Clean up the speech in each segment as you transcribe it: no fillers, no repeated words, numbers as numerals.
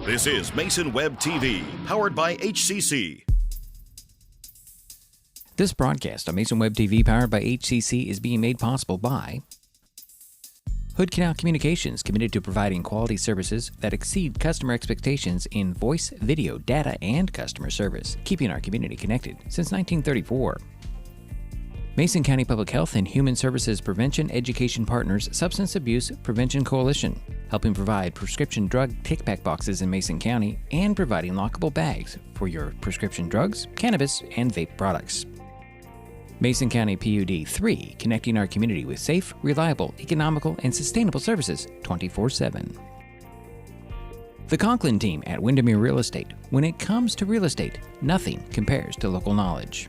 This is Mason Web TV, powered by HCC. This broadcast on Mason Web TV, powered by HCC, is being made possible by Hood Canal Communications, committed to providing quality services that exceed customer expectations in voice, video, data, and customer service, keeping our community connected since 1934. Mason County Public Health and Human Services Prevention Education Partners Substance Abuse Prevention Coalition, helping provide prescription drug take-back boxes in Mason County and providing lockable bags for your prescription drugs, cannabis, and vape products. Mason County PUD 3, connecting our community with safe, reliable, economical, and sustainable services 24/7. The Conklin team at Windermere Real Estate. When it comes to real estate, nothing compares to local knowledge.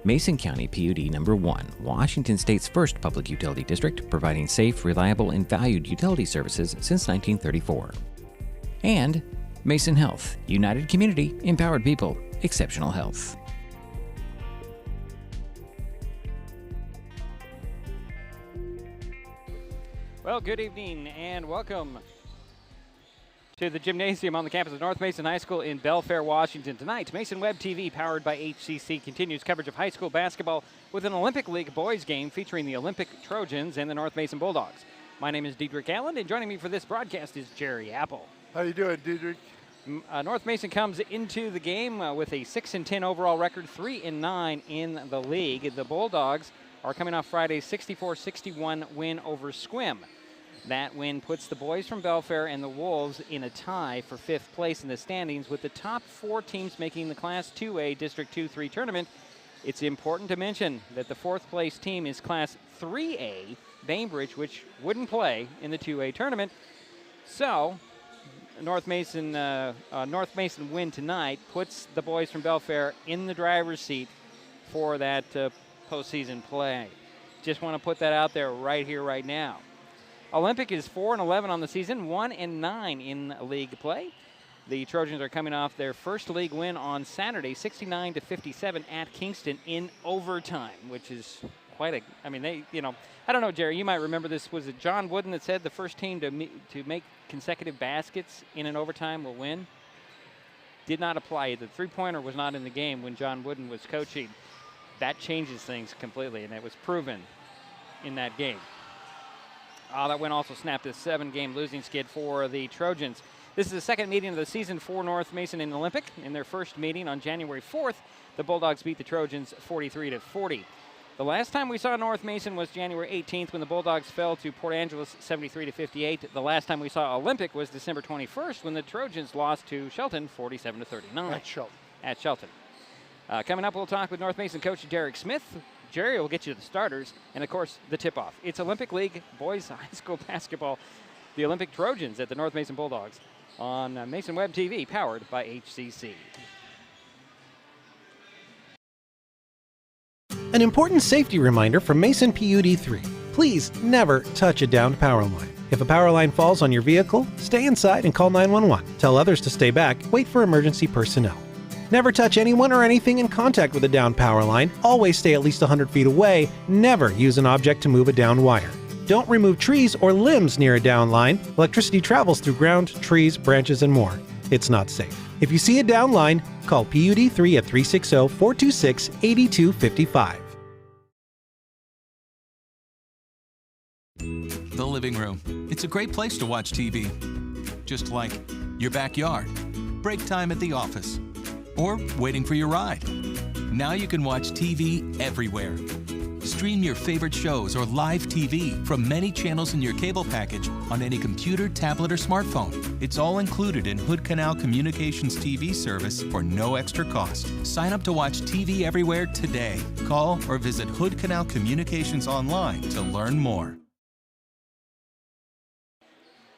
Mason County PUD Number 1, Washington State's first public utility district, providing safe, reliable, and valued utility services since 1934. And Mason Health, united community, empowered people, exceptional health. Well, good evening and welcome to the gymnasium on the campus of North Mason High School in Belfair, Washington. Tonight, Mason Web TV, powered by HCC, continues coverage of high school basketball with an Olympic League boys game featuring the Olympic Trojans and the North Mason Bulldogs. My name is Diedrich Allen, and joining me for this broadcast is Jerry Apple. How you doing, Diedrich? North Mason comes into the game with a 6-10 overall record, 3-9 in the league. The Bulldogs are coming off Friday's 64-61 win over Squim. That win puts the boys from Belfair and the Wolves in a tie for 5th place in the standings, with the top 4 teams making the Class 2A District 2-3 tournament. It's important to mention that the 4th place team is Class 3A, Bainbridge, which wouldn't play in the 2A tournament. So, North Mason win tonight puts the boys from Belfair in the driver's seat for that postseason play. Just want to put that out there right here, right now. Olympic is 4-11 on the season, 1-9 in league play. The Trojans are coming off their first league win on Saturday, 69-57 at Kingston in overtime, which is quite a. I mean, I don't know, Jerry. You might remember this. Was it John Wooden that said the first team to make consecutive baskets in an overtime will win? Did not apply. The three-pointer was not in the game when John Wooden was coaching. That changes things completely, and it was proven in that game. That win also snapped a 7-game losing skid for the Trojans. This is the second meeting of the season for North Mason in Olympic. In their first meeting on January 4th, the Bulldogs beat the Trojans 43-40. The last time we saw North Mason was January 18th when the Bulldogs fell to Port Angeles 73-58. The last time we saw Olympic was December 21st when the Trojans lost to Shelton 47-39. At Shelton. Coming up, we'll talk with North Mason coach Derek Smith. Jerry will get you the starters, and, of course, the tip-off. It's Olympic League boys high school basketball, the Olympic Trojans at the North Mason Bulldogs on Mason Web TV, powered by HCC. An important safety reminder from Mason PUD 3. Please never touch a downed power line. If a power line falls on your vehicle, stay inside and call 911. Tell others to stay back. Wait for emergency personnel. Never touch anyone or anything in contact with a downed power line. Always stay at least 100 feet away. Never use an object to move a downed wire. Don't remove trees or limbs near a downed line. Electricity travels through ground, trees, branches, and more. It's not safe. If you see a downed line, call PUD 3 at 360-426-8255. The living room. It's a great place to watch TV. Just like your backyard, break time at the office, or waiting for your ride. Now you can watch TV everywhere. Stream your favorite shows or live TV from many channels in your cable package on any computer, tablet, or smartphone. It's all included in Hood Canal Communications TV service for no extra cost. Sign up to watch TV everywhere today. Call or visit Hood Canal Communications online to learn more.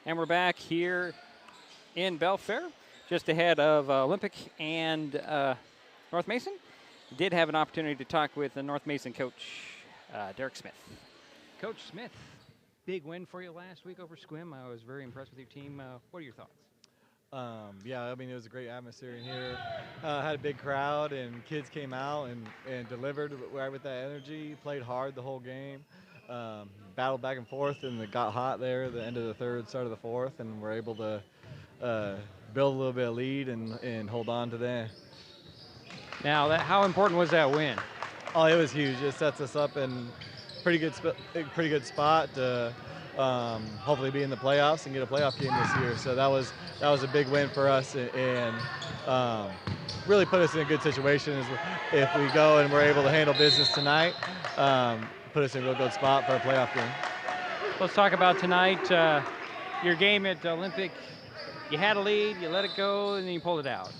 And we're back here in Belfair, just ahead of Olympic and North Mason. Did have an opportunity to talk with the North Mason coach, Derek Smith. Coach Smith, big win for you last week over Squim. I was very impressed with your team. What are your thoughts? Yeah, I mean, it was a great atmosphere in here. Had a big crowd, and kids came out and delivered right with that energy, played hard the whole game. battled back and forth, and it got hot there at the end of the third, start of the fourth, and we're able to build a little bit of lead and hold on to that. Now, how important was that win? Oh, it was huge. It sets us up in pretty good spot to hopefully be in the playoffs and get a playoff game this year. So that was a big win for us, and really put us in a good situation if we go and we're able to handle business tonight. Put us in a real good spot for a playoff game. Let's talk about tonight. Your game at Olympic, you had a lead, you let it go, and then you pulled it out.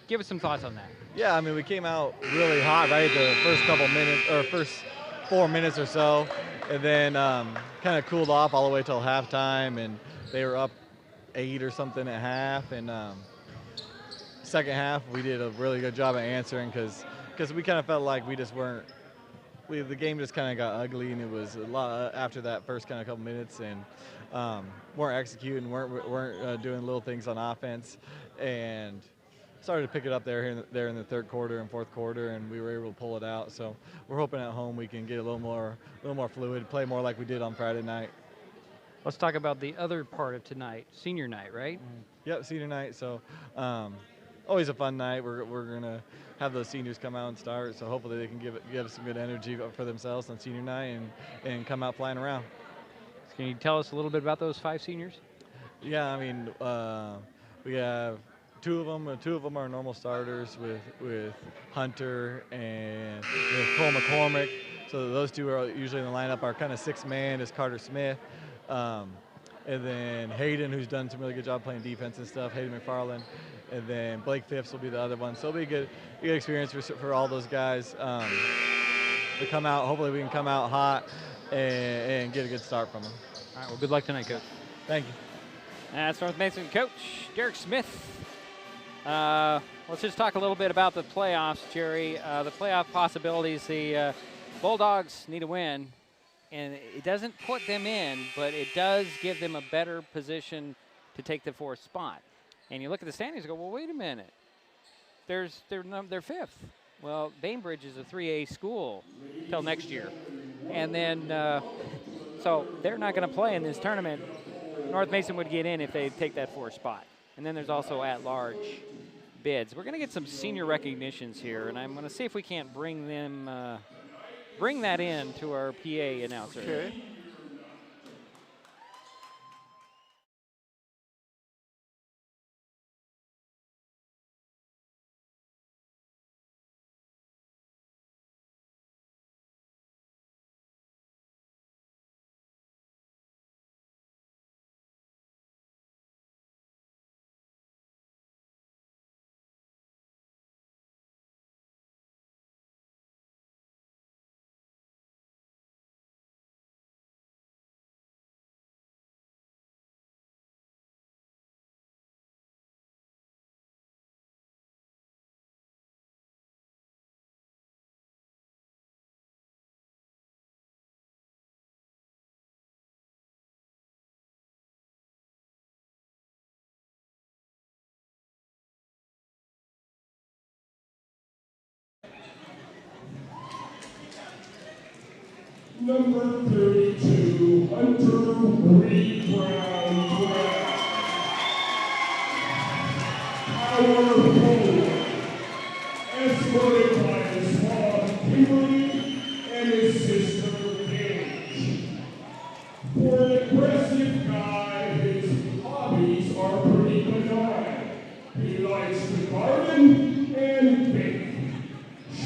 Give us some thoughts on that. Yeah, I mean, we came out really hot right at the first couple minutes, or first 4 minutes or so, and then kind of cooled off all the way till halftime, and they were up 8 or something at half, and second half we did a really good job of answering because we kind of felt like we just weren't. The game just kind of got ugly, and it was a lot after that first kind of couple minutes, and weren't executing, weren't doing little things on offense, and started to pick it up there in the third quarter and fourth quarter, and we were able to pull it out. So we're hoping at home we can get a little more fluid, play more like we did on Friday night. Let's talk about the other part of tonight, senior night, right? Yep, senior night. So always a fun night. We're gonna have those seniors come out and start. So hopefully they can give some good energy for themselves on senior night and come out flying around. Can you tell us a little bit about those 5 seniors? Yeah, I mean we have. Two of them are normal starters with Hunter and with Cole McCormick. So those two are usually in the lineup. Our kind of 6th man is Carter Smith. And then Hayden, who's done some really good job playing defense and stuff, Hayden McFarland. And then Blake Phipps will be the other one. So it'll be a good experience for all those guys to come out. Hopefully we can come out hot and get a good start from them. All right, well, good luck tonight, Coach. Thank you. That's North Mason coach Derek Smith. Let's just talk a little bit about the playoffs, Jerry. The playoff possibilities, the Bulldogs need a win, and it doesn't put them in, but it does give them a better position to take the 4th spot. And you look at the standings and go, well, wait a minute. They're 5th. Well, Bainbridge is a 3A school till next year. And then, so they're not going to play in this tournament. North Mason would get in if they take that 4th spot. And then there's also at-large bids. We're going to get some senior recognitions here, and I'm going to see if we can't bring that in to our PA announcer. Okay. Number 32, Hunter Brown. Power forward, escorted by his mom, Kimberly, and his sister, Paige. For an aggressive guy, his hobbies are pretty benign. He likes to garden and bake.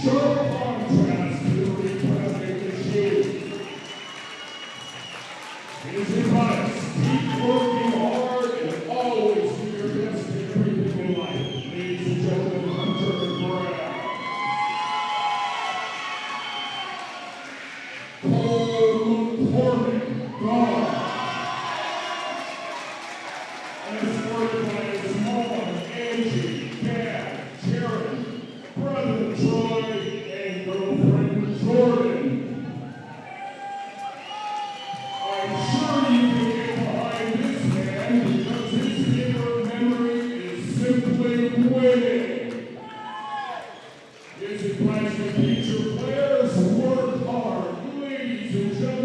Sharp contrast to the repressing machine. His advice, keep working hard and always do your best in everything in life. Ladies and gentlemen, Hunter Brown. Cole McCormick, guard. Escorted by his mom, Angie, dad, Sharon, brother Troy, and girlfriend Jordan. I'm sure you can get behind this man because his favorite memory is simply winning. His advice to future players: work hard. Ladies and gentlemen,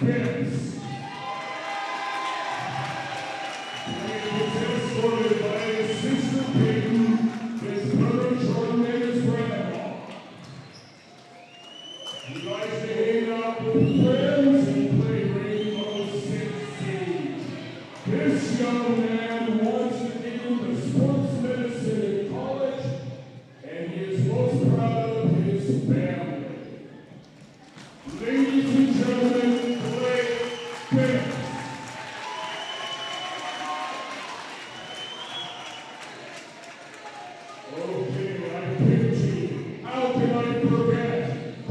Vince. Escorted by his sister Peyton, his brother Jordan, and his grandma. He likes to hang out with friends and play Rainbow Six Siege. This young man wants to get into sports medicine in college, and he is most proud of his family. Ladies and gentlemen, Blake Vince. Okay, I'm pitching. How can I forget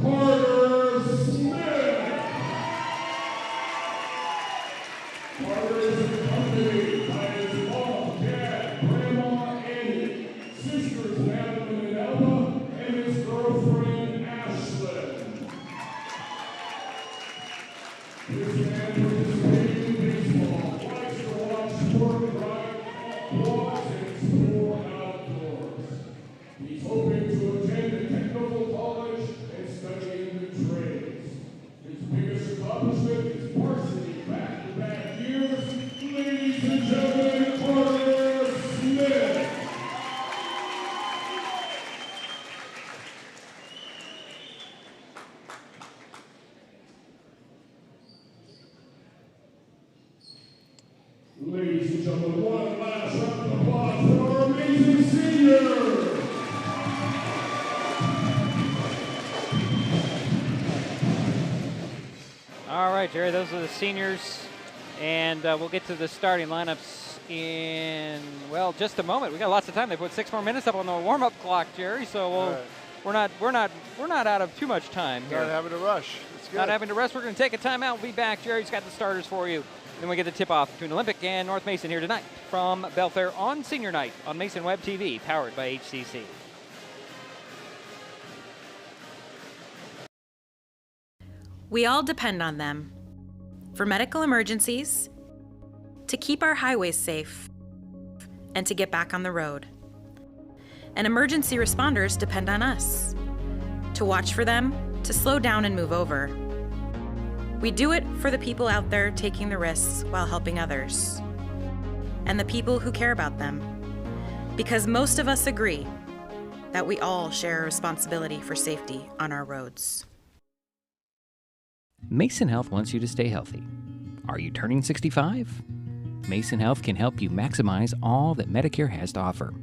Carter Smith? Carter is accompanied by his mom, dad, grandma, Annie, sisters Madeline and Elba, and his girlfriend Ashlyn. This man participates in baseball, likes to watch sport, ride walks, and explore outdoors. He's hoping to attend a technical college and study in the trades. His biggest accomplishment is varsity back-to-back years. Ladies and gentlemen, Carter Smith. Ladies and gentlemen, one last round of applause for our amazing seniors. All right, Jerry, those are the seniors. And we'll get to the starting lineups in, well, just a moment. We got lots of time. They put 6 more minutes up on the warm-up clock, Jerry. So we're not out of too much time here. Not having to rush. It's good. Not having to rest. We're going to take a timeout. We'll be back. Jerry's got the starters for you. Then we get the tip-off between Olympic and North Mason here tonight from Belfair on Senior Night on Mason Web TV, powered by HCC. We all depend on them for medical emergencies, to keep our highways safe, and to get back on the road. And emergency responders depend on us to watch for them, to slow down and move over. We do it for the people out there taking the risks while helping others, and the people who care about them, because most of us agree that we all share a responsibility for safety on our roads. Mason Health wants you to stay healthy. Are you turning 65? Mason Health can help you maximize all that Medicare has to offer.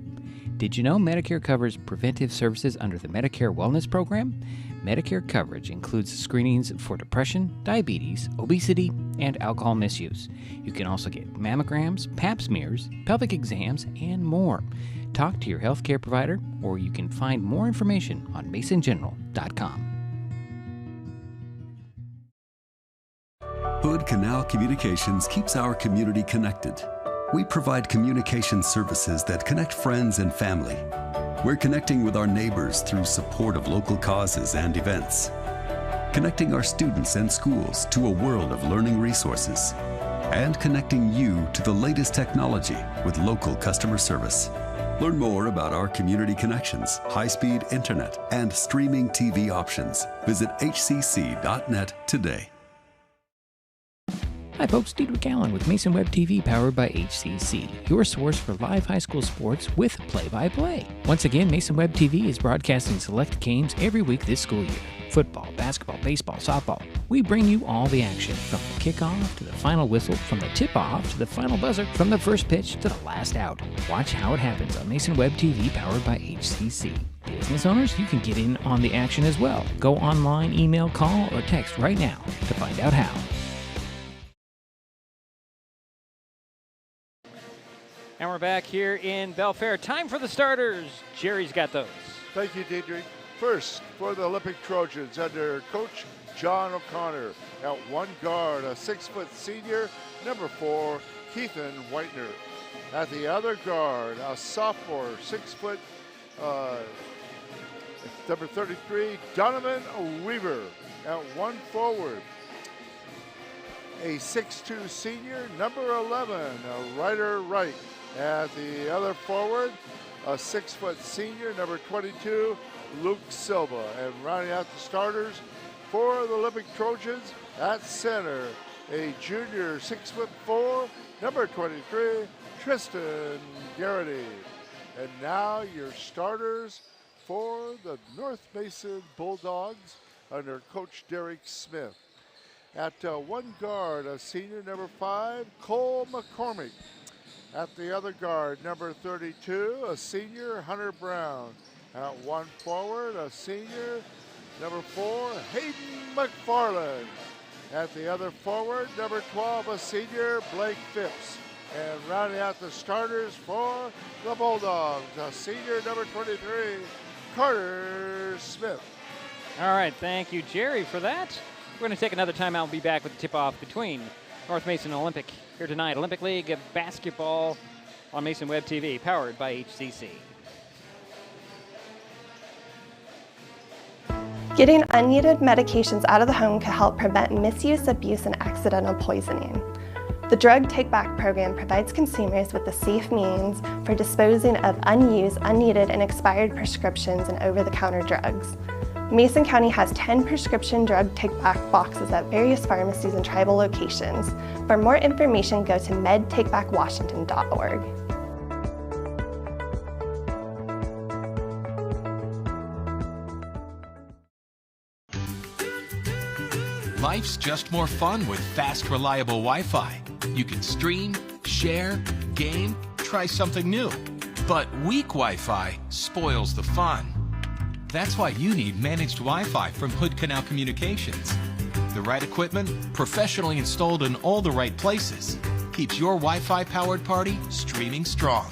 Did you know Medicare covers preventive services under the Medicare Wellness Program? Medicare coverage includes screenings for depression, diabetes, obesity, and alcohol misuse. You can also get mammograms, pap smears, pelvic exams, and more. Talk to your healthcare provider, or you can find more information on masongeneral.com. Hood Canal Communications keeps our community connected. We provide communication services that connect friends and family. We're connecting with our neighbors through support of local causes and events, connecting our students and schools to a world of learning resources, and connecting you to the latest technology with local customer service. Learn more about our community connections, high-speed internet, and streaming TV options. Visit hcc.net today. Hi folks, Diedrich Allen with Mason Web TV powered by HCC, your source for live high school sports with play-by-play. Once again, Mason Web TV is broadcasting select games every week this school year. Football, basketball, baseball, softball. We bring you all the action, from the kickoff to the final whistle, from the tip-off to the final buzzer, from the first pitch to the last out. Watch how it happens on Mason Web TV powered by HCC. Business owners, you can get in on the action as well. Go online, email, call, or text right now to find out how. And we're back here in Belfair. Time for the starters. Jerry's got those. Thank you, Diedrich. First, for the Olympic Trojans, under Coach John O'Connor. At one guard, a 6-foot senior, number 4, Keithan Whitener. At the other guard, a sophomore, 6-foot, number 33, Donovan Weaver. At one forward, a 6'2 senior, number 11, Ryder Wright. At the other forward, a 6-foot senior, number 22, Luke Silva. And rounding out the starters, for the Olympic Trojans at center, a junior 6'4", number 23, Tristan Garrity. And now your starters for the North Mason Bulldogs under Coach Derek Smith. At one guard, a senior, number 5, Cole McCormick. At the other guard, number 32, a senior, Hunter Brown. At one forward, a senior, number 4, Hayden McFarland. At the other forward, number 12, a senior, Blake Phipps. And rounding out the starters for the Bulldogs, a senior, number 23, Carter Smith. All right, thank you, Jerry, for that. We're going to take another timeout and be back with the tip-off between North Mason and Olympic here tonight. Olympic League basketball on Mason Web TV, powered by HCC. Getting unneeded medications out of the home can help prevent misuse, abuse, and accidental poisoning. The Drug Take Back program provides consumers with a safe means for disposing of unused, unneeded, and expired prescriptions and over-the-counter drugs. Mason County has 10 prescription drug take-back boxes at various pharmacies and tribal locations. For more information, go to medtakebackwashington.org. Life's just more fun with fast, reliable Wi-Fi. You can stream, share, game, try something new. But weak Wi-Fi spoils the fun. That's why you need managed Wi-Fi from Hood Canal Communications. The right equipment, professionally installed in all the right places, keeps your Wi-Fi powered party streaming strong.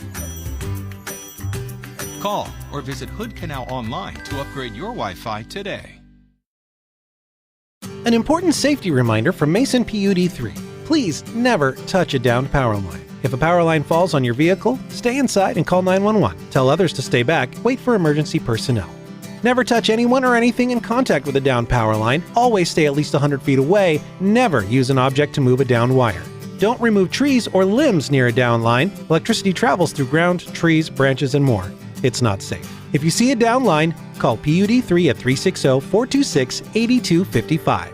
Call or visit Hood Canal online to upgrade your Wi-Fi today. An important safety reminder from Mason PUD3. Please never touch a downed power line. If a power line falls on your vehicle, stay inside and call 911. Tell others to stay back, wait for emergency personnel. Never touch anyone or anything in contact with a downed power line. Always stay at least 100 feet away. Never use an object to move a downed wire. Don't remove trees or limbs near a downed line. Electricity travels through ground, trees, branches, and more. It's not safe. If you see a downed line, call PUD3 at 360-426-8255.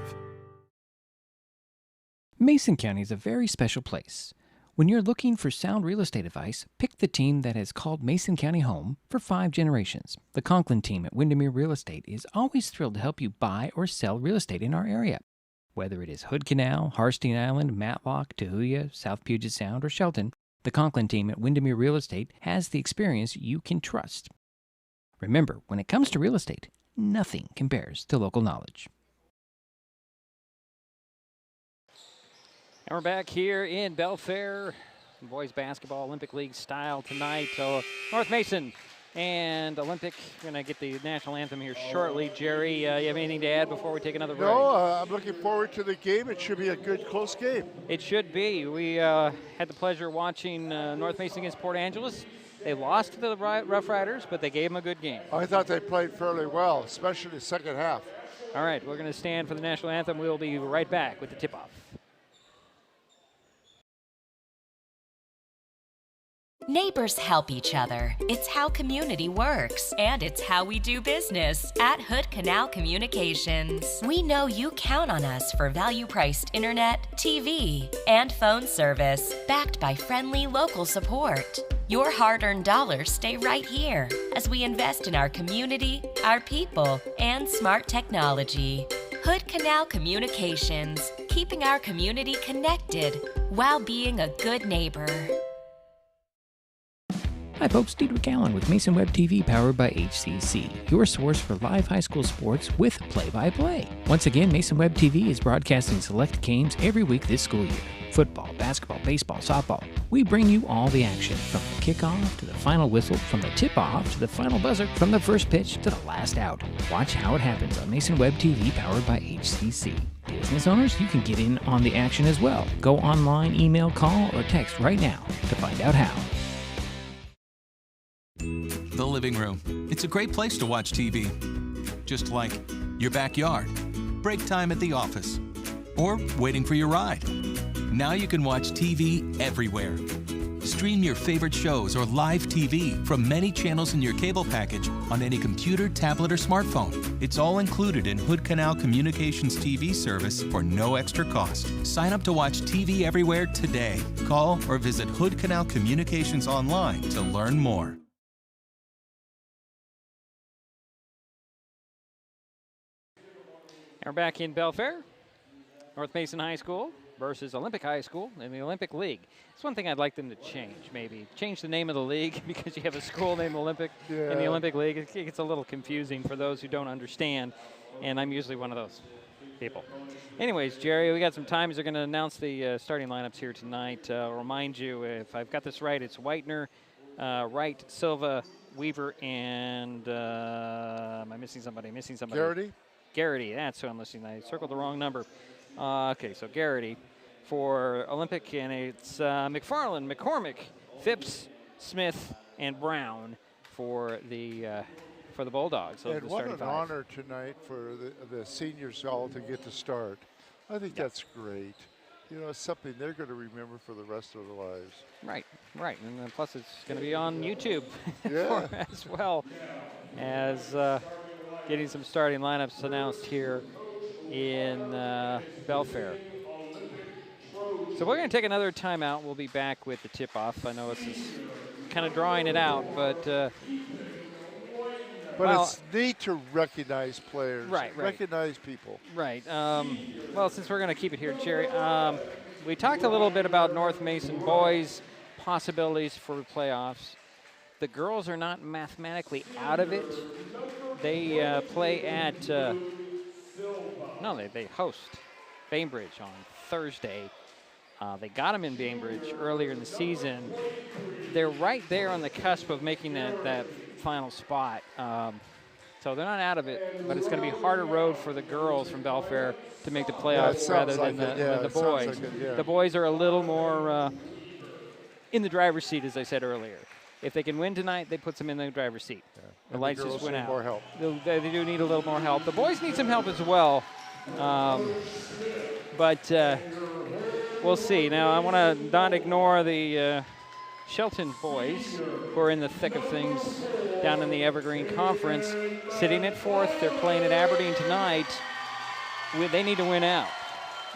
Mason County is a very special place. When you're looking for sound real estate advice, pick the team that has called Mason County home for 5 generations. The Conklin team at Windermere Real Estate is always thrilled to help you buy or sell real estate in our area. Whether it is Hood Canal, Harstein Island, Matlock, Tahuya, South Puget Sound, or Shelton, the Conklin team at Windermere Real Estate has the experience you can trust. Remember, when it comes to real estate, nothing compares to local knowledge. And we're back here in Belfair, boys basketball Olympic League style tonight. So North Mason and Olympic going to get the national anthem here shortly. Jerry, you have anything to add before we take another break? No, I'm looking forward to the game. It should be a good, close game. It should be. We had the pleasure of watching North Mason against Port Angeles. They lost to the Rough Riders, but they gave them a good game. I thought they played fairly well, especially the second half. All right, we're going to stand for the national anthem. We'll be right back with the tip-off. Neighbors help each other. It's how community works, and it's how we do business at Hood Canal Communications. We know you count on us for value-priced internet, TV, and phone service, backed by friendly local support. Your hard-earned dollars stay right here as we invest in our community, our people, and smart technology. Hood Canal Communications, keeping our community connected while being a good neighbor. Hi folks, Diedrich Allen with Mason Web TV powered by HCC, your source for live high school sports with play-by-play. Once again, Mason Web TV is broadcasting select games every week this school year. Football, basketball, baseball, softball. We bring you all the action, from the kickoff to the final whistle, from the tip-off to the final buzzer, from the first pitch to the last out. Watch how it happens on Mason Web TV powered by HCC. Business owners, you can get in on the action as well. Go online, email, call, or text right now to find out how. The living room. It's a great place to watch TV. Just like your backyard, break time at the office, or waiting for your ride. Now you can watch TV everywhere. Stream your favorite shows or live TV from many channels in your cable package on any computer, tablet, or smartphone. It's all included in Hood Canal Communications TV service for no extra cost. Sign up to watch TV everywhere today. Call or visit Hood Canal Communications online to learn more. And we're back in Belfair, North Mason High School versus Olympic High School in the Olympic League. It's one thing I'd like them to change, maybe. Change the name of the league because you have a school named Olympic in the Olympic League. It gets a little confusing for those who don't understand, and I'm usually one of those people. Anyways, Jerry, we got some times. They're going to announce the starting lineups here tonight. I'll remind you, if I've got this right, it's Whitener, Wright, Silva, Weaver, and am I missing somebody? Garrity, that's who I'm listening. I circled the wrong number. Okay, so Garrity for Olympic, and it's McFarland, McCormick, Phipps, Smith, and Brown for the Bulldogs. And what an honor tonight for the seniors all to get to start. I think that's great. You know, it's something they're going to remember for the rest of their lives. Right. And then plus it's going to be on YouTube as well as getting some starting lineups announced here in Belfair. So we're going to take another timeout. We'll be back with the tip-off. I know this is kind of drawing it out, but well, it's neat to recognize players, recognize people. Right. Well, since we're going to keep it here, Jerry, we talked a little bit about North Mason boys' possibilities for playoffs. The girls are not mathematically out of it. They play at, they host Bainbridge on Thursday. They got them in Bainbridge earlier in the season. They're right there on the cusp of making that final spot. So they're not out of it, but it's going to be a harder road for the girls from Belfair to make the playoffs rather than the boys. The boys are a little more in the driver's seat, as I said earlier. If they can win tonight, they put them in the driver's seat. The lights just went out. More help. They do need a little more help. The boys need some help as well. But we'll see. Now, I want to not ignore the Shelton boys, who are in the thick of things down in the Evergreen Conference. Sitting at 4th, they're playing at Aberdeen tonight. They need to win out.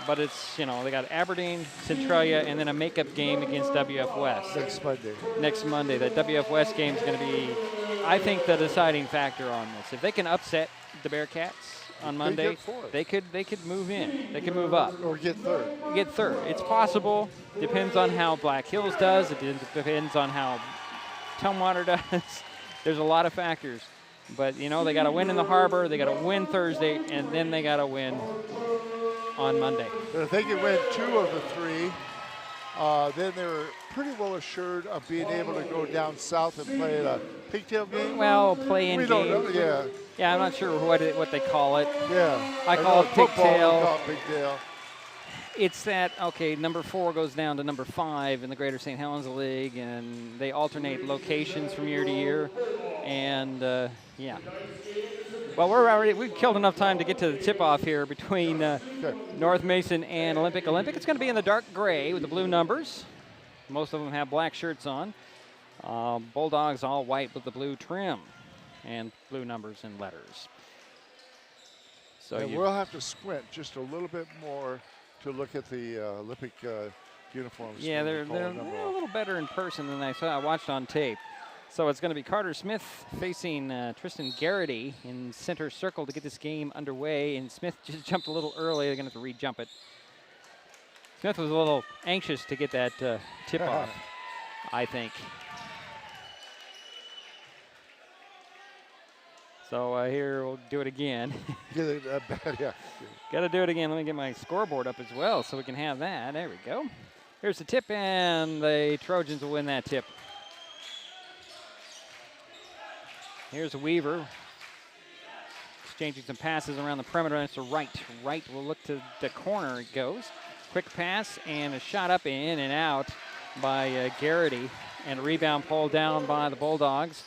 But it's, they got Aberdeen, Centralia, and then a makeup game against WF West. Next Monday. That WF West game is going to be, I think, the deciding factor on this. If they can upset the Bearcats on Monday, they could move in. They could move up. Or get third. It's possible. Depends on how Black Hills does. It depends on how Tumwater does. There's a lot of factors. But, they got to win in the Harbor. They got to win Thursday, and then they got to win on Monday. But if they can win 2 of the 3, then they're pretty well assured of being able to go down south and play a pigtail game. Well, play-in game. Don't know, yeah, I'm not sure what they call it. Yeah. I call it pigtail. Call it pigtail. It's that, number 4 goes down to number 5 in the Greater St. Helens League, and they alternate locations from year to year. And, Well, we've killed enough time to get to the tip-off here between North Mason and Olympic. It's going to be in the dark gray with the blue numbers. Most of them have black shirts on. Bulldogs all white with the blue trim and blue numbers and letters. So we'll have to squint just a little bit more to look at the Olympic uniforms. Yeah, they're a little better in person than I watched on tape. So it's going to be Carter Smith facing Tristan Garrity in center circle to get this game underway. And Smith just jumped a little early. They're going to have to re-jump it. Smith was a little anxious to get that tip off, I think. So here we'll do it again. Got to do it again. Let me get my scoreboard up as well so we can have that. There we go. Here's the tip, and the Trojans will win that tip. Here's Weaver exchanging some passes around the perimeter. And it's a Wright. Wright will look to the corner. It goes. Quick pass and a shot up, in and out by Garrity. And a rebound pulled down by the Bulldogs.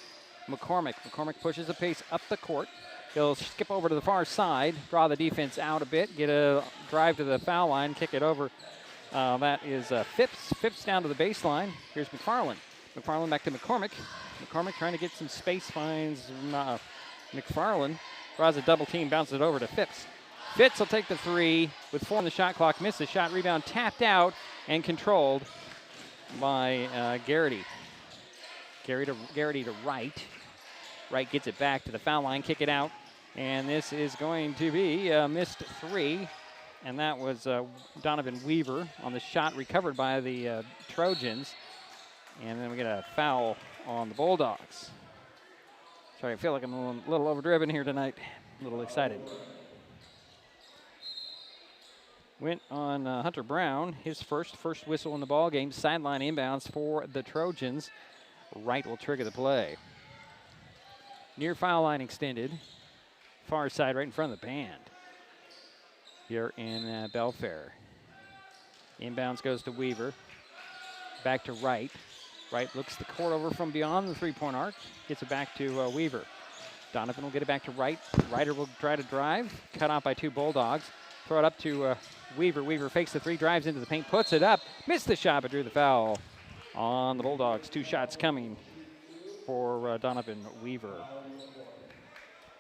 McCormick pushes the pace up the court. He'll skip over to the far side, draw the defense out a bit, get a drive to the foul line, kick it over That is Phipps. Phipps down to the baseline. Here's McFarland. McFarland back to McCormick. McCormick trying to get some space, finds McFarland. Draws a double team, bounces it over to Phipps. Phipps will take the three with 4 on the shot clock. Missed the shot, rebound tapped out and controlled by Garrity. Garrity to Wright. Wright gets it back to the foul line, kick it out. And this is going to be a missed three. And that was Donovan Weaver on the shot recovered by the Trojans. And then we get a foul on the Bulldogs. Sorry, I feel like I'm a little overdriven here tonight. A little excited. Went on Hunter Brown, his first whistle in the ball game. Sideline inbounds for the Trojans. Wright will trigger the play. Near foul line extended. Far side right in front of the band. Here in Belfair. Inbounds goes to Weaver. Back to Wright. Wright looks the court over from beyond the three-point arc. Gets it back to Weaver. Donovan will get it back to Wright. Ryder will try to drive. Cut off by 2 Bulldogs. Throw it up to Weaver. Weaver fakes the 3, drives into the paint, puts it up. Missed the shot, but drew the foul on the Bulldogs. 2 shots coming for Donovan Weaver.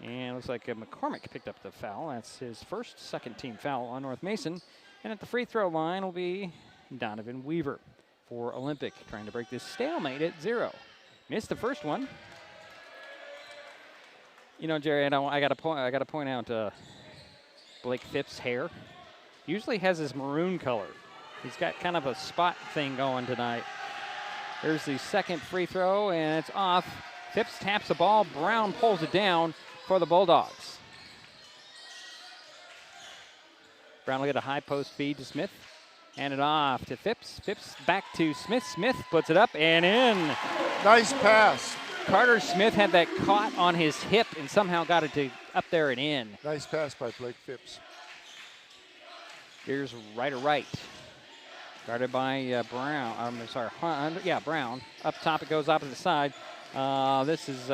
And it looks like McCormick picked up the foul. That's his second team foul on North Mason. And at the free throw line will be Donovan Weaver for Olympic, trying to break this stalemate at 0. Missed the first one. You know, Jerry, I got to point out Blake Phipps' hair. Usually has his maroon color. He's got kind of a spot thing going tonight. There's the second free throw, and it's off. Phipps taps the ball. Brown pulls it down for the Bulldogs. Brown will get a high post feed to Smith. Hand it off to Phipps. Phipps back to Smith. Smith puts it up and in. Nice pass. Carter Smith had that caught on his hip and somehow got it to up there and in. Nice pass by Blake Phipps. Here's Ryder Wright. Guarded by Brown. Brown. Up top it goes opposite side. This is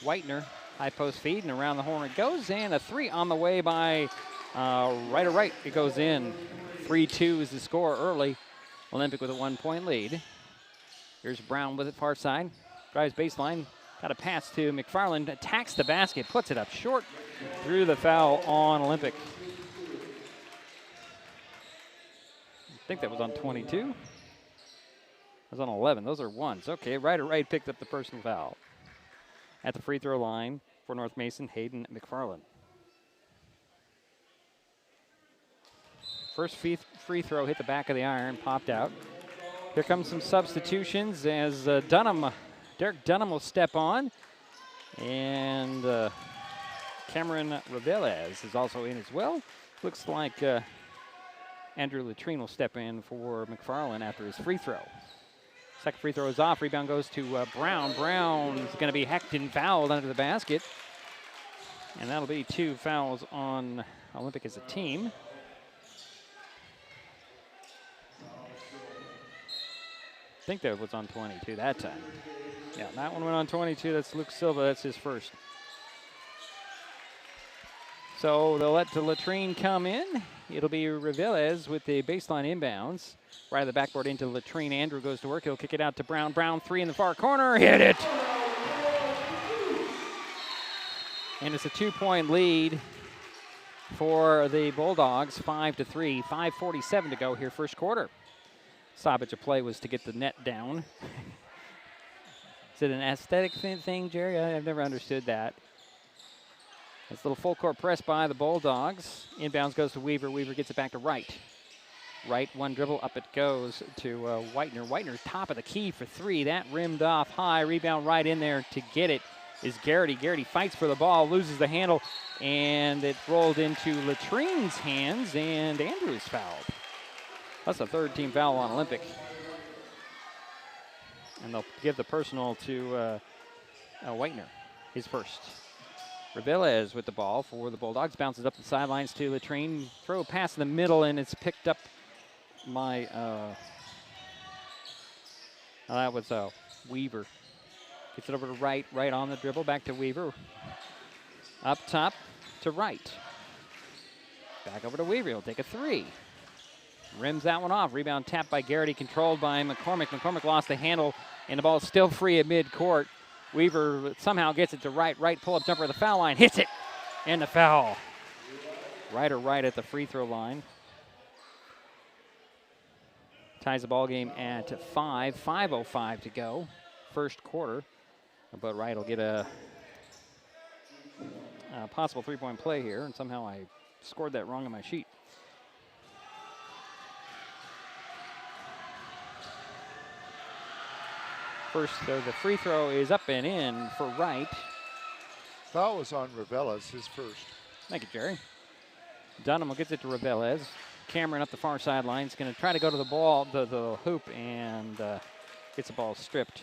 Whitener. High post feed, and around the horn it goes, and a 3 on the way by Ryder Wright. It goes in. 3-2 is the score early. Olympic with a 1-point lead. Here's Brown with it far side. Drives baseline. Got a pass to McFarland. Attacks the basket. Puts it up short. Drew the foul on Olympic. I think that was on 22. It was on 11. Those are ones. Okay, Ryder Wright picked up the personal foul. At the free throw line for North Mason, Hayden McFarland. First free throw hit the back of the iron, popped out. Here comes some substitutions as Derek Dunham will step on. And Cameron Ravelez is also in as well. Looks like Andrew Latrine will step in for McFarland after his free throw. Second free throw is off. Rebound goes to Brown. Brown is going to be hecked and fouled under the basket. And that'll be 2 fouls on Olympic as a team. I think that was on 22 that time. Yeah, that one went on 22. That's Luke Silva. That's his first. So they'll let the Latrine come in. It'll be Ravelez with the baseline inbounds. Right of the backboard into Latrine. Andrew goes to work. He'll kick it out to Brown. Brown 3 in the far corner. Hit it! And it's a 2-point lead for the Bulldogs. 5-3. 5:47 to go here first quarter. Stoppage of play was to get the net down. Is it an aesthetic thing, Jerry? I've never understood that. This little full court press by the Bulldogs. Inbounds goes to Weaver. Weaver gets it back to Wright. Wright, 1 dribble, up it goes to Whitener. Whitener top of the key for 3. That rimmed off high. Rebound right in there to get it is Garrity. Garrity fights for the ball, loses the handle, and it rolled into Latrine's hands, and Andrew is fouled. That's a 3rd team foul on Olympic. And they'll give the personal to Whitener, his first. Ravelez with the ball for the Bulldogs. Bounces up the sidelines to Latrine. Throw a pass in the middle, and it's picked up by, that was Weaver. Gets it over to Wright. Wright on the dribble. Back to Weaver. Up top to Wright. Back over to Weaver. He'll take a 3. rims that one off. Rebound tapped by Garrity, controlled by McCormick. McCormick lost the handle, and the ball is still free at midcourt. Weaver somehow gets it to Wright. Wright pull-up jumper at the foul line, hits it, and the foul. Right at the free throw line. Ties the ball game at 5:05 to go, first quarter. But Wright will get a possible three-point play here, and somehow I scored that wrong on my sheet. The free throw is up and in for Wright. Foul was on Ravelas, his first. Thank you, Jerry. Dunham gets it to Ravelas. Cameron up the far sideline. He's going to try to go to the ball, the hoop, and gets the ball stripped.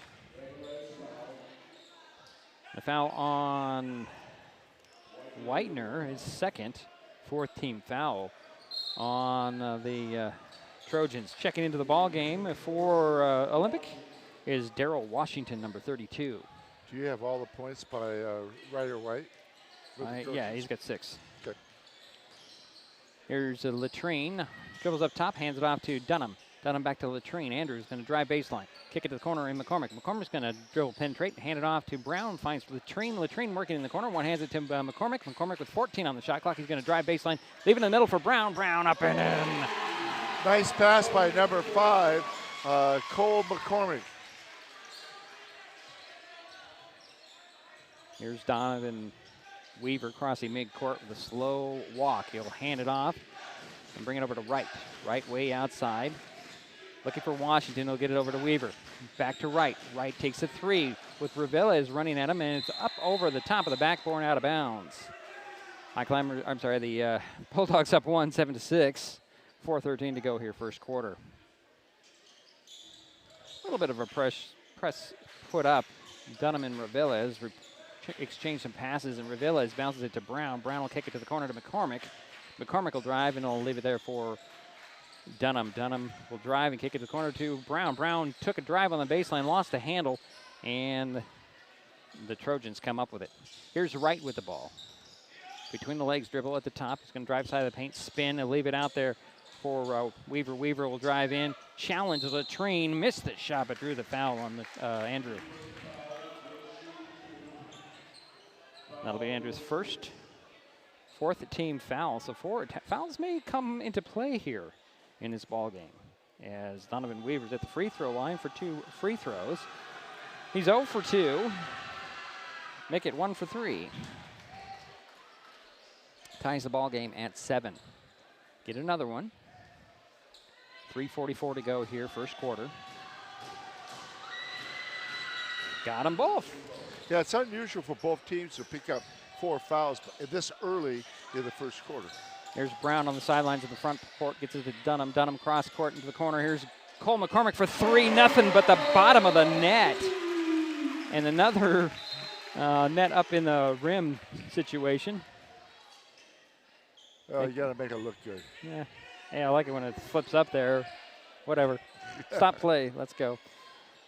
The foul on Whitener, his second, fourth team foul on the Trojans. Checking into the ball game for Olympic is Darrell Washington, number 32. Do you have all the points by Ryder White? Yeah, he's got 6. Okay. Here's Latrine. Dribbles up top, hands it off to Dunham. Dunham back to Latrine. Andrews going to drive baseline. Kick it to the corner in McCormick. McCormick's going to dribble, penetrate, hand it off to Brown. Finds Latrine. Latrine working in the corner. One hands it to McCormick. McCormick with 14 on the shot clock. He's going to drive baseline. Leave it in the middle for Brown. Brown up and in. Nice pass by number 5, Cole McCormick. Here's Donovan Weaver crossing midcourt with a slow walk. He'll hand it off and bring it over to Wright. Wright way outside. Looking for Washington. He'll get it over to Weaver. Back to Wright. Wright takes a 3 with Ravelas running at him, and it's up over the top of the backboard out of bounds. The Bulldogs up 1, 7-6. 4:13 to go here, first quarter. A little bit of a press put up. Dunham and Ravelas exchange some passes, and Ravelas bounces it to Brown. Brown will kick it to the corner to McCormick. McCormick will drive, and he'll leave it there for Dunham. Dunham will drive and kick it to the corner to Brown. Brown took a drive on the baseline, lost the handle, and the Trojans come up with it. Here's Wright with the ball. Between the legs, dribble at the top. He's going to drive side of the paint, spin, and leave it out there for Weaver. Weaver will drive in, challenge Latrine, missed the shot, but drew the foul on Andrew. That'll be Andrew's fourth team foul. So 4 fouls may come into play here in this ball game, as Donovan Weaver's at the free throw line for 2 free throws. He's 0 for 2. Make it 1 for 3. Ties the ball game at 7. Get another one. 3:44 to go here, first quarter. Got them both. Yeah, it's unusual for both teams to pick up 4 fouls this early in the first quarter. There's Brown on the sidelines of the front court, gets it to Dunham. Dunham cross court into the corner. Here's Cole McCormick for 3, nothing but the bottom of the net. And another net up in the rim situation. Oh, you got to make it look good. Yeah, I like it when it flips up there. Whatever. Stop play. Let's go.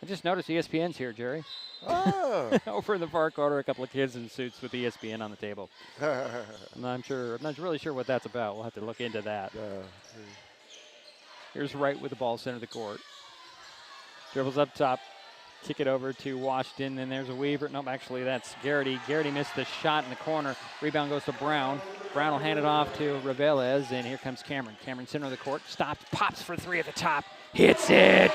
I just noticed ESPN's here, Jerry. Oh. Over in the far corner, a couple of kids in suits with ESPN on the table. I'm not really sure what that's about. We'll have to look into that. Here's Wright with the ball center of the court. Dribbles up top. Kick it over to Washington, and there's a Weaver. Nope, actually that's Garrity. Garrity missed the shot in the corner. Rebound goes to Brown. Brown will hand it off to Ravelas, and here comes Cameron. Cameron center of the court, stops, pops for 3 at the top, hits it!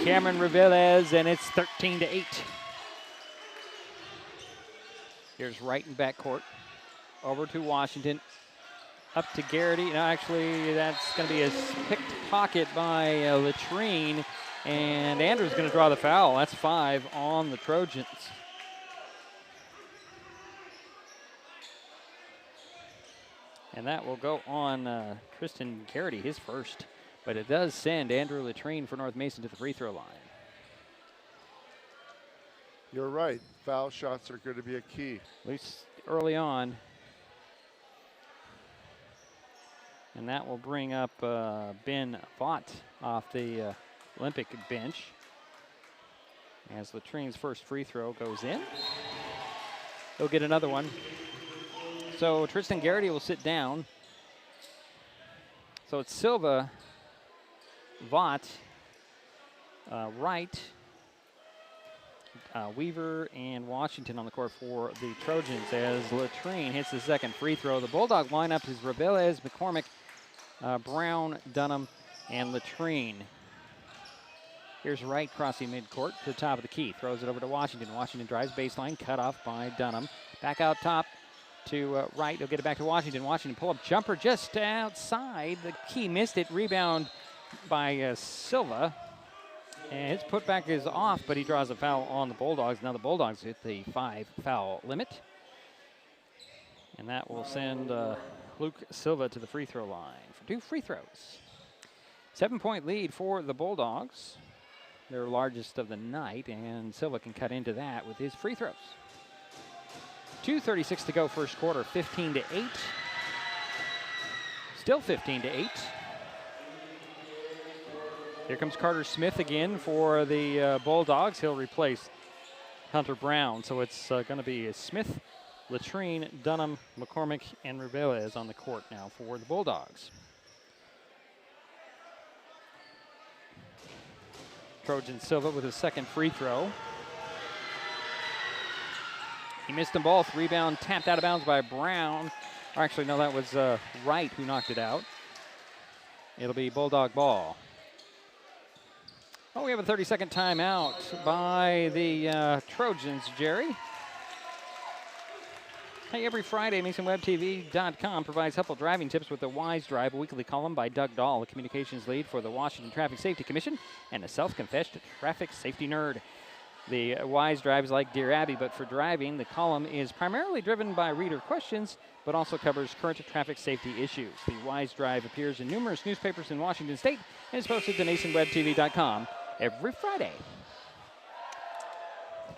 Cameron Ravelas, and it's 13-8. Here's Wright in backcourt. Over to Washington. Up to Garrity. No, actually, that's going to be a picked pocket by Latrine. And Andrew's going to draw the foul. That's 5 on the Trojans. And that will go on Tristan Garrity, his first. But it does send Andrew Latrine for North Mason to the free throw line. You're right. Foul shots are going to be a key. At least early on. And that will bring up Ben Vaught off the Olympic bench, as Latrine's first free throw goes in. He'll get another one. So Tristan Garrity will sit down. So it's Silva Vaught, Wright, Weaver, and Washington on the court for the Trojans as Latrine hits the second free throw. The Bulldog lineup is Reveles, McCormick, Brown, Dunham, and Latrine. Here's Wright crossing midcourt to the top of the key. Throws it over to Washington. Washington drives baseline, cut off by Dunham. Back out top to Wright. He'll get it back to Washington. Washington pull-up jumper just outside the key. Missed it. Rebound by Silva. And his putback is off, but he draws a foul on the Bulldogs. Now the Bulldogs hit the 5-foul limit. And that will send Luke Silva to the free throw line for 2 free throws. 7-point lead for the Bulldogs. Their largest of the night, and Silva can cut into that with his free throws. 2:36 to go first quarter, 15-8. Still 15-8. Here comes Carter Smith again for the Bulldogs. He'll replace Hunter Brown, so it's going to be Smith, Latrine, Dunham, McCormick, and Reveles on the court now for the Bulldogs. Trojan Silva with his second free throw. He missed them both. Rebound tapped out of bounds by Brown. Or actually, no, that was Wright who knocked it out. It'll be Bulldog ball. Oh, we have a 30-second timeout by the Trojans, Jerry. Hey, every Friday, MasonWebTV.com provides helpful driving tips with the Wise Drive, a weekly column by Doug Dahl, the communications lead for the Washington Traffic Safety Commission and a self-confessed traffic safety nerd. The Wise Drive is like Dear Abby, but for driving. The column is primarily driven by reader questions, but also covers current traffic safety issues. The Wise Drive appears in numerous newspapers in Washington State and is posted to MasonWebTV.com every Friday.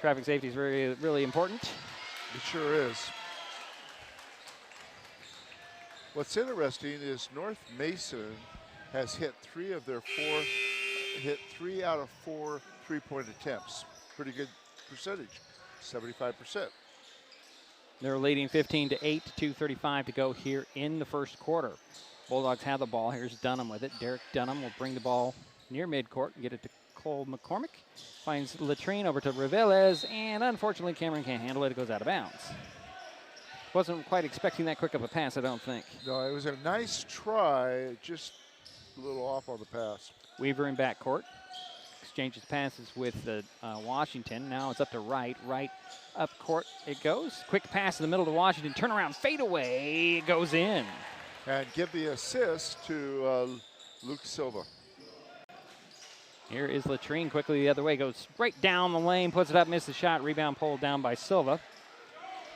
Traffic safety is really important. It sure is. What's interesting is North Mason has hit 3 out of 4 3-point attempts. Pretty good percentage, 75%. They're leading 15-8, 2:35 to go here in the first quarter. Bulldogs have the ball. Here's Dunham with it. Derek Dunham will bring the ball near midcourt and get it to Cole McCormick. Finds Latrine over to Reveles, and unfortunately Cameron can't handle it. It goes out of bounds. Wasn't quite expecting that quick of a pass, I don't think. No, it was a nice try, just a little off on the pass. Weaver in backcourt. Exchanges passes with Washington. Now it's up to Wright. Wright up court it goes. Quick pass in the middle to Washington. Turnaround fadeaway. It goes in. And give the assist to Luke Silva. Here is Latrine quickly the other way. Goes right down the lane. Puts it up. Misses the shot. Rebound pulled down by Silva.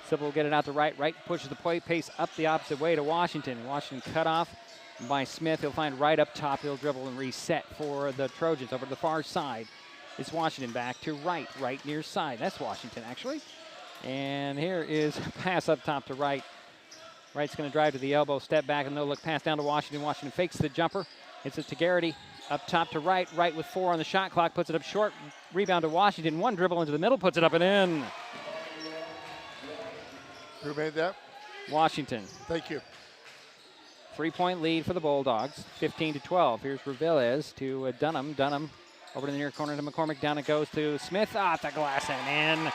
Silva will get it out to Wright. Wright pushes the pace up the opposite way to Washington. Washington cut off by Smith. He'll find Wright up top. He'll dribble and reset for the Trojans. Over to the far side, it's Washington back to Wright. Wright near side. That's Washington, actually. And here is a pass up top to Wright. Wright's going to drive to the elbow, step back, and no-look pass down to Washington. Washington fakes the jumper. Hits it to Garrity. Up top to Wright. Wright with 4 on the shot clock. Puts it up short. Rebound to Washington. One dribble into the middle. Puts it up and in. Who made that? Washington. Thank you. 3-point lead for the Bulldogs, 15-12. Here's Reveles to Dunham. Dunham over to the near corner to McCormick. Down it goes to Smith. Off the glass and in.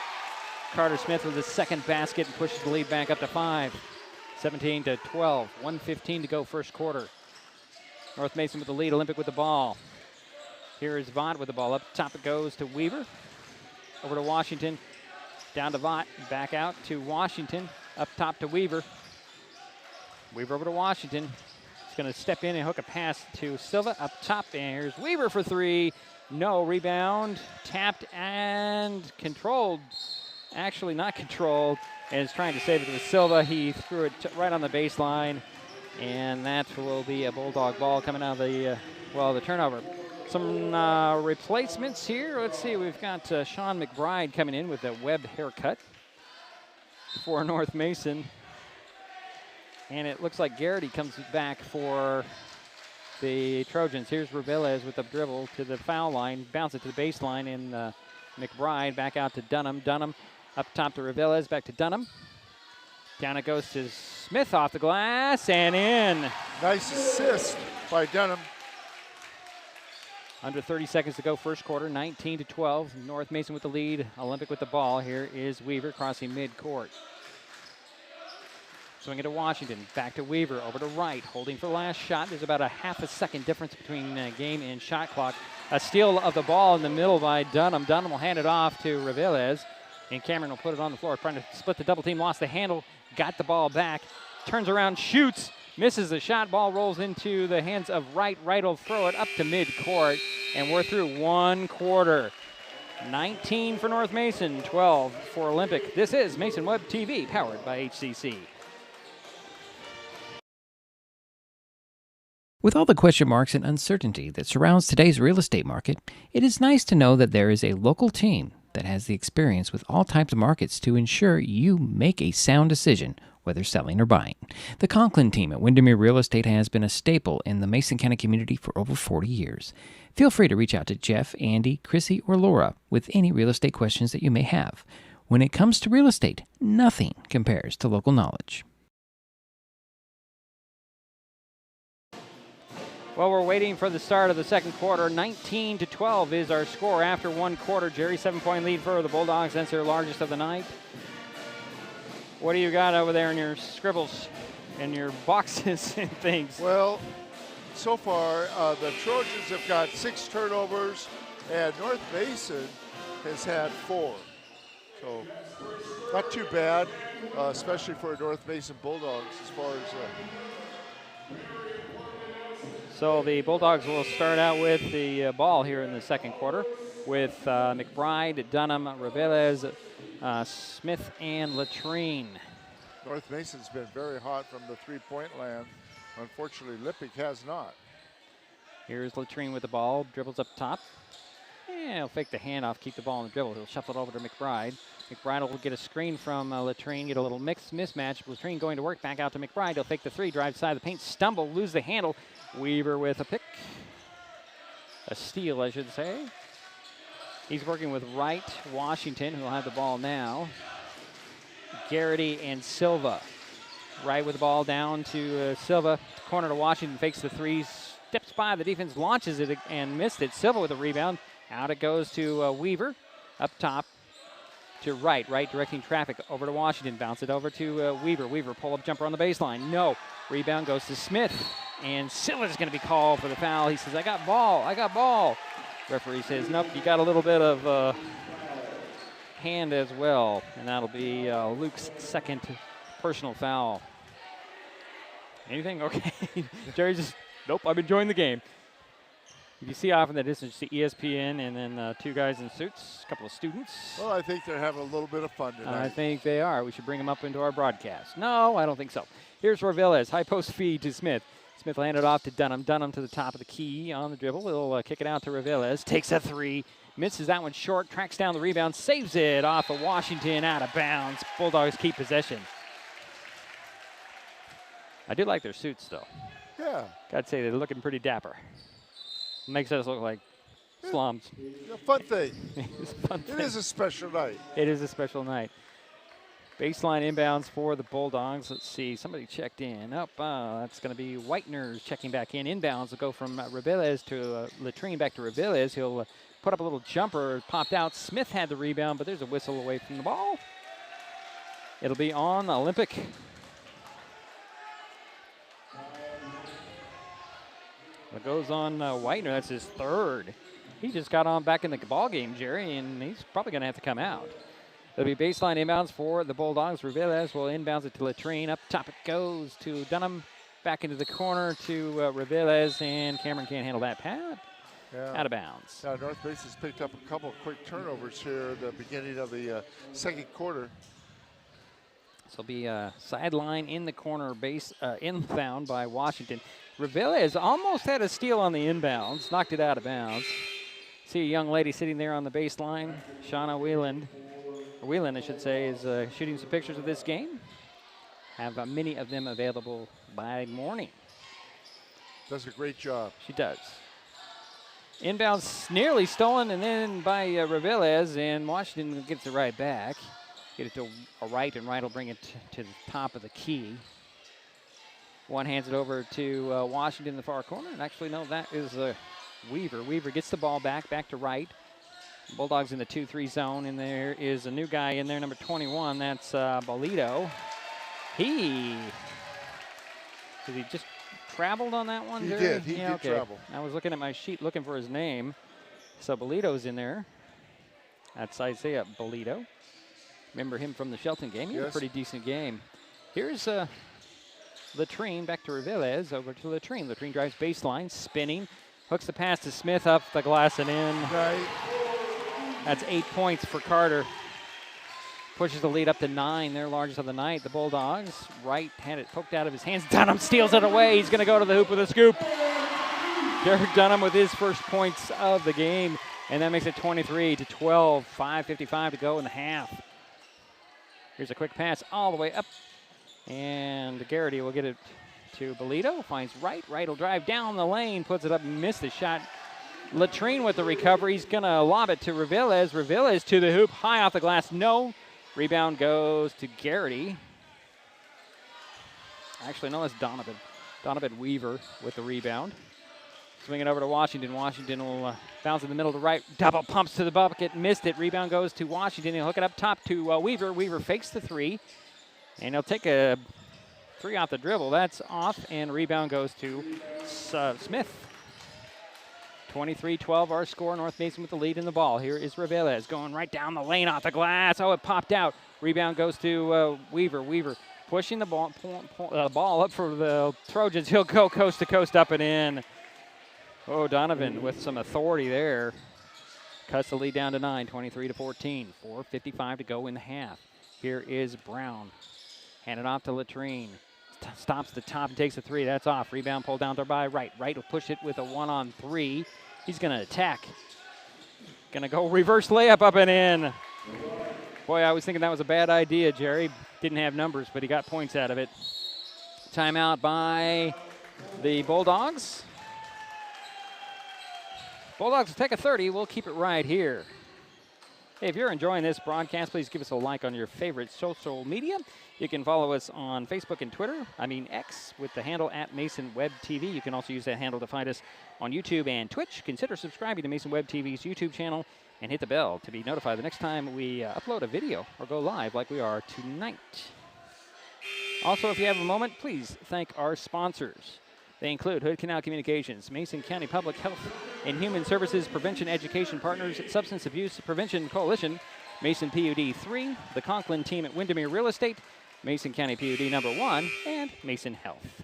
Carter Smith with his second basket and pushes the lead back up to 5. 17-12. 1:15 to go first quarter. North Mason with the lead. Olympic with the ball. Here is Vaught with the ball. Up top it goes to Weaver. Over to Washington. Down to Vaught. Back out to Washington. Up top to Weaver. Weaver over to Washington. He's going to step in and hook a pass to Silva up top. And here's Weaver for 3. No rebound. Tapped and controlled. Actually not controlled. And is trying to save it with Silva. He threw it right on the baseline. And that will be a Bulldog ball coming out of the, the turnover. Some replacements here. Let's see. We've got Sean McBride coming in with a web haircut for North Mason. And it looks like Garrity comes back for the Trojans. Here's Reveles with the dribble to the foul line. Bounce it to the baseline, and McBride back out to Dunham. Dunham up top to Reveles, back to Dunham. Down it goes to Smith off the glass and in. Nice assist by Dunham. Under 30 seconds to go, first quarter, 19-12. North Mason with the lead, Olympic with the ball. Here is Weaver crossing midcourt. Swing it to Washington, back to Weaver, over to Wright, holding for the last shot. There's about a half a second difference between game and shot clock. A steal of the ball in the middle by Dunham. Dunham will hand it off to Reveles, and Cameron will put it on the floor, trying to split the double team, lost the handle, got the ball back, turns around, shoots, misses the shot. Ball rolls into the hands of Wright. Wright will throw it up to midcourt, and we're through one quarter. 19 for North Mason, 12 for Olympic. This is Mason Web TV, powered by HCC. With all the question marks and uncertainty that surrounds today's real estate market, it is nice to know that there is a local team that has the experience with all types of markets to ensure you make a sound decision, whether selling or buying. The Conklin team at Windermere Real Estate has been a staple in the Mason County community for over 40 years. Feel free to reach out to Jeff, Andy, Chrissy, or Laura with any real estate questions that you may have. When it comes to real estate, nothing compares to local knowledge. Well, we're waiting for the start of the second quarter. 19-12 is our score after one quarter. Jerry, 7-point lead for the Bulldogs. That's their largest of the night. What do you got over there in your scribbles and your boxes and things? Well, so far, the Trojans have got 6 turnovers, and North Mason has had 4. So, not too bad, especially for North Mason Bulldogs as far as... So the Bulldogs will start out with the ball here in the second quarter with McBride, Dunham, Reveles, Smith, and Latrine. North Mason's been very hot from the three-point land. Unfortunately, Lippick has not. Here's Latrine with the ball, dribbles up top. And he'll fake the handoff, keep the ball on the dribble. He'll shuffle it over to McBride. McBride will get a screen from Latrine, get a little mismatch. Latrine going to work, back out to McBride. He'll fake the three, drive side of the paint, stumble, lose the handle. Weaver with a pick. A steal, I should say. He's working with Wright, Washington, who will have the ball now. Garrity and Silva. Wright with the ball down to Silva. Corner to Washington, fakes the three, steps by the defense, launches it and missed it. Silva with a rebound. Out it goes to Weaver. Up top to Wright. Wright directing traffic over to Washington. Bounce it over to Weaver. Weaver pull-up jumper on the baseline. No. Rebound goes to Smith. And Silva's going to be called for the foul. He says, I got ball. Referee says, nope, you got a little bit of hand as well. And that'll be Luke's second personal foul. Anything? Okay. Jerry just, nope, I'm enjoying the game. You see off in the distance, you see ESPN and then 2 guys in suits, a couple of students. Well, I think they're having a little bit of fun tonight. I think they are. We should bring them up into our broadcast. No, I don't think so. Here's Reveles, high post feed to Smith. Smith will hand it off to Dunham. Dunham to the top of the key on the dribble. He'll kick it out to Reveles. Takes a three. Misses that one short. Tracks down the rebound. Saves it off of Washington out of bounds. Bulldogs keep possession. I do like their suits, though. Yeah. Gotta say, they're looking pretty dapper. Makes us look like slums. A fun thing. It's a fun thing. It is a special night. It is a special night. Baseline inbounds for the Bulldogs. Let's see, somebody checked in. That's going to be Whitener checking back in. Inbounds will go from Reveles to Latrine, back to Reveles. He'll put up a little jumper, popped out. Smith had the rebound, but there's a whistle away from the ball. It'll be on Olympic. It goes on Whitener. That's his third. He just got on back in the ball game, Jerry, and he's probably going to have to come out. It'll be baseline inbounds for the Bulldogs. Reveles will inbounds it to Latrine. Up top it goes to Dunham. Back into the corner to Reveles, and Cameron can't handle that pad. Yeah. Out of bounds. Now North Mason's picked up a couple of quick turnovers here at the beginning of the second quarter. This will be a sideline in the corner base, inbound by Washington. Reveles almost had a steal on the inbounds, knocked it out of bounds. See a young lady sitting there on the baseline. Shauna Whelan, I should say, is shooting some pictures of this game. Have many of them available by morning. Does a great job. She does. Inbounds nearly stolen, and then by Reveles, and Washington gets it right back. Get it to Wright, and Wright will bring it to the top of the key. One hands it over to Washington in the far corner, and actually, no, that is Weaver. Weaver gets the ball back to right. Bulldogs in the 2-3 zone, and there is a new guy in there, number 21. That's Bolito. He just traveled on that one? He Jerry? did. He did travel. I was looking at my sheet looking for his name. So Bolito's in there. That's Isaiah Bolito. Remember him from the Shelton game? He had a pretty decent game. Here's Latrine back to Reveles. Over to Latrine. Latrine drives baseline, spinning. Hooks the pass to Smith up the glass and in. Right. That's 8 points for Carter. Pushes the lead up to 9, their largest of the night. The Bulldogs, right, had it poked out of his hands. Dunham steals it away. He's going to go to the hoop with a scoop. Derek Dunham with his first points of the game. And that makes it 23-12, 5:55 to go in the half. Here's a quick pass all the way up. And Garrity will get it to Bolito. Finds right. Right will drive down the lane. Puts it up and missed the shot. Latrine with the recovery. He's going to lob it to Reveles. Reveles to the hoop. High off the glass. No. Rebound goes to Garrity. Actually, no, that's Donovan. Donovan Weaver with the rebound. Swing it over to Washington. Washington will bounce in the middle to right. Double pumps to the bucket. Missed it. Rebound goes to Washington. He'll hook it up top to Weaver. Weaver fakes the three. And he'll take a three off the dribble. That's off. And rebound goes to Smith. 23-12 our score. North Mason with the lead in the ball. Here is Reveles going right down the lane off the glass. Oh, it popped out. Rebound goes to Weaver. Weaver pushing the ball up for the Trojans. He'll go coast to coast up and in. Oh, Donovan with some authority there. Cuts the lead down to 9, 23-14. 4:55 to go in the half. Here is Brown. Hand it off to Latrine. Stops the top and takes a three. That's off. Rebound pulled down there by Wright. Wright will push it with a 1-on-3. He's going to attack. Going to go reverse layup up and in. Boy, I was thinking that was a bad idea, Jerry. Didn't have numbers, but he got points out of it. Timeout by the Bulldogs. Bulldogs will take a 30. We'll keep it right here. Hey, if you're enjoying this broadcast, please give us a like on your favorite social media. You can follow us on Facebook and Twitter. X with the handle @MasonWebTV. You can also use that handle to find us on YouTube and Twitch. Consider subscribing to Mason Web TV's YouTube channel and hit the bell to be notified the next time we upload a video or go live like we are tonight. Also, if you have a moment, please thank our sponsors. They include Hood Canal Communications, Mason County Public Health and Human Services Prevention Education Partners, Substance Abuse Prevention Coalition, Mason PUD 3, the Conklin team at Windermere Real Estate, Mason County PUD number 1, and Mason Health.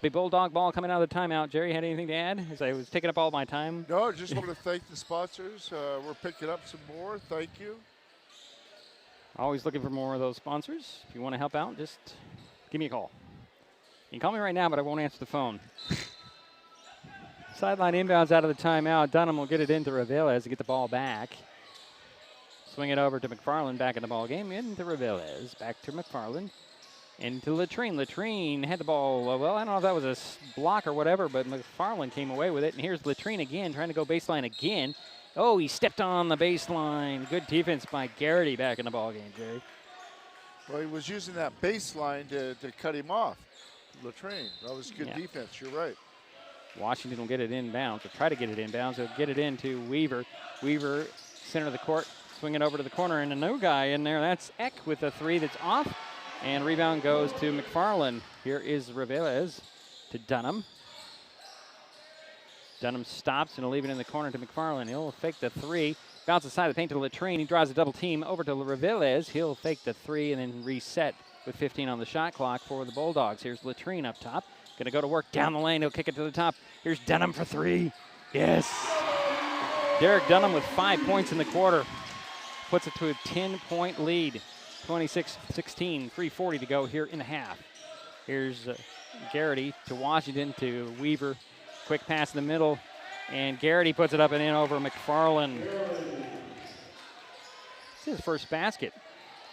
Big Bulldog ball coming out of the timeout. Jerry, had anything to add as I was taking up all my time? No, just want to thank the sponsors. We're picking up some more. Thank you. Always looking for more of those sponsors. If you want to help out, just give me a call. You can call me right now, but I won't answer the phone. Sideline inbounds out of the timeout. Dunham will get it into Reveles to get the ball back. Swing it over to McFarland back in the ball game. Into Reveles. Back to McFarland. Into Latrine. Latrine had the ball. Well, I don't know if that was a block or whatever, but McFarland came away with it. And here's Latrine again, trying to go baseline again. Oh, he stepped on the baseline. Good defense by Garrity back in the ball game, Jerry. Well, he was using that baseline to cut him off. Latrine. That was good defense. You're right. Washington will get it inbounds, or try to get it inbounds. They'll get it into Weaver. Weaver, center of the court, swing it over to the corner, and a new guy in there. That's Eck with a three that's off. And rebound goes to McFarland. Here is Reveles to Dunham. Dunham stops and will leave it in the corner to McFarland. He'll fake the three. Bounce aside the paint to Latrine. He draws a double team over to Reveles. He'll fake the three and then reset with 15 on the shot clock for the Bulldogs. Here's Latrine up top. Going to go to work down the lane. He'll kick it to the top. Here's Dunham for three. Yes. Derek Dunham with 5 points in the quarter. Puts it to a 10-point lead. 26-16, 3:40 to go here in the half. Here's Garrity to Washington to Weaver. Quick pass in the middle. And Garrity puts it up and in over McFarland. It's his first basket.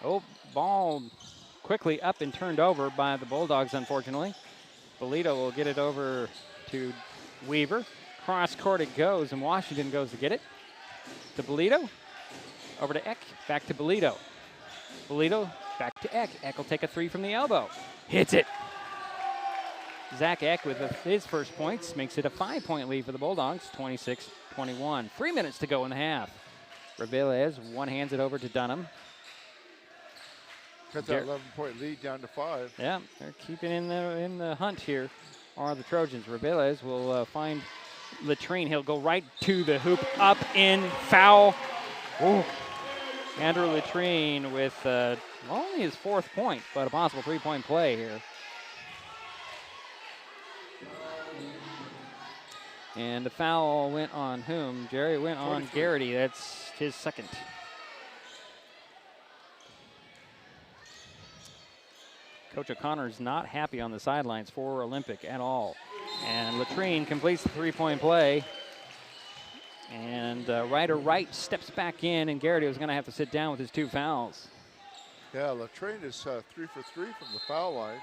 Oh, ball quickly up and turned over by the Bulldogs, unfortunately. Bolito will get it over to Weaver. Cross court it goes, and Washington goes to get it. To Bolito. Over to Eck. Back to Bolito. Bolito back to Eck. Eck will take a three from the elbow. Hits it. Zach Eck with his first points makes it a 5-point lead for the Bulldogs, 26-21. 3 minutes to go in the half. Revelez hands it over to Dunham. Cut that 11-point lead down to 5. Yeah, they're keeping in the hunt here are the Trojans. Revelez will find Latrine. He'll go right to the hoop, up, in, foul. Ooh. Andrew Latrine with only his 4th point, but a possible 3-point play here. And the foul went on whom? Jerry went on Garrity. That's his 2nd. Coach O'Connor's not happy on the sidelines for Olympic at all. And Latrine completes the 3-point play. And Ryder Wright steps back in, and Garrity was going to have to sit down with his 2 fouls. Yeah, Latrine is 3 for 3 from the foul line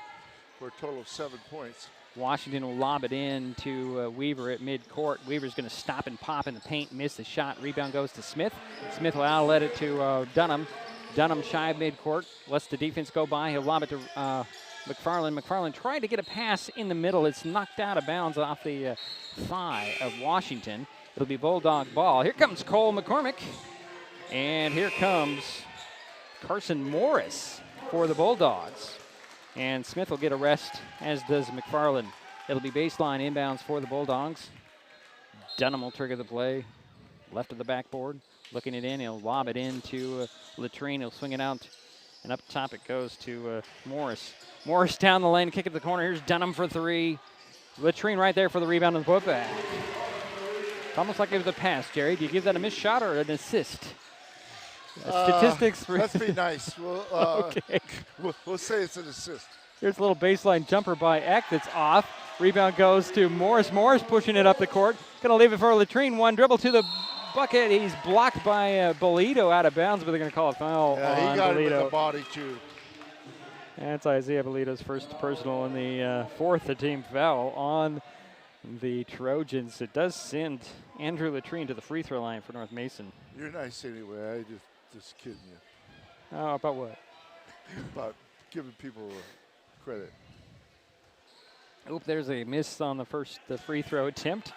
for a total of 7 points. Washington will lob it in to Weaver at midcourt. Weaver's going to stop and pop in the paint, miss the shot. Rebound goes to Smith. Smith will outlet it to Dunham. Dunham shy of midcourt, lets the defense go by. He'll lob it to McFarland. McFarland tried to get a pass in the middle. It's knocked out of bounds off the thigh of Washington. It'll be Bulldog ball. Here comes Cole McCormick. And here comes Carson Morris for the Bulldogs. And Smith will get a rest, as does McFarland. It'll be baseline inbounds for the Bulldogs. Dunham will trigger the play. Left of the backboard, looking it in. He'll lob it into Latrine. He'll swing it out, and up top it goes to Morris. Morris down the lane, kick it to the corner. Here's Dunham for 3. Latrine right there for the rebound and the putback. It's almost like it was a pass, Jerry. Do you give that a missed shot or an assist? Statistics. Let's be nice. We'll, okay. We'll say it's an assist. Here's a little baseline jumper by Eck that's off. Rebound goes to Morris. Morris pushing it up the court. Going to leave it for Latrine. One dribble to the bucket. He's blocked by Bolito out of bounds, but they're going to call a foul on he got Bolito. him in the body, too. That's Isaiah Bolito's first personal and the 4th team foul on the Trojans. It does send Andrew Latrine to the free throw line for North Mason. You're nice anyway. I just kidding you. Oh, about what? About giving people credit. Oop, there's a miss on the free throw attempt.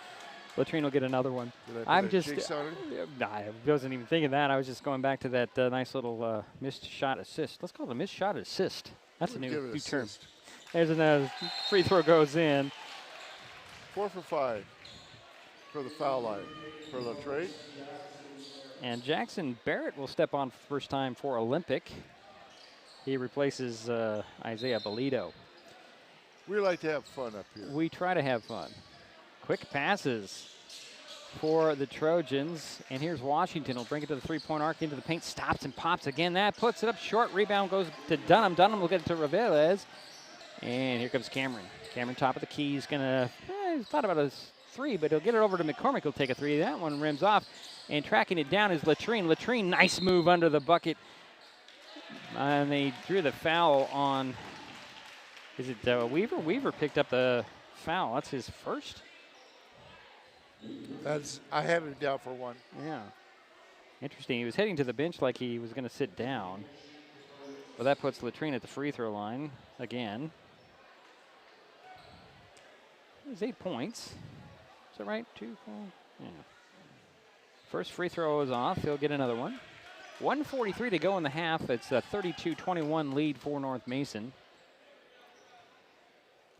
Latrine will get another one. I wasn't even thinking that. I was just going back to that nice little missed shot assist. Let's call it a missed shot assist. That's a new term. There's another free throw goes in. 4 for 5 for the foul line for Latrine. And Jackson Barrett will step on first time for Olympic. He replaces Isaiah Bolito. We like to have fun up here. We try to have fun. Quick passes for the Trojans. And here's Washington. He'll bring it to the 3-point arc into the paint. Stops and pops again. That puts it up short. Rebound goes to Dunham. Dunham will get it to Revelez. And here comes Cameron. Cameron top of the key. He's going to, he's thought about a 3, but he'll get it over to McCormick. He'll take a 3. That one rims off. And tracking it down is Latrine. Latrine, nice move under the bucket. And they drew the foul on, is it Weaver? Weaver picked up the foul. That's his first. I have him down for 1. Yeah. Interesting. He was heading to the bench like he was going to sit down. But that puts Latrine at the free throw line again. There's 8 points. Is that right? 2, 4? Yeah. First free throw is off. He'll get another one. 1:43 to go in the half. It's a 32-21 lead for North Mason.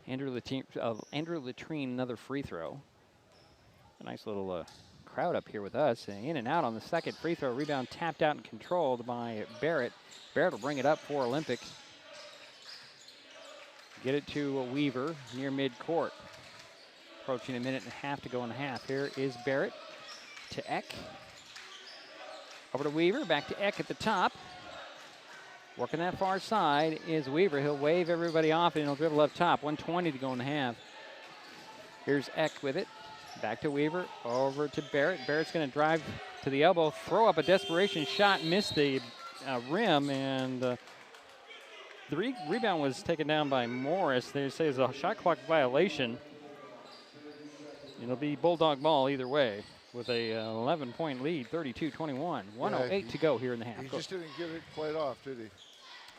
Andrew Latrine, another free throw. A nice little crowd up here with us. In and out on the second free throw. Rebound tapped out and controlled by Barrett. Barrett will bring it up for Olympic. Get it to Weaver near midcourt. Approaching a minute and a half to go in the half. Here is Barrett to Eck. Over to Weaver, back to Eck at the top. Working that far side is Weaver. He'll wave everybody off and he'll dribble up top. 1:20 to go in the half. Here's Eck with it. Back to Weaver, over to Barrett. Barrett's going to drive to the elbow, throw up a desperation shot, miss the rim, and the rebound was taken down by Morris. They say it's a shot clock violation. It'll be Bulldog ball either way with a 11-point lead, 32-21. 1:08 to go here in the half. He just didn't get it played off, did he?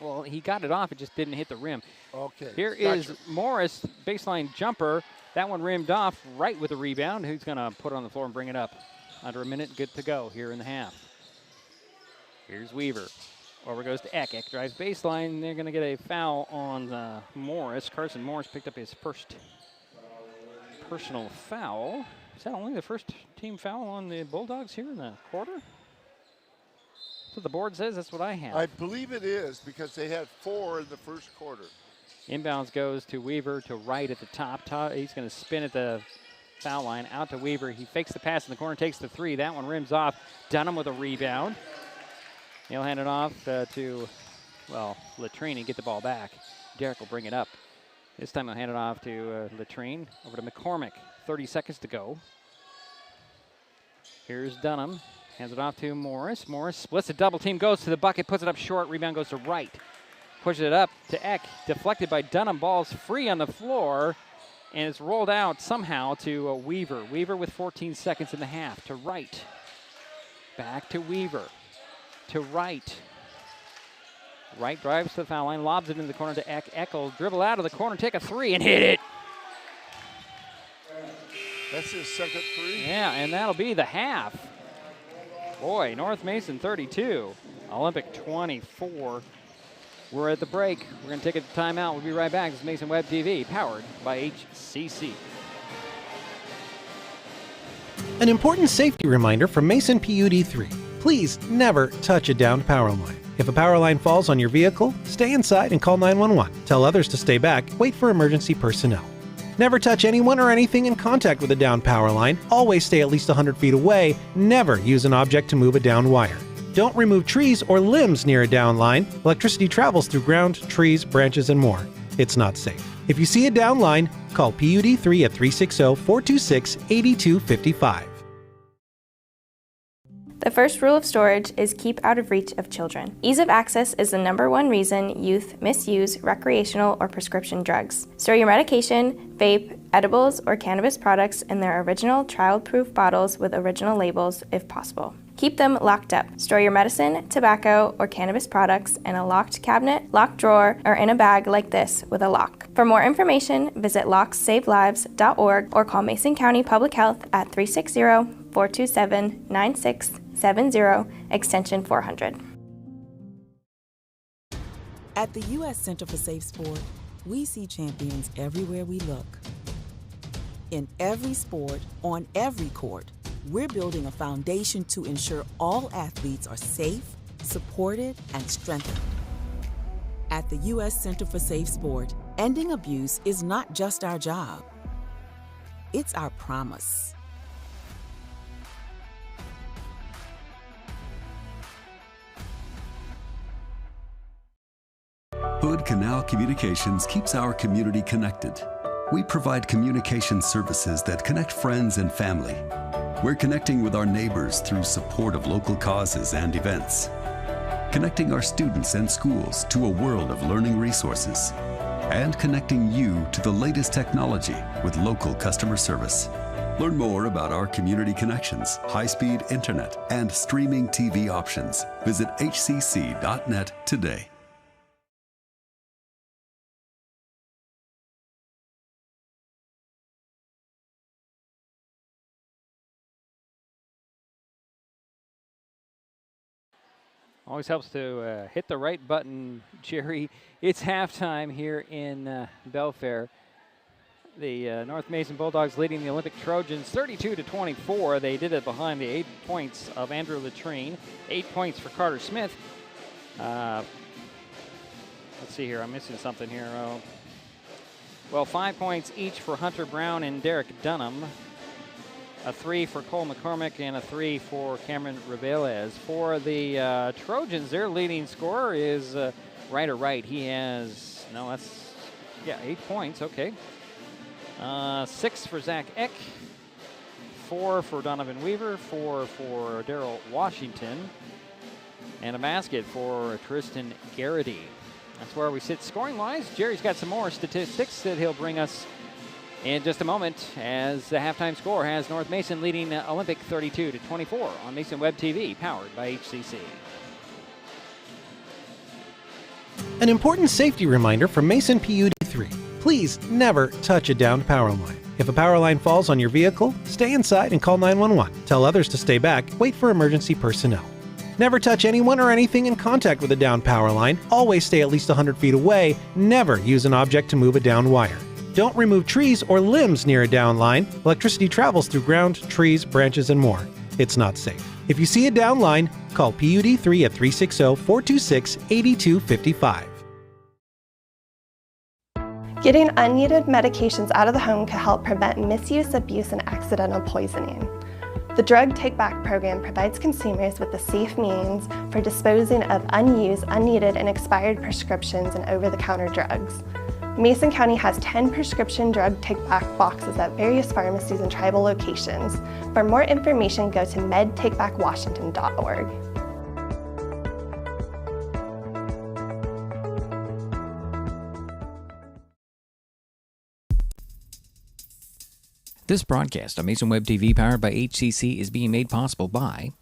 Well, he got it off. It just didn't hit the rim. Okay. Here Gotcha. is Morris, baseline jumper. That one rimmed off right with a rebound. Who's going to put it on the floor and bring it up? Under a minute, good to go here in the half. Here's Weaver. Over goes to Eck. Eck drives baseline. They're going to get a foul on Morris. Carson Morris picked up his first personal foul. Is that only the first team foul on the Bulldogs here in the quarter? That's what the board says. That's what I have. I believe it is because they had 4 in the first quarter. Inbounds goes to Weaver to right at the top. He's going to spin at the foul line. Out to Weaver. He fakes the pass in the corner, takes the 3. That one rims off. Dunham with a rebound. He'll hand it off to, well, Latrine and get the ball back. Derek will bring it up. This time he'll hand it off to Latrine. Over to McCormick. 30 seconds to go. Here's Dunham. Hands it off to Morris. Morris splits a double team, goes to the bucket, puts it up short. Rebound goes to right. Pushes it up to Eck. Deflected by Dunham. Ball's free on the floor. And it's rolled out somehow to Weaver. Weaver with 14 seconds in the half. To right. Back to Weaver. To right. Right drives to the foul line, lobs it into the corner to Eck. Eck will dribble out of the corner, take a 3, and hit it. That's his second 3? Yeah, and that'll be the half. Boy, North Mason 32, Olympic 24. We're at the break. We're going to take a timeout. We'll be right back. This is Mason Web TV, powered by HCC. An important safety reminder from Mason PUD3. Please never touch a downed power line. If a power line falls on your vehicle, stay inside and call 911. Tell others to stay back. Wait for emergency personnel. Never touch anyone or anything in contact with a downed power line. Always stay at least 100 feet away. Never use an object to move a downed wire. Don't remove trees or limbs near a downed line. Electricity travels through ground, trees, branches, and more. It's not safe. If you see a downed line, call PUD3 at 360-426-8255. The first rule of storage is keep out of reach of children. Ease of access is the #1 reason youth misuse recreational or prescription drugs. Store your medication, vape, edibles, or cannabis products in their original child-proof bottles with original labels if possible. Keep them locked up. Store your medicine, tobacco, or cannabis products in a locked cabinet, locked drawer, or in a bag like this with a lock. For more information, visit locksavelives.org or call Mason County Public Health at 360-427-9670, extension 400. At the U.S. Center for Safe Sport, we see champions everywhere we look. In every sport, on every court, we're building a foundation to ensure all athletes are safe, supported, and strengthened. At the U.S. Center for Safe Sport, ending abuse is not just our job. It's our promise. Hood Canal Communications keeps our community connected. We provide communication services that connect friends and family. We're connecting with our neighbors through support of local causes and events. Connecting our students and schools to a world of learning resources. And connecting you to the latest technology with local customer service. Learn more about our community connections, high-speed internet, and streaming TV options. Visit hcc.net today. Always helps to hit the right button, Jerry. It's halftime here in Belfair. The North Mason Bulldogs leading the Olympic Trojans 32-24. They did it behind the 8 points of Andrew Latrine. 8 points for Carter Smith. Let's see here. I'm missing something here. Well, 5 points each for Hunter Brown and Derek Dunham. A 3 for Cole McCormick and a 3 for Cameron Revelez. For the Trojans, their leading scorer is Ryder Wright. He has, 8 points, okay. 6 for Zach Eck, 4 for Donovan Weaver, 4 for Daryl Washington, and a basket for Tristan Garrity. That's where we sit scoring-wise. Jerry's got some more statistics that he'll bring us in just a moment, as the halftime score has North Mason leading Olympic 32-24 on Mason Web TV, powered by HCC. An important safety reminder from Mason PUD3. Please never touch a downed power line. If a power line falls on your vehicle, stay inside and call 911. Tell others to stay back, wait for emergency personnel. Never touch anyone or anything in contact with a downed power line. Always stay at least 100 feet away. Never use an object to move a downed wire. Don't remove trees or limbs near a downed line. Electricity travels through ground, trees, branches, and more. It's not safe. If you see a downed line, call PUD3 at 360-426-8255. Getting unneeded medications out of the home can help prevent misuse, abuse, and accidental poisoning. The Drug Take Back program provides consumers with a safe means for disposing of unused, unneeded, and expired prescriptions and over-the-counter drugs. Mason County has 10 prescription drug take-back boxes at various pharmacies and tribal locations. For more information, go to medtakebackwashington.org. This broadcast on Mason Web TV powered by HCC is being made possible by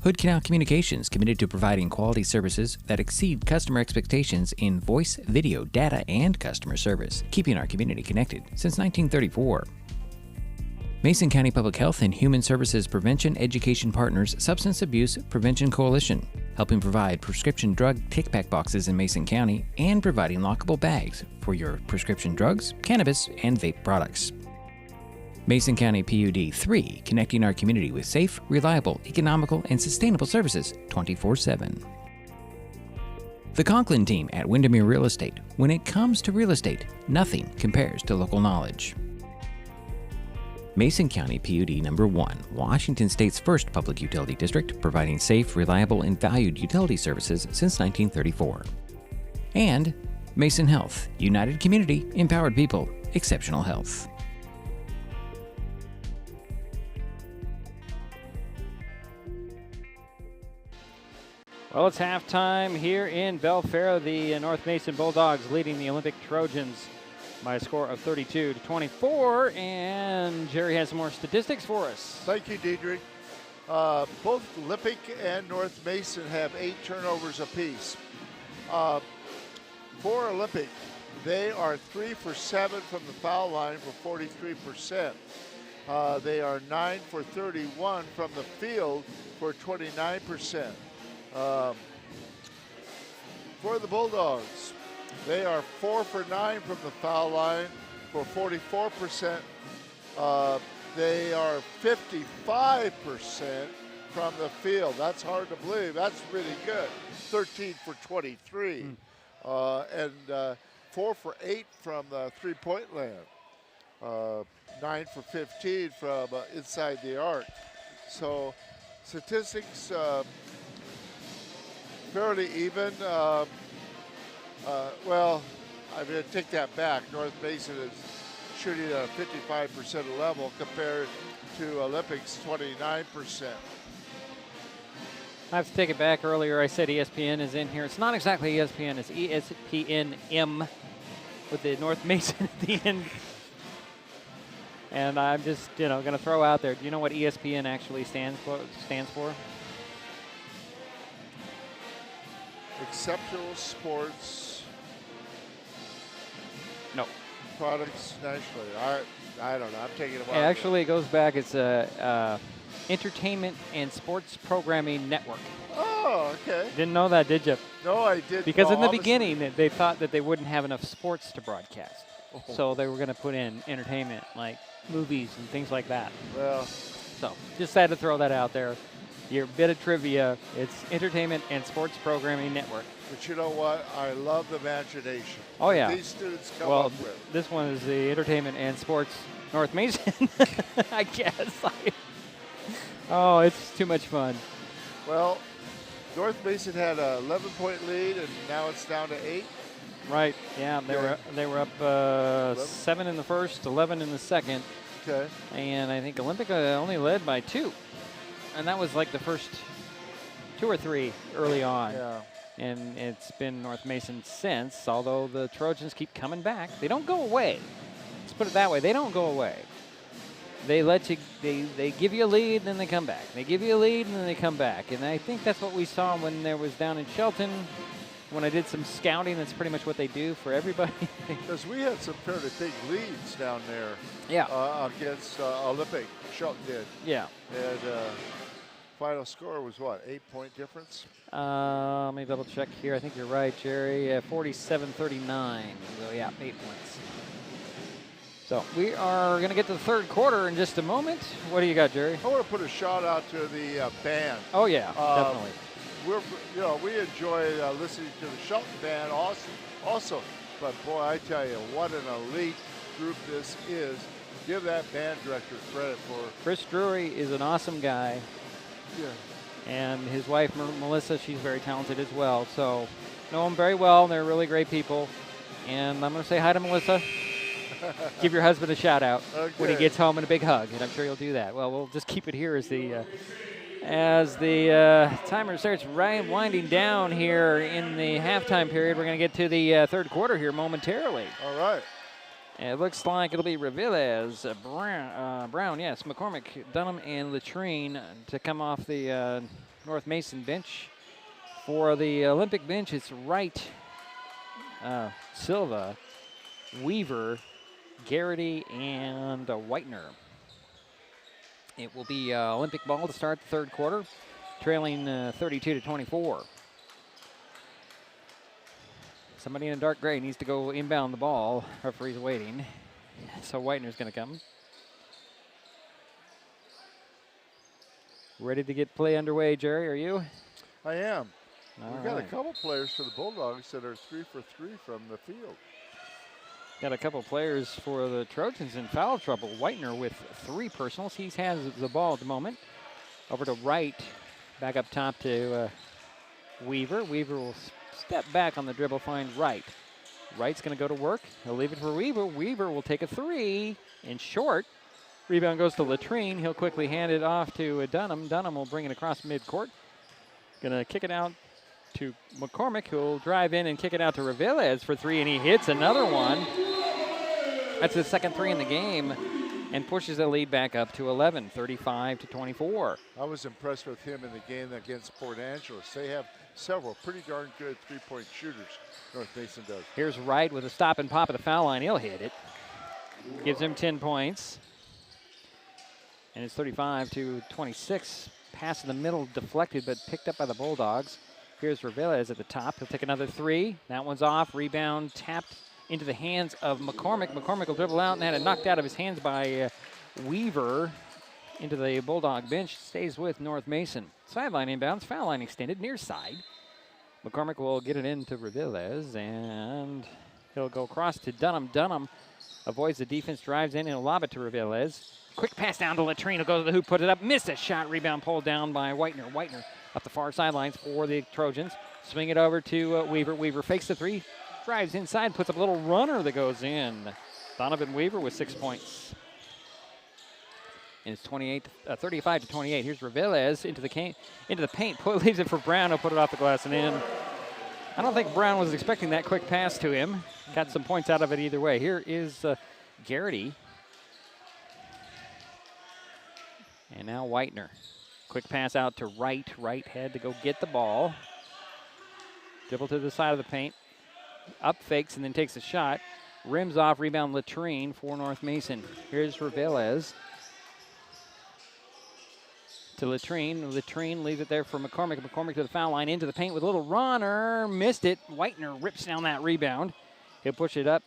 Hood Canal Communications, committed to providing quality services that exceed customer expectations in voice, video, data, and customer service, keeping our community connected since 1934. Mason County Public Health and Human Services Prevention Education Partners Substance Abuse Prevention Coalition, helping provide prescription drug take-back boxes in Mason County and providing lockable bags for your prescription drugs, cannabis, and vape products. Mason County PUD 3, connecting our community with safe, reliable, economical, and sustainable services 24/7. The Conklin team at Windermere Real Estate. When it comes to real estate, nothing compares to local knowledge. Mason County PUD number 1, Washington State's first public utility district, providing safe, reliable, and valued utility services since 1934. And Mason Health, united community, empowered people, exceptional health. Well, it's halftime here in Belfair. The North Mason Bulldogs leading the Olympic Trojans by a score of 32-24. And Jerry has some more statistics for us. Thank you, Deidre. Both Olympic and North Mason have 8 turnovers apiece. For Olympic, they are 3 for 7 from the foul line for 43%. They are 9 for 31 from the field for 29%. For the Bulldogs, they are 4 for 9 from the foul line for 44%. They are 55% from the field. That's hard to believe. That's really good. 13 for 23. And 4 for 8 from the three-point land. 9 for 15 from inside the arc. So statistics fairly even. Well, I'm going to take that back. North Mason is shooting at a 55% level compared to Olympics 29%. I have to take it back. Earlier I said ESPN is in here. It's not exactly ESPN. It's ESPNM with the North Mason at the end. And I'm just, going to throw out there. Do you know what ESPN actually stands for? Exceptional Sports. No. Products nationally. I don't know. I'm taking it. Actually, it goes back. It's a Entertainment and Sports Programming Network. Oh, okay. Didn't know that, did you? No, I didn't. Because in the beginning, they thought that they wouldn't have enough sports to broadcast. So they were going to put in entertainment, like movies and things like that. Well. So just had to throw that out there. Your bit of trivia, it's Entertainment and Sports Programming Network. But you know what? I love the imagination. Oh, yeah. These students come up with. This one is the Entertainment and Sports North Mason, I guess. Oh, it's too much fun. Well, North Mason had a 11-point lead, and now it's down to 8. Right. Yeah, they were up 7 in the first, 11 in the second. Okay. And I think Olympic only led by 2. And that was like the first 2 or 3 early on. Yeah. And it's been North Mason since, although the Trojans keep coming back. They don't go away. Let's put it that way. They don't go away. They let you, they give you a lead, and then they come back. They give you a lead, and then they come back. And I think that's what we saw when there was down in Shelton. when I did some scouting, that's pretty much what they do for everybody. Because we had some fairly big leads down there. Yeah. Against Olympic. Shelton did. Yeah. And final score was what, 8-point difference? Let me double check here. I think you're right, Jerry. 47-39. So yeah, 8 points. So we are going to get to the third quarter in just a moment. What do you got, Jerry? I want to put a shout out to the band. Oh yeah, definitely. We enjoy listening to the Shelton band also. But boy, I tell you, what an elite group this is. Give that band director credit for. Chris Drury is an awesome guy. Yeah. And his wife, Melissa, she's very talented as well. So know them very well. They're really great people. And I'm going to say hi to Melissa. Give your husband a shout out when he gets home and a big hug, and I'm sure he'll do that. Well, we'll just keep it here as the timer starts winding down here in the halftime period. We're going to get to the third quarter here momentarily. All right. And it looks like it'll be Revilles, Brown, yes, McCormick, Dunham, and Latrine to come off the North Mason bench. For the Olympic bench, it's Wright, Silva, Weaver, Garrity, and Whitener. It will be Olympic ball to start the third quarter, trailing 32-24. Somebody in a dark gray needs to go inbound the ball. Referee's waiting. So Whitener's going to come. Ready to get play underway, Jerry, are you? I am. We've got right. a couple players for the Bulldogs that are 3 for 3 from the field. Got a couple players for the Trojans in foul trouble. Whitener with 3 personals. He has the ball at the moment. Over to Wright. Back up top to Weaver. Weaver will step back on the dribble, find Wright. Wright's going to go to work. He'll leave it for Weaver. Weaver will take a 3 in short. Rebound goes to Latrine. He'll quickly hand it off to Dunham. Dunham will bring it across midcourt. Going to kick it out to McCormick, who will drive in and kick it out to Revilles for 3, and he hits another one. That's his second 3 in the game and pushes the lead back up to 11, 35-24. I was impressed with him in the game against Port Angeles. They have several pretty darn good three-point shooters, North Mason does. Here's Wright with a stop and pop at the foul line. He'll hit it. Gives him 10 points. And it's 35-26. Pass in the middle, deflected, but picked up by the Bulldogs. Here's Revilles at the top. He'll take another 3. That one's off. Rebound tapped into the hands of McCormick. McCormick will dribble out and had it knocked out of his hands by Weaver into the Bulldog bench. Stays with North Mason. Sideline inbounds, foul line extended, near side. McCormick will get it into Revilles, and he'll go across to Dunham. Dunham avoids the defense, drives in, and he'll lob it to Revilles. Quick pass down to Latrine. He'll go to the hoop, put it up, missed a shot. Rebound pulled down by Whitener. Whitener up the far sidelines for the Trojans. Swing it over to Weaver. Weaver fakes the 3. Drives inside, puts up a little runner that goes in. Donovan Weaver with 6 points. And it's 35-28. Here's Revilles into the paint. Leaves it for Brown. He'll put it off the glass and in. I don't think Brown was expecting that quick pass to him. Got some points out of it either way. Here is Garrity. And now Whitener. Quick pass out to Wright. Wright had to go get the ball. Dribble to the side of the paint. Up fakes and then takes a shot. Rims off, rebound Latrine for North Mason. Here's Revilles to Latrine. Latrine leaves it there for McCormick. McCormick to the foul line, into the paint with a little runner. Missed it. Whitener rips down that rebound. He'll push it up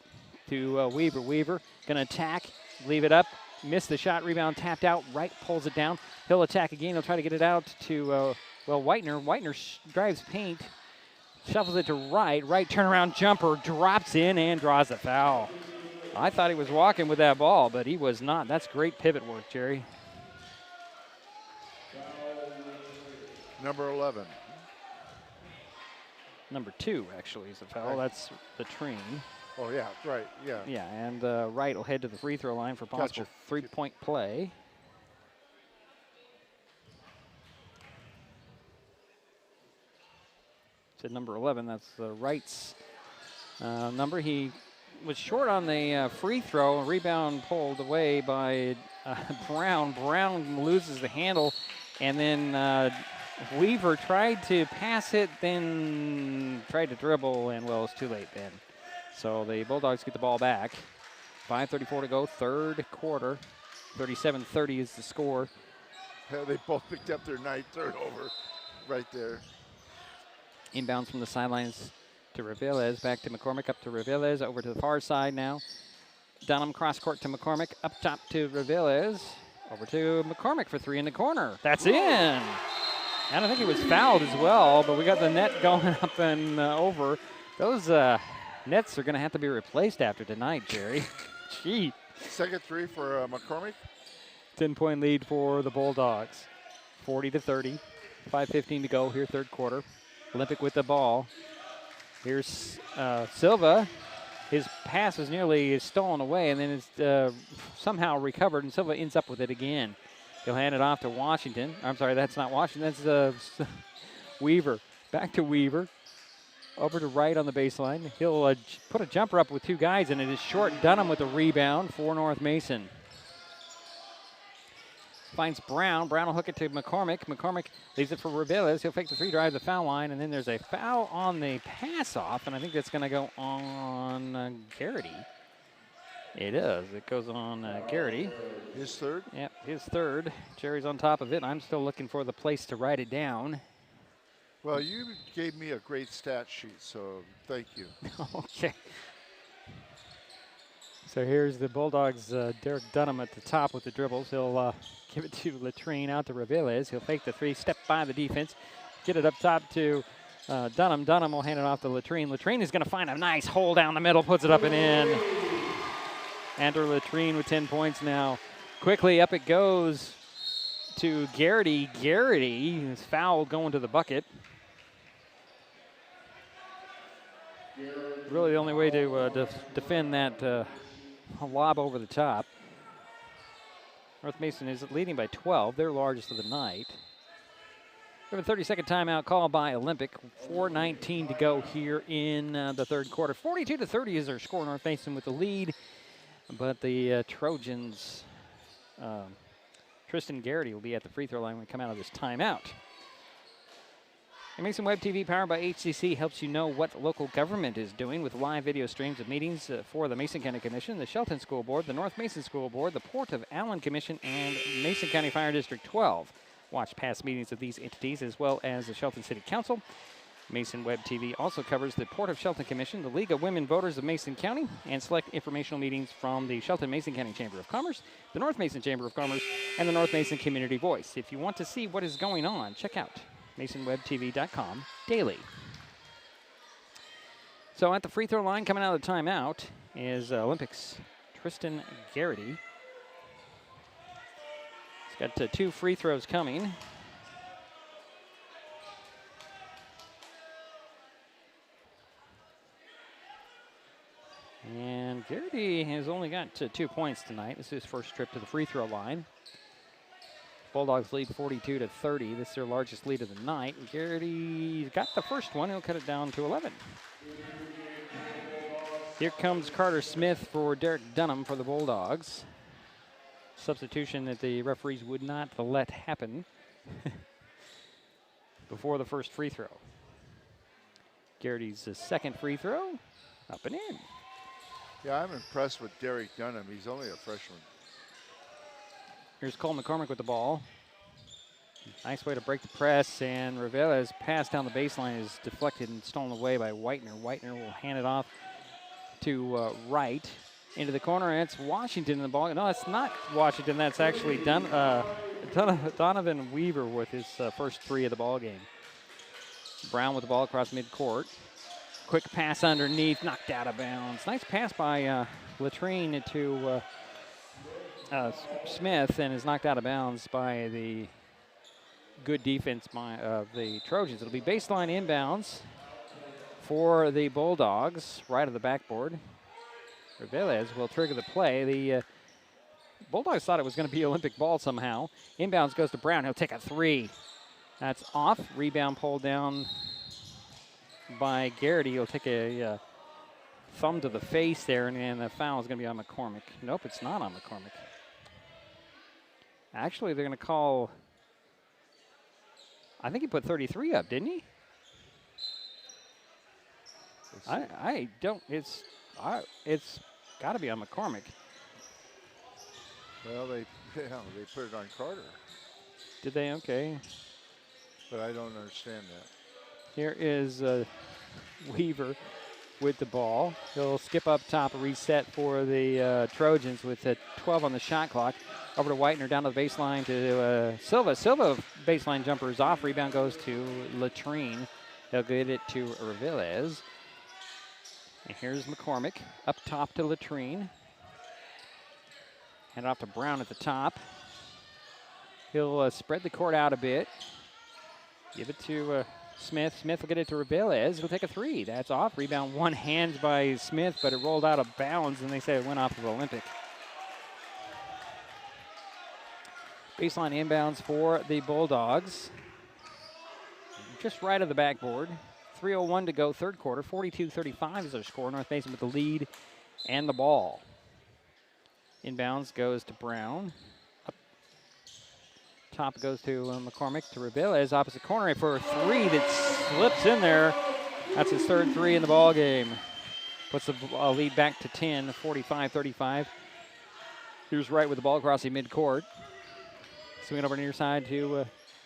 to Weaver. Weaver going to attack, leave it up. Missed the shot, rebound tapped out. Wright pulls it down. He'll attack again. He'll try to get it out to, Whitener. Whitener drives paint. Shuffles it to Wright. Wright turnaround jumper, drops in and draws a foul. I thought he was walking with that ball, but he was not. That's great pivot work, Jerry. Number 11. Number 2, actually, is a foul. That's Latrine. Oh, yeah, right, yeah. Yeah, and Wright will head to the free throw line for possible three-point play. To number 11, that's Wright's number. He was short on the free throw. A rebound pulled away by Brown. Brown loses the handle and then Weaver tried to pass it, then tried to dribble, and, well, it's too late then. So the Bulldogs get the ball back. 5:34 to go, third quarter. 37-30 is the score. Yeah, they both picked up their ninth turnover right there. Inbounds from the sidelines to Reveles, back to McCormick, up to Reveles, over to the far side now. Dunham cross court to McCormick, up top to Reveles, over to McCormick for three in the corner. That's in. And I think he was fouled as well, but we got the net going up and over. Those nets are going to have to be replaced after tonight, Jerry. Gee. Second three for McCormick. 10-point lead for the Bulldogs. 40-30. 5:15 to go here, third quarter. Olympic with the ball. Here's Silva. His pass is nearly stolen away, and then it's somehow recovered, and Silva ends up with it again. He'll hand it off to Washington. I'm sorry, that's not Washington. That's Weaver. Back to Weaver. Over to right on the baseline. He'll put a jumper up with two guys, and it is short. Dunham with a rebound for North Mason. Finds Brown. Brown will hook it to McCormick. McCormick leaves it for Reveles. He'll fake the three, drive the foul line, and then there's a foul on the pass off, and I think that's going to go on Garrity. It is. It goes on Garrity. His third? Yep, his third. Jerry's on top of it. I'm still looking for the place to write it down. Well, you gave me a great stat sheet, so thank you. Okay. So here's the Bulldogs, Derek Dunham at the top with the dribbles. He'll give it to Latrine, out to Reveles. He'll fake the three, step by the defense, get it up top to Dunham. Dunham will hand it off to Latrine. Latrine is going to find a nice hole down the middle, puts it up and in. Andrew Latrine with 10 points now. Quickly up it goes to Garrity. Garrity is fouled going to the bucket. Really the only way to defend that lob over the top. North Mason is leading by 12, their largest of the night. We have a 30-second timeout called by Olympic. 4:19 to go here in the third quarter. 42-30 is our score. North Mason with the lead, but the Trojans, Tristan Garrity will be at the free throw line when we come out of this timeout. Mason Web TV, powered by HCC, helps you know what local government is doing with live video streams of meetings for the Mason County Commission, the Shelton School Board, the North Mason School Board, the Port of Allen Commission, and Mason County Fire District 12. Watch past meetings of these entities as well as the Shelton City Council. Mason Web TV also covers the Port of Shelton Commission, the League of Women Voters of Mason County, and select informational meetings from the Shelton Mason County Chamber of Commerce, the North Mason Chamber of Commerce, and the North Mason Community Voice. If you want to see what is going on, check out MasonWebTV.com daily. So at the free throw line coming out of the timeout is Olympics' Tristan Garrity. He's got 2 free throws coming. And Garrity has only got 2 points tonight. This is his first trip to the free throw line. Bulldogs lead 42-30. This is their largest lead of the night. Garrity got the first one. He'll cut it down to 11. Here comes Carter Smith for Derek Dunham for the Bulldogs. Substitution that the referees would not let happen before the first free throw. Garrity's second free throw, up and in. Yeah, I'm impressed with Derek Dunham. He's only a freshman. Here's Cole McCormick with the ball. Nice way to break the press, and Reveles' pass down the baseline is deflected and stolen away by Whitener. Whitener will hand it off to Wright into the corner, and it's Washington in the ball. No, it's not Washington. That's actually Donovan Weaver with his first 3 of the ball game. Brown with the ball across midcourt. Quick pass underneath, knocked out of bounds. Nice pass by Latrine to Smith, and is knocked out of bounds by the good defense by the Trojans. It'll be baseline inbounds for the Bulldogs, right of the backboard. Reveles will trigger the play. The Bulldogs thought it was going to be Olympic ball somehow. Inbounds goes to Brown. He'll take a 3. That's off. Rebound pulled down by Garrity. He'll take a thumb to the face there, and the foul is going to be on McCormick. Nope, it's not on McCormick. Actually, they're going to call I think he put 33 up, didn't he? I don't. It's got to be on McCormick. Well, they put it on Carter. Did they? Okay. But I don't understand that. Here is Weaver with the ball. He'll skip up top, reset for the Trojans with 12 on the shot clock. Over to Whitener, down to the baseline to Silva. Silva baseline jumper is off. Rebound goes to Latrine. He'll get it to Reveles. And here's McCormick up top to Latrine. Hand it off to Brown at the top. He'll spread the court out a bit. Give it to Smith. Smith will get it to Reveles. He'll take a three. That's off. Rebound one hands by Smith, but it rolled out of bounds, and they say it went off of Olympic. Baseline inbounds for the Bulldogs. Just right of the backboard. 3:01 to go, third quarter. 42-35 is their score. North Mason with the lead and the ball. Inbounds goes to Brown. Up top goes to McCormick to Reveles. Opposite corner for a three that slips in there. That's his third three in the ball game. Puts the lead back to 10, 45-35. Here's Wright with the ball across the midcourt. Swing it over near side to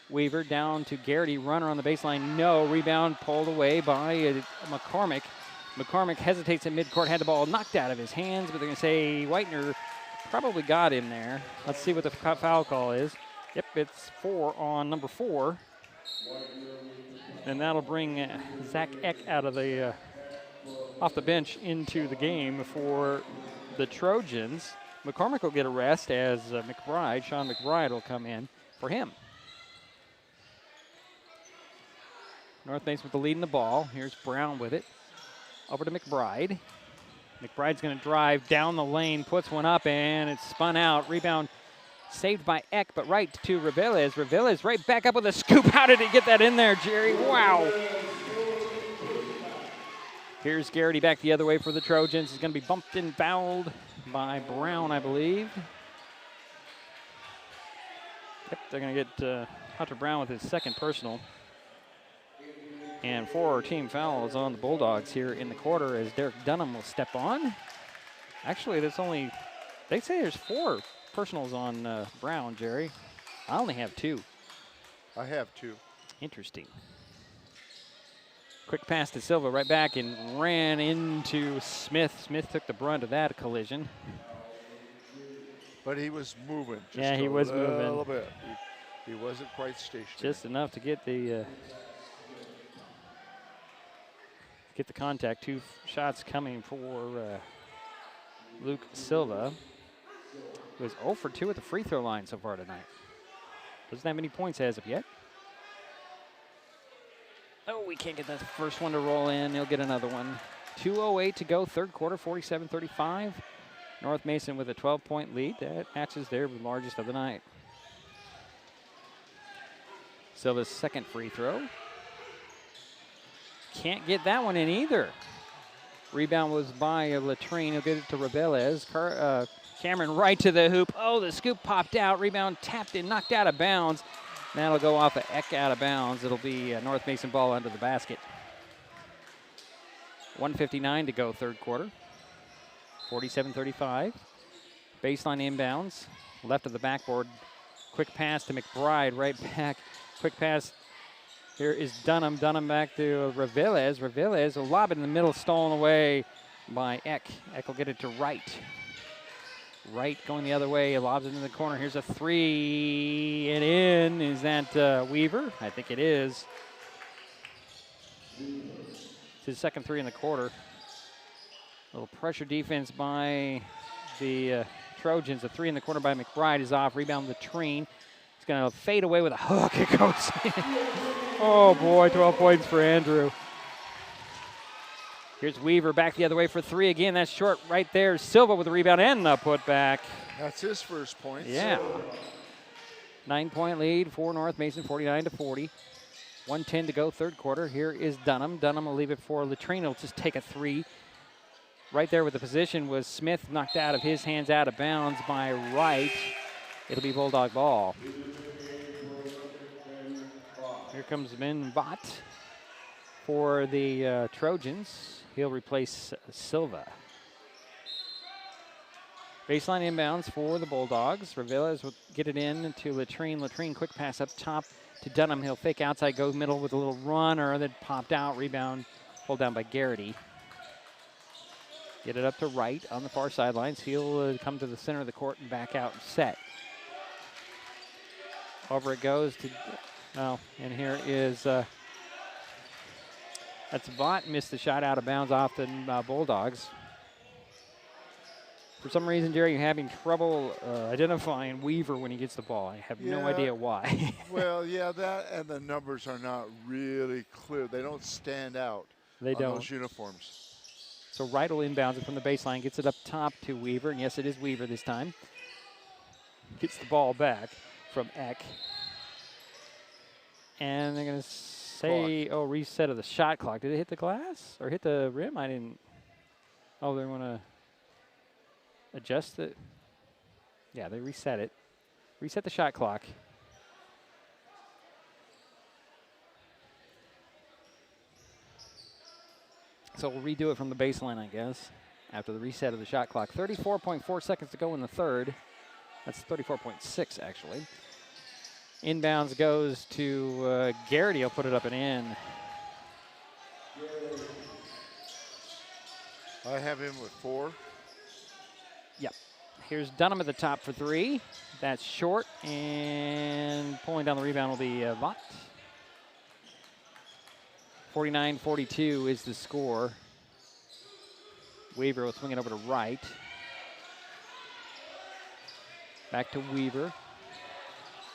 Weaver, down to Garrity. Runner on the baseline, no. Rebound pulled away by McCormick. McCormick hesitates at midcourt, had the ball knocked out of his hands, but they're going to say Whitener probably got him there. Let's see what the foul call is. Yep, it's 4 on number 4. And that'll bring Zach Eck out of the off the bench into the game for the Trojans. McCormick will get a rest as Sean McBride will come in for him. North Mason with the lead in the ball. Here's Brown with it. Over to McBride. McBride's going to drive down the lane, puts one up, and it's spun out. Rebound saved by Eck, but right to Reveles. Reveles right back up with a scoop. How did he get that in there, Jerry? Wow. Here's Garrity back the other way for the Trojans. He's going to be bumped and fouled by Brown, I believe. Yep, they're going to get Hunter Brown with his second personal. And 4 team fouls on the Bulldogs here in the quarter as Derek Dunham will step on. Actually, they say there's 4 personals on Brown, Jerry. I only have 2. I have 2. Interesting. Quick pass to Silva, right back, and ran into Smith. Smith took the brunt of that collision. But he was moving. Yeah, he was moving. A little bit. He wasn't quite stationary. Just enough to get the contact. 2 shots coming for Luke Silva, who is 0 for 2 at the free throw line so far tonight. Doesn't have any points as of yet. Oh, we can't get that first one to roll in. He'll get another one. 2:08 to go, third quarter, 47-35. North Mason with a 12-point lead. That matches their largest of the night. Silva's second free throw. Can't get that one in either. Rebound was by Latrine. He'll get it to Reveles. Cameron right to the hoop. Oh, the scoop popped out. Rebound tapped in, knocked out of bounds. That'll go off of Eck out of bounds. It'll be a North Mason ball under the basket. 1:59 to go, third quarter. 47-35. Baseline inbounds. Left of the backboard. Quick pass to McBride. Right back. Quick pass. Here is Dunham. Dunham back to Reveles. Reveles will lob it in the middle, stolen away by Eck. Eck will get it to Wright. Wright going the other way. He lobs it in the corner. Here's a three. And in. Is that Weaver? I think it is. It's his second three in the quarter. A little pressure defense by the Trojans. A three in the corner by McBride is off. Rebound Latrine. He's going to fade away with a hook. It goes in. Oh, boy, 12 points for Andrew. Here's Weaver back the other way for three again. That's short right there. Silva with the rebound and the putback. That's his first point. Yeah. 9-point lead for North Mason, 49-40. 1:10 to go, third quarter. Here is Dunham. Dunham will leave it for Latrine. He'll just take a three. Right there with the position was Smith, knocked out of his hands, out of bounds by Wright. It'll be Bulldog ball. Here comes Ben Vaught for the Trojans. He'll replace Silva. Baseline inbounds for the Bulldogs. Reveles will get it in to Latrine. Latrine, quick pass up top to Dunham. He'll fake outside, go middle with a little runner that popped out. Rebound pulled down by Garrity. Get it up to Wright on the far sidelines. He'll come to the center of the court and back out and set. Over it goes to, well, and here is, that's Vaught, missed the shot out of bounds off the Bulldogs. For some reason, Jerry, you're having trouble identifying Weaver when he gets the ball. I have no idea why. Well, yeah, that and the numbers are not really clear. They don't stand out on those uniforms. So Wright will inbounds it from the baseline, gets it up top to Weaver, and yes, it is Weaver this time. Gets the ball back from Eck. And they're going to say, reset of the shot clock. Did it hit the glass or hit the rim? I didn't. Oh, they want to adjust it. Yeah, they reset it. Reset the shot clock. So we'll redo it from the baseline, I guess, after the reset of the shot clock. 34.4 seconds to go in the third. That's 34.6, actually. Inbounds goes to Garrity. He'll put it up and in. I have him with 4. Yep. Here's Dunham at the top for 3. That's short, and pulling down the rebound will be Vaught. 49-42 is the score. Weaver will swing it over to Wright. Back to Weaver.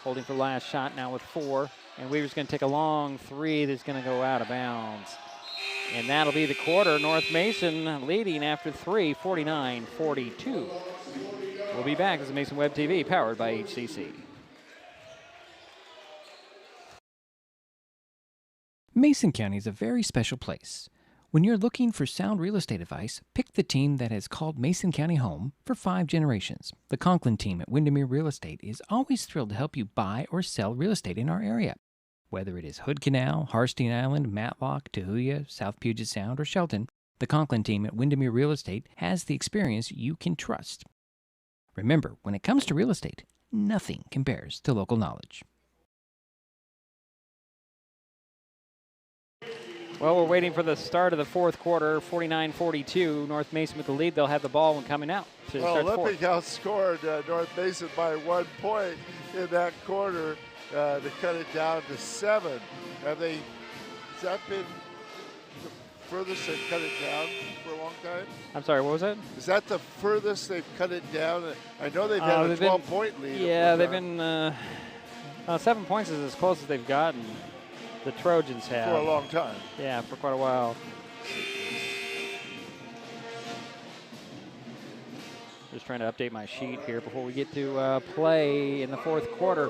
Holding for the last shot now with 4. And Weaver's going to take a long 3 that's going to go out of bounds. And that'll be the quarter. North Mason leading after 3, 49-42. We'll be back. This is Mason Web TV, powered by HCC. Mason County is a very special place. When you're looking for sound real estate advice, pick the team that has called Mason County home for 5 generations. The Conklin team at Windermere Real Estate is always thrilled to help you buy or sell real estate in our area. Whether it is Hood Canal, Harstein Island, Matlock, Tahuya, South Puget Sound, or Shelton, the Conklin team at Windermere Real Estate has the experience you can trust. Remember, when it comes to real estate, nothing compares to local knowledge. Well, we're waiting for the start of the fourth quarter, 49-42. North Mason with the lead. They'll have the ball when coming out. Olympic outscored North Mason by 1 point in that quarter to cut it down to 7. Has that been the furthest they've cut it down for a long time? I'm sorry, what was that? Is that the furthest they've cut it down? I know they've had a 12-point lead. Yeah, they've been 7 points is as close as they've gotten. The Trojans have. For a long time. Yeah, for quite a while. Just trying to update my sheet here before we get to play in the fourth quarter.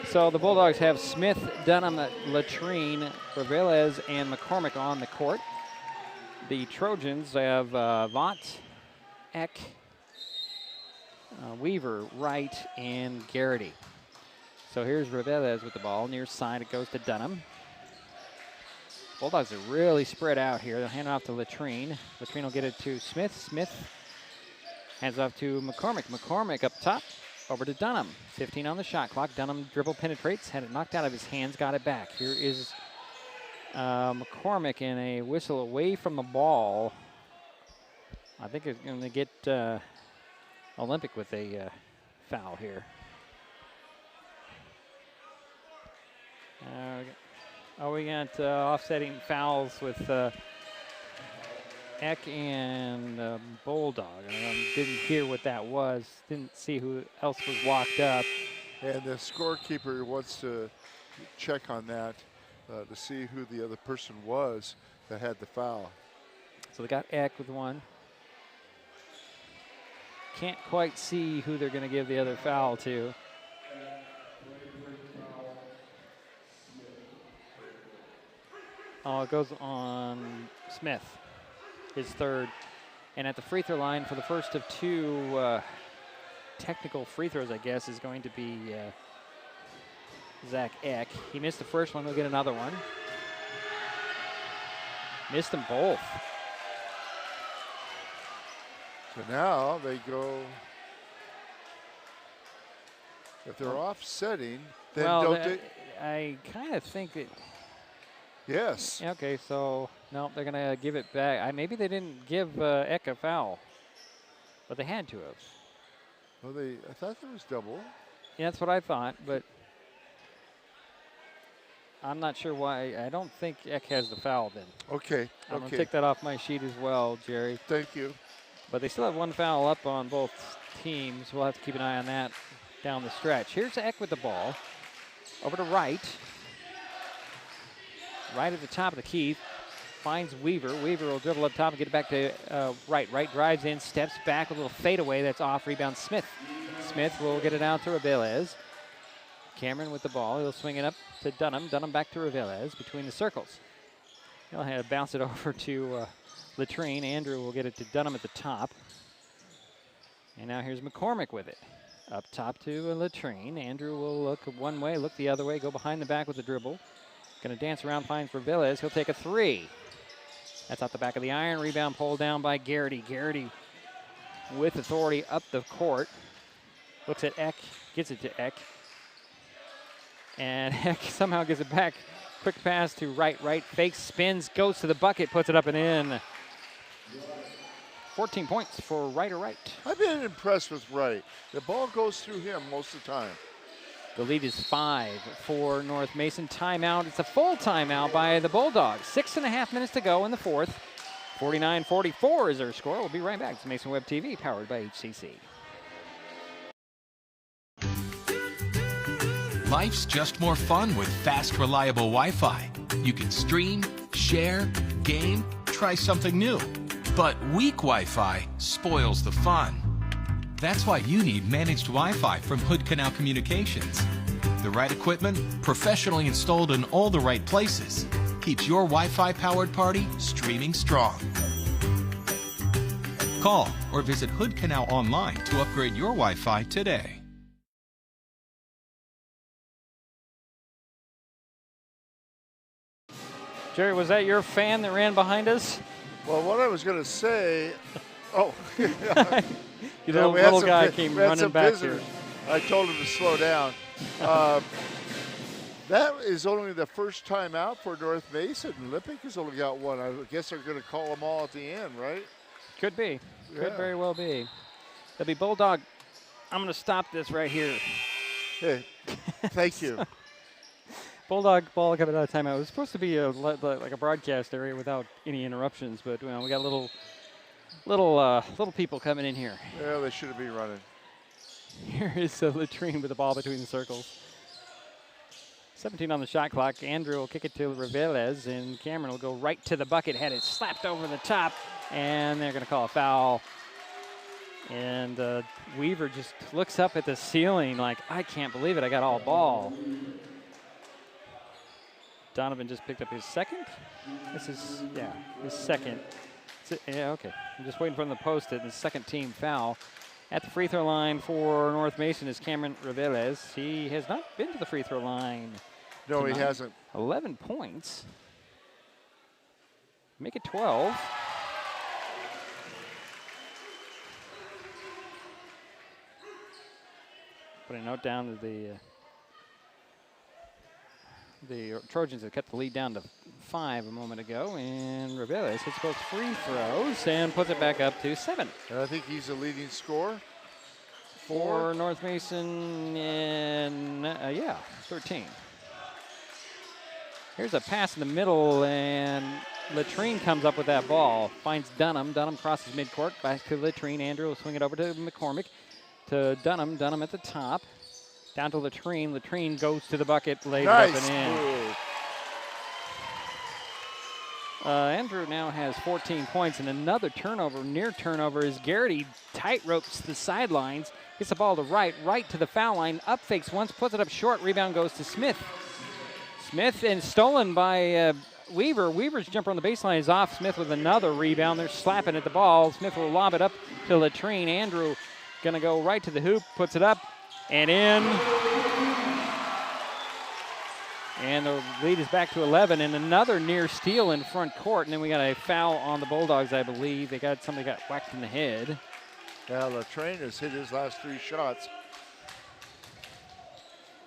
So the Bulldogs have Smith, Dunham, Latrine, Reveles, and McCormick on the court. The Trojans have Vaught, Eck, Weaver, Wright, and Garrity. So here's Reveles with the ball. Near side, it goes to Dunham. Bulldogs are really spread out here. They'll hand it off to Latrine. Latrine will get it to Smith. Smith hands off to McCormick. McCormick up top, over to Dunham. 15 on the shot clock. Dunham dribble penetrates, had it knocked out of his hands, got it back. Here is McCormick in a whistle away from the ball. I think it's going to get Olympic with a foul here. We got offsetting fouls with Eck and Bulldog. I didn't hear what that was. Didn't see who else was walked up. And the scorekeeper wants to check on that to see who the other person was that had the foul. So they got Eck with one. Can't quite see who they're going to give the other foul to. Oh, it goes on Smith, his third. And at the free throw line for the first of 2 technical free throws, I guess, is going to be Zach Eck. He missed the first one. He'll get another one. Missed them both. So now they go, if they're offsetting, then don't they? I kind of think that. Yes. Okay, so no, they're going to give it back. Maybe they didn't give Eck a foul, but they had to have. Well, I thought there was double. Yeah, that's what I thought, but I'm not sure why. I don't think Eck has the foul then. Okay. I'm going to take that off my sheet as well, Jerry. Thank you. But they still have one foul up on both teams. We'll have to keep an eye on that down the stretch. Here's Eck with the ball. Over to Wright. Right at the top of the key. Finds Weaver. Weaver will dribble up top and get it back to Wright. Wright drives in, steps back, a little fadeaway. That's off. Rebound Smith. Smith will get it out to Reveles. Cameron with the ball. He'll swing it up to Dunham. Dunham back to Reveles between the circles. He'll have to bounce it over to Latrine. Andrew will get it to Dunham at the top. And now here's McCormick with it. Up top to Latrine. Andrew will look one way, look the other way, go behind the back with the dribble. Going to dance around, finds Reveles. He'll take a three. That's out the back of the iron. Rebound pulled down by Garrity. Garrity with authority up the court. Looks at Eck, gets it to Eck. And Eck somehow gives it back. Quick pass to Wright. Wright fakes, spins, goes to the bucket, puts it up and in. 14 points for Wright. I've been impressed with Wright. The ball goes through him most of the time. The lead is 5 for North Mason. Timeout. It's a full timeout by the Bulldogs. 6.5 minutes to go in the fourth. 49-44 is their score. We'll be right back. It's Mason Web TV, powered by HCC. Life's just more fun with fast, reliable Wi-Fi. You can stream, share, game, try something new. But weak Wi-Fi spoils the fun. That's why you need managed Wi-Fi from Hood Canal Communications. The right equipment, professionally installed in all the right places, keeps your Wi-Fi powered party streaming strong. Call or visit Hood Canal online to upgrade your Wi-Fi today. Jerry, was that your fan that ran behind us? Well, what I was going to say, You little guy came running back visitors. here. I told him to slow down. That is only the first time out for North Mason. Lippick has only got one. I guess they're going to call them all at the end, right? Could be. Yeah. Could very well be. It'll be Bulldog. I'm going to stop this right here. Hey, thank you. Bulldog ball coming out of timeout. It was supposed to be like a broadcast area without any interruptions, but we got little people coming in here. Yeah, they shouldn't be running. Here is Latrine with the ball between the circles. 17 on the shot clock. Andrew will kick it to Reveles, and Cameron will go right to the bucket. Had it slapped over the top, and they're going to call a foul. And Weaver just looks up at the ceiling like, I can't believe it. I got all ball. Donovan just picked up his second. This is, his second. Yeah, okay. I'm just waiting for him to post it. And the second team foul. At the free throw line for North Mason is Cameron Reveles. He has not been to the free throw line. No, tonight. he hasn't. 11 points. Make it 12. Put a note down to the Trojans have cut the lead down to 5 a moment ago, and Reveles hits both free throws and puts it back up to 7. And I think he's the leading scorer. For North Mason, and 13. Here's a pass in the middle, and Latrine comes up with that ball. Finds Dunham. Dunham crosses midcourt. Back to Latrine. Andrew will swing it over to McCormick. To Dunham. Dunham at the top. Down to Latrine. Latrine goes to the bucket, lays it up and in. Andrew now has 14 points, and another turnover. Near turnover is Garrity tight ropes the sidelines. Gets the ball to Wright. Wright to the foul line. Up fakes once, puts it up short. Rebound goes to Smith. Smith and stolen by Weaver. Weaver's jumper on the baseline is off. Smith with another rebound. They're slapping at the ball. Smith will lob it up to Latrine. Andrew going to go right to the hoop, puts it up and in. And the lead is back to 11, and another near steal in front court. And then we got a foul on the Bulldogs, I believe. Somebody got whacked in the head. Yeah, Latrain has hit his last 3 shots.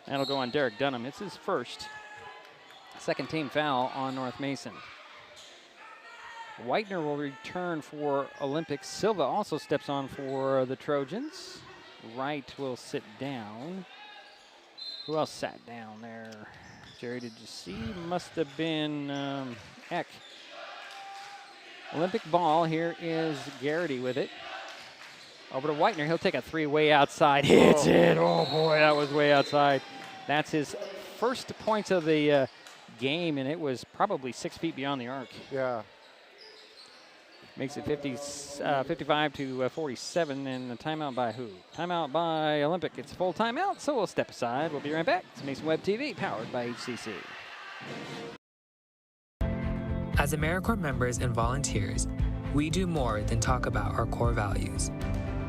That'll go on Derek Dunham. It's his first. Second team foul on North Mason. Whitener will return for Olympics. Silva also steps on for the Trojans. Wright will sit down. Who else sat down there? Jerry, did you see? Must have been Eck. Olympic ball. Here is Garrity with it. Over to Whitener. He'll take a 3 way outside. Hits it. Oh, boy, that was way outside. That's his first points of the game, and it was probably 6 feet beyond the arc. Yeah. Makes it 55 to 47, and the timeout by who? Timeout by Olympic. It's a full timeout, so we'll step aside. We'll be right back. It's Mason Web TV, powered by HCC. As AmeriCorps members and volunteers, we do more than talk about our core values.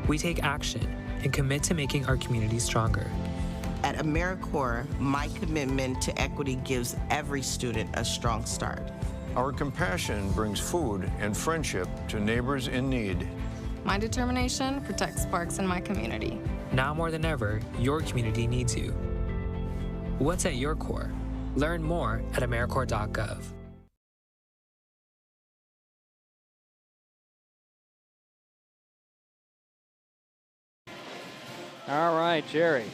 We take action and commit to making our community stronger. At AmeriCorps, my commitment to equity gives every student a strong start. Our compassion brings food and friendship to neighbors in need. My determination protects parks in my community. Now more than ever, your community needs you. What's at your core? Learn more at AmeriCorps.gov. All right, Jerry.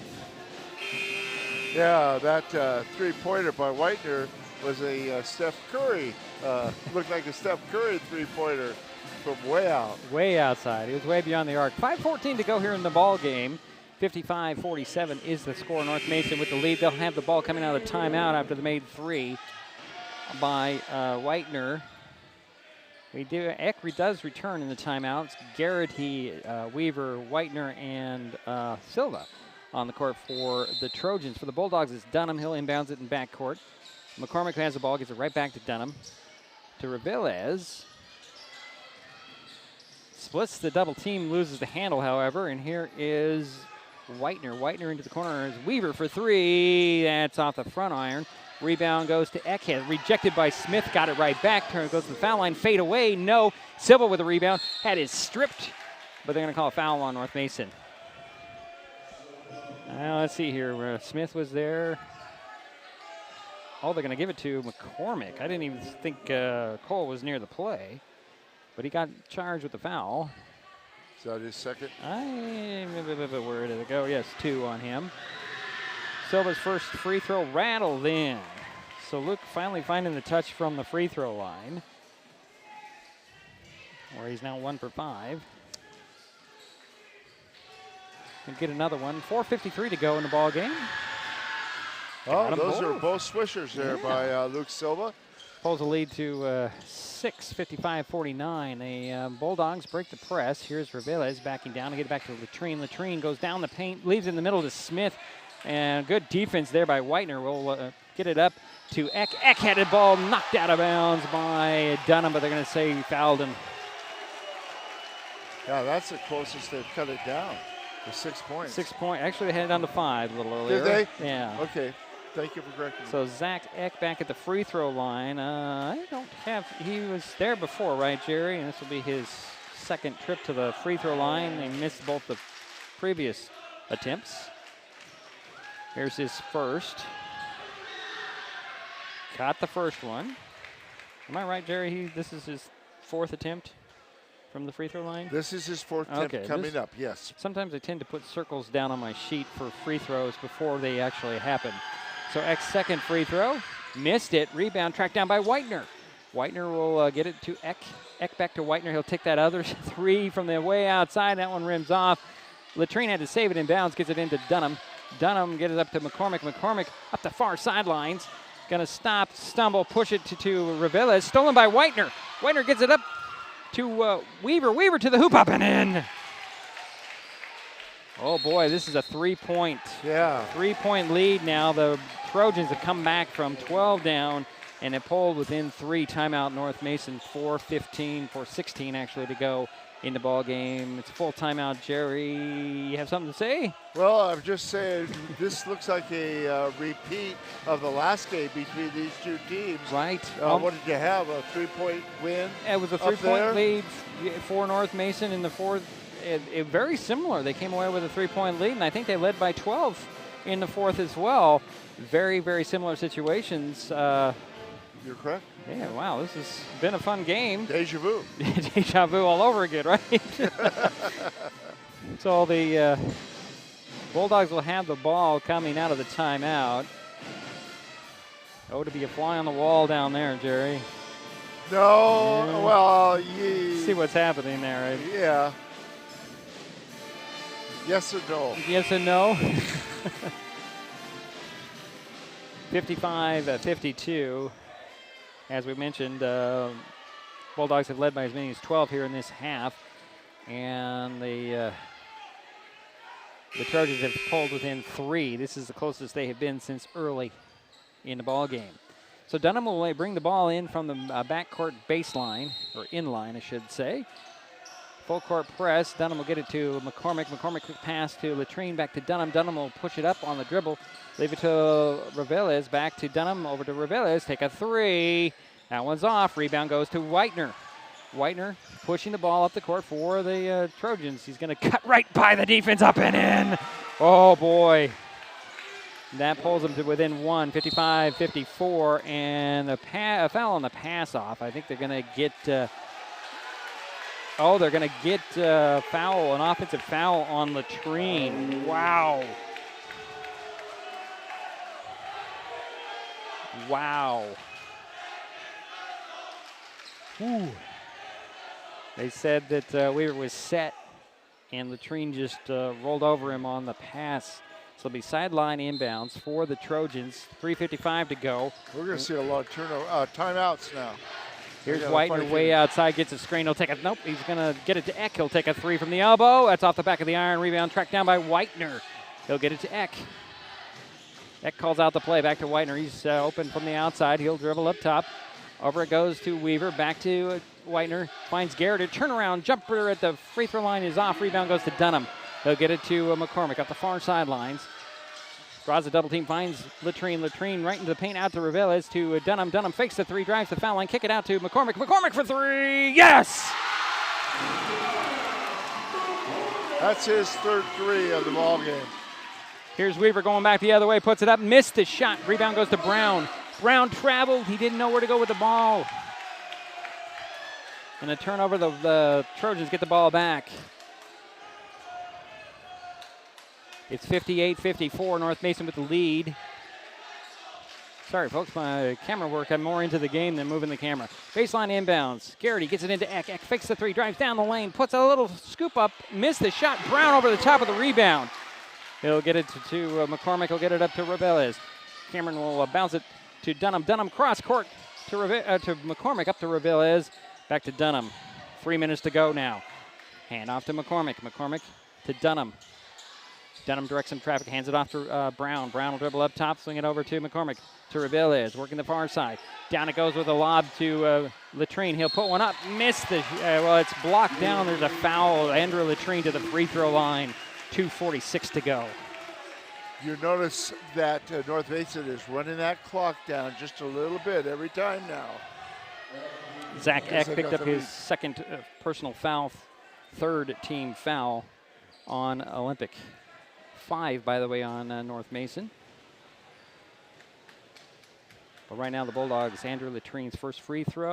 Yeah, that 3-pointer by Whitener was a Steph Curry, looked like a Steph Curry 3-pointer from way out. Way outside. He was way beyond the arc. 5:14 to go here in the ball game. 55-47 is the score. North Mason with the lead. They'll have the ball coming out of the timeout after the made 3 by Whitener. Eck does return in the timeouts. Garrity, Weaver, Whitener, and Silva on the court for the Trojans. For the Bulldogs, it's Dunham. He'll inbounds it in backcourt. McCormick has the ball, gets it right back to Dunham. To Revilez. Splits the double team, loses the handle, however, and here is Whitener. Whitener into the corner is Weaver for 3. That's off the front iron. Rebound goes to Eckhead. Rejected by Smith. Got it right back. Turn goes to the foul line. Fade away. No. Silva with a rebound. Had it stripped, but they're going to call a foul on North Mason. Let's see here. Smith was there. Oh, they're going to give it to McCormick. I didn't even think Cole was near the play, but he got charged with the foul. Is that his second? Where did it go? Yes, 2 on him. Silva's first free throw rattled in. So Luke finally finding the touch from the free throw line, where he's now 1 for 5. And get another one. 4:53 to go in the ball game. Oh, those are both swishers there by Luke Silva. Pulls the lead to 6, 55-49. The Bulldogs break the press. Here's Revilez backing down to get it back to Latrine. Latrine goes down the paint, leaves in the middle to Smith. And good defense there by Whitener. Will get it up to Eck. Eck had the ball knocked out of bounds by Dunham, but they're going to say he fouled him. Yeah, that's the closest they've cut it down to 6 points. 6 points. Actually, they had it down to 5 a little earlier. Did they? Yeah. Okay. Thank you for correcting me. So Zach Eck back at the free throw line. He was there before, right, Jerry? And this will be his second trip to the free throw line. They missed both the previous attempts. Here's his first. Caught the first one. Am I right, Jerry? This is his 4th attempt from the free throw line? This is his 4th attempt coming up, yes. Sometimes I tend to put circles down on my sheet for free throws before they actually happen. So Eck's second free throw, missed it. Rebound tracked down by Whitener. Whitener will get it to Eck. Eck back to Whitener. He'll take that other 3 from the way outside. That one rims off. Latrine had to save it in bounds, gets it into Dunham. Dunham gets it up to McCormick. McCormick up the far sidelines. Going to stop, stumble, push it to Revilez. Stolen by Whitener. Whitener gets it up to Weaver. Weaver to the hoop, up and in. Oh boy, this is a 3-point. Yeah. 3-point lead now. The Trojans have come back from 12 down and have pulled within 3. Timeout North Mason. 4:16 actually to go in the ball game. It's a full timeout. Jerry, you have something to say? Well, I'm just saying this looks like a repeat of the last game between these two teams. Right. What did you have, a 3-point win? It was a 3-point lead for North Mason in the fourth. Very similar. They came away with a 3-point lead, and I think they led by 12 in the fourth as well. Very, very similar situations. You're correct. Yeah, wow, this has been a fun game. Deja vu. Deja vu all over again, right? So the Bulldogs will have the ball coming out of the timeout. Oh, to be a fly on the wall down there, Jerry. No, yeah. Well, see what's happening there, right? Yeah. Yes or no? Yes and no. 55-52. As we mentioned, Bulldogs have led by as many as 12 here in this half. And the Trojans have pulled within 3. This is the closest they have been since early in the ball game. So Dunham will bring the ball in from the backcourt baseline, or inline, I should say. Full court press. Dunham will get it to McCormick. McCormick quick pass to Latrine, back to Dunham. Dunham will push it up on the dribble. Leave it to Reveles. Back to Dunham. Over to Reveles. Take a 3. That one's off. Rebound goes to Whitener. Whitener pushing the ball up the court for the Trojans. He's going to cut right by the defense, up and in. Oh, boy. That pulls them to within 1, 55-54. And a foul on the pass off. I think they're going to get... they're going to get an offensive foul on Latrine. Wow. Wow. Whew. They said that Weaver was set, and Latrine just rolled over him on the pass. So it'll be sideline inbounds for the Trojans. 3:55 to go. We're going to see a lot of timeouts now. Here's Whitener way outside, gets a screen. He'll take a, nope, he's going to get it to Eck. He'll take a 3 from the elbow. That's off the back of the iron. Rebound tracked down by Whitener. He'll get it to Eck. Eck calls out the play. Back to Whitener. He's open from the outside. He'll dribble up top. Over it goes to Weaver. Back to Whitener. Finds Garrett. A turnaround jumper at the free throw line is off. Rebound goes to Dunham. He'll get it to McCormick up the far sidelines. Draws a double team, finds Latrine. Latrine right into the paint, out to Reveles, to Dunham. Dunham fakes the 3, drives the foul line, kick it out to McCormick. McCormick for 3, yes! That's his third 3 of the ball game. Here's Weaver going back the other way, puts it up, missed the shot. Rebound goes to Brown. Brown traveled, he didn't know where to go with the ball. And a turnover, the Trojans get the ball back. It's 58-54, North Mason with the lead. Sorry, folks, my camera work. I'm more into the game than moving the camera. Baseline inbounds. Garrity gets it into Eck. Eck fakes the 3, drives down the lane, puts a little scoop up, missed the shot. Brown over the top of the rebound. He'll get it to McCormick. He'll get it up to Reveles. Cameron will bounce it to Dunham. Dunham cross court to McCormick, up to Reveles. Back to Dunham. 3 minutes to go now. Hand off to McCormick. McCormick to Dunham. Dunham directs some traffic, hands it off to Brown. Brown will dribble up top, swing it over to McCormick. To Reveles, working the far side. Down it goes with a lob to Latrine. He'll put one up, missed the, it's blocked down. There's a foul. Andrew Latrine to the free throw line. 2:46 to go. You notice that North Mason is running that clock down just a little bit every time now. Zach Eck picked up his second personal foul, third team foul on Olympic. 5, by the way, on North Mason. But right now the Bulldogs, Andrew Latrine's first free throw.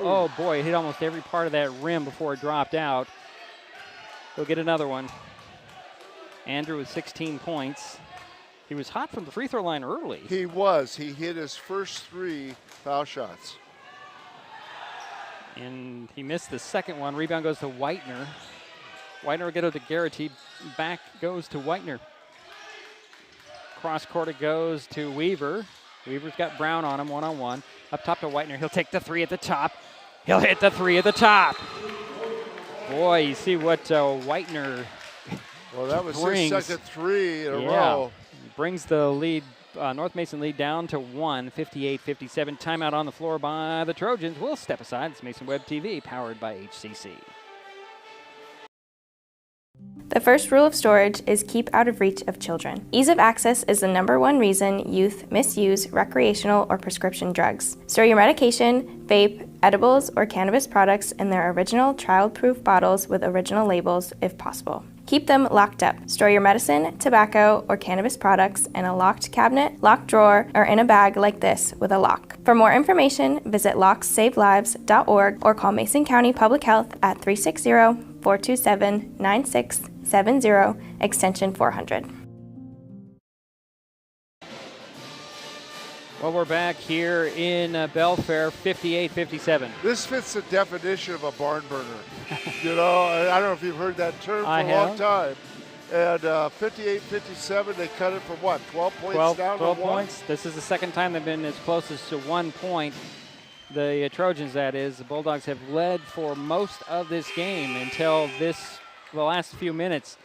Oh boy, it hit almost every part of that rim before it dropped out. He'll get another one. Andrew with 16 points. He was hot from the free throw line early. He was. He hit his first 3 foul shots. And he missed the second one. Rebound goes to Whitener. Whitener will get it to Garrity. Back goes to Whitener. Cross court it goes to Weaver. Weaver's got Brown on him, one-on-one. Up top to Whitener. He'll take the 3 at the top. He'll hit the 3 at the top. Boy, you see what Whitener Well, that was brings. his second 3 in a row. Brings the lead, North Mason lead down to 1, 58-57. Timeout on the floor by the Trojans. We'll step aside. It's Mason Web TV, powered by HCC. The first rule of storage is keep out of reach of children. Ease of access is the #1 reason youth misuse recreational or prescription drugs. Store your medication, vape, edibles, or cannabis products in their original child-proof bottles with original labels if possible. Keep them locked up. Store your medicine, tobacco, or cannabis products in a locked cabinet, locked drawer, or in a bag like this with a lock. For more information, visit lockssavelives.org or call Mason County Public Health at 360-427-9670, extension 400. Well, we're back here in Belfair, 58-57. This fits the definition of a barn burner. You know, I don't know if you've heard that term for a long time. And 58-57, they cut it from what, 12 points down to 12 one? points. This is the second time they've been as close as to 1 point. The Trojans, that is. The Bulldogs have led for most of this game until the last few minutes.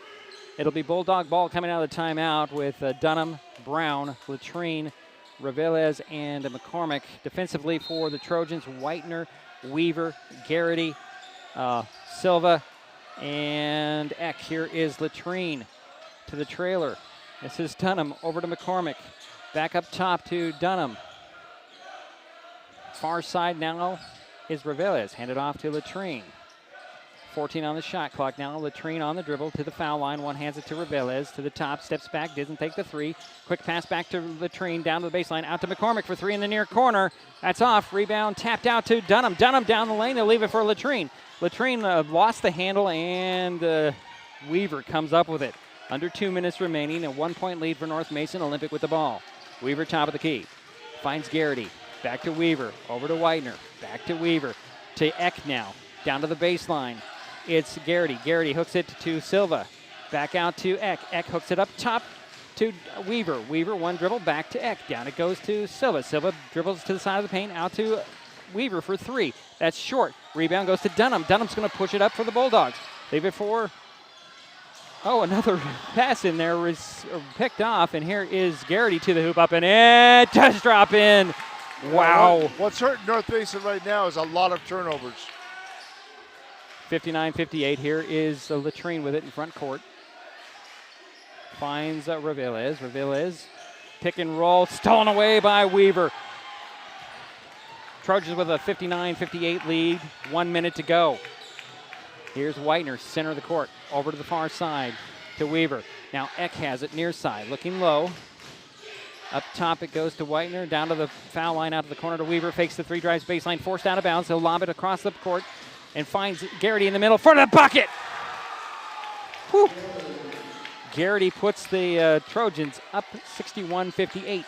It'll be Bulldog ball coming out of the timeout with Dunham, Brown, Latrine, Reveles, and McCormick. Defensively for the Trojans, Whitener, Weaver, Garrity, Silva, and Eck. Here is Latrine to the trailer. This is Dunham over to McCormick. Back up top to Dunham. Far side now is Reveles. Handed off to Latrine. 14 on the shot clock now. Latrine on the dribble to the foul line. One hands it to Reveles to the top. Steps back. Doesn't take the three. Quick pass back to Latrine. Down to the baseline. Out to McCormick for three in the near corner. That's off. Rebound tapped out to Dunham. Dunham down the lane. They'll leave it for Latrine. Latrine lost the handle, and Weaver comes up with it. Under 2 minutes remaining. A 1 point lead for North Mason. Olympic with the ball. Weaver top of the key. Finds Garrity. Back to Weaver. Over to Whitener. Back to Weaver. To Eck now. Down to the baseline. It's Garrity. Garrity hooks it to Silva. Back out to Eck. Eck hooks it up top to Weaver. Weaver, one dribble, back to Eck. Down it goes to Silva. Silva dribbles to the side of the paint, out to Weaver for three. That's short. Rebound goes to Dunham. Dunham's going to push it up for the Bulldogs. Leave it for... Oh, another pass in there was picked off, and here is Garrity to the hoop up, and it does drop in. Wow. What's hurting North Mason right now is a lot of turnovers. 59-58. Here is Latrine with it in front court. Finds Reveles. Reveles, pick and roll, stolen away by Weaver. Trojans with a 59-58 lead. 1 minute to go. Here's Whitener, center of the court. Over to the far side to Weaver. Now Eck has it near side, looking low. Up top it goes to Whitener. Down to the foul line, out to the corner to Weaver. Fakes the three, drives baseline, forced out of bounds. He'll lob it across the court and finds Garrity in the middle for the bucket. Whew. Garrity puts the Trojans up 61-58.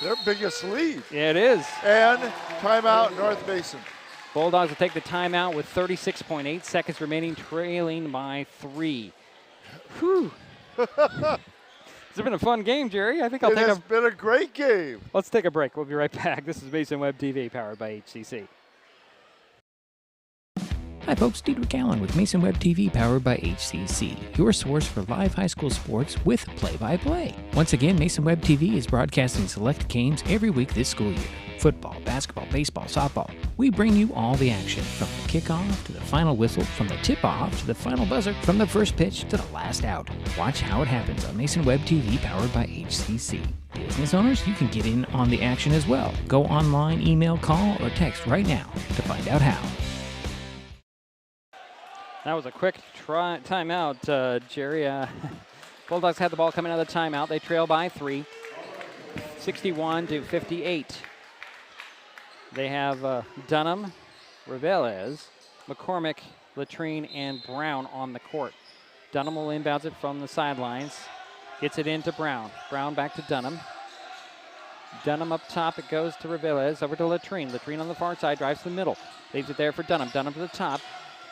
Their biggest lead. Yeah, it is. And timeout, North Mason. Bulldogs will take the timeout with 36.8 seconds remaining, trailing by 3. Whew. It's been a fun game, Jerry. I think It has been a great game. Let's take a break. We'll be right back. This is Mason Web TV, powered by HCC. Hi folks, Diedrich Allen with Mason Web TV powered by HCC, your source for live high school sports with play-by-play. Once again, Mason Web TV is broadcasting select games every week this school year. Football, basketball, baseball, softball. We bring you all the action, from the kickoff to the final whistle, from the tip-off to the final buzzer, from the first pitch to the last out. Watch how it happens on Mason Web TV powered by HCC. Business owners, you can get in on the action as well. Go online, email, call, or text right now to find out how. That was a quick timeout, Jerry. Bulldogs had the ball coming out of the timeout. They trail by 3, 61-58. They have Dunham, Reveles, McCormick, Latrine, and Brown on the court. Dunham will inbounds it from the sidelines. Gets it into Brown. Brown back to Dunham. Dunham up top. It goes to Reveles. Over to Latrine. Latrine on the far side. Drives to the middle. Leaves it there for Dunham. Dunham to the top.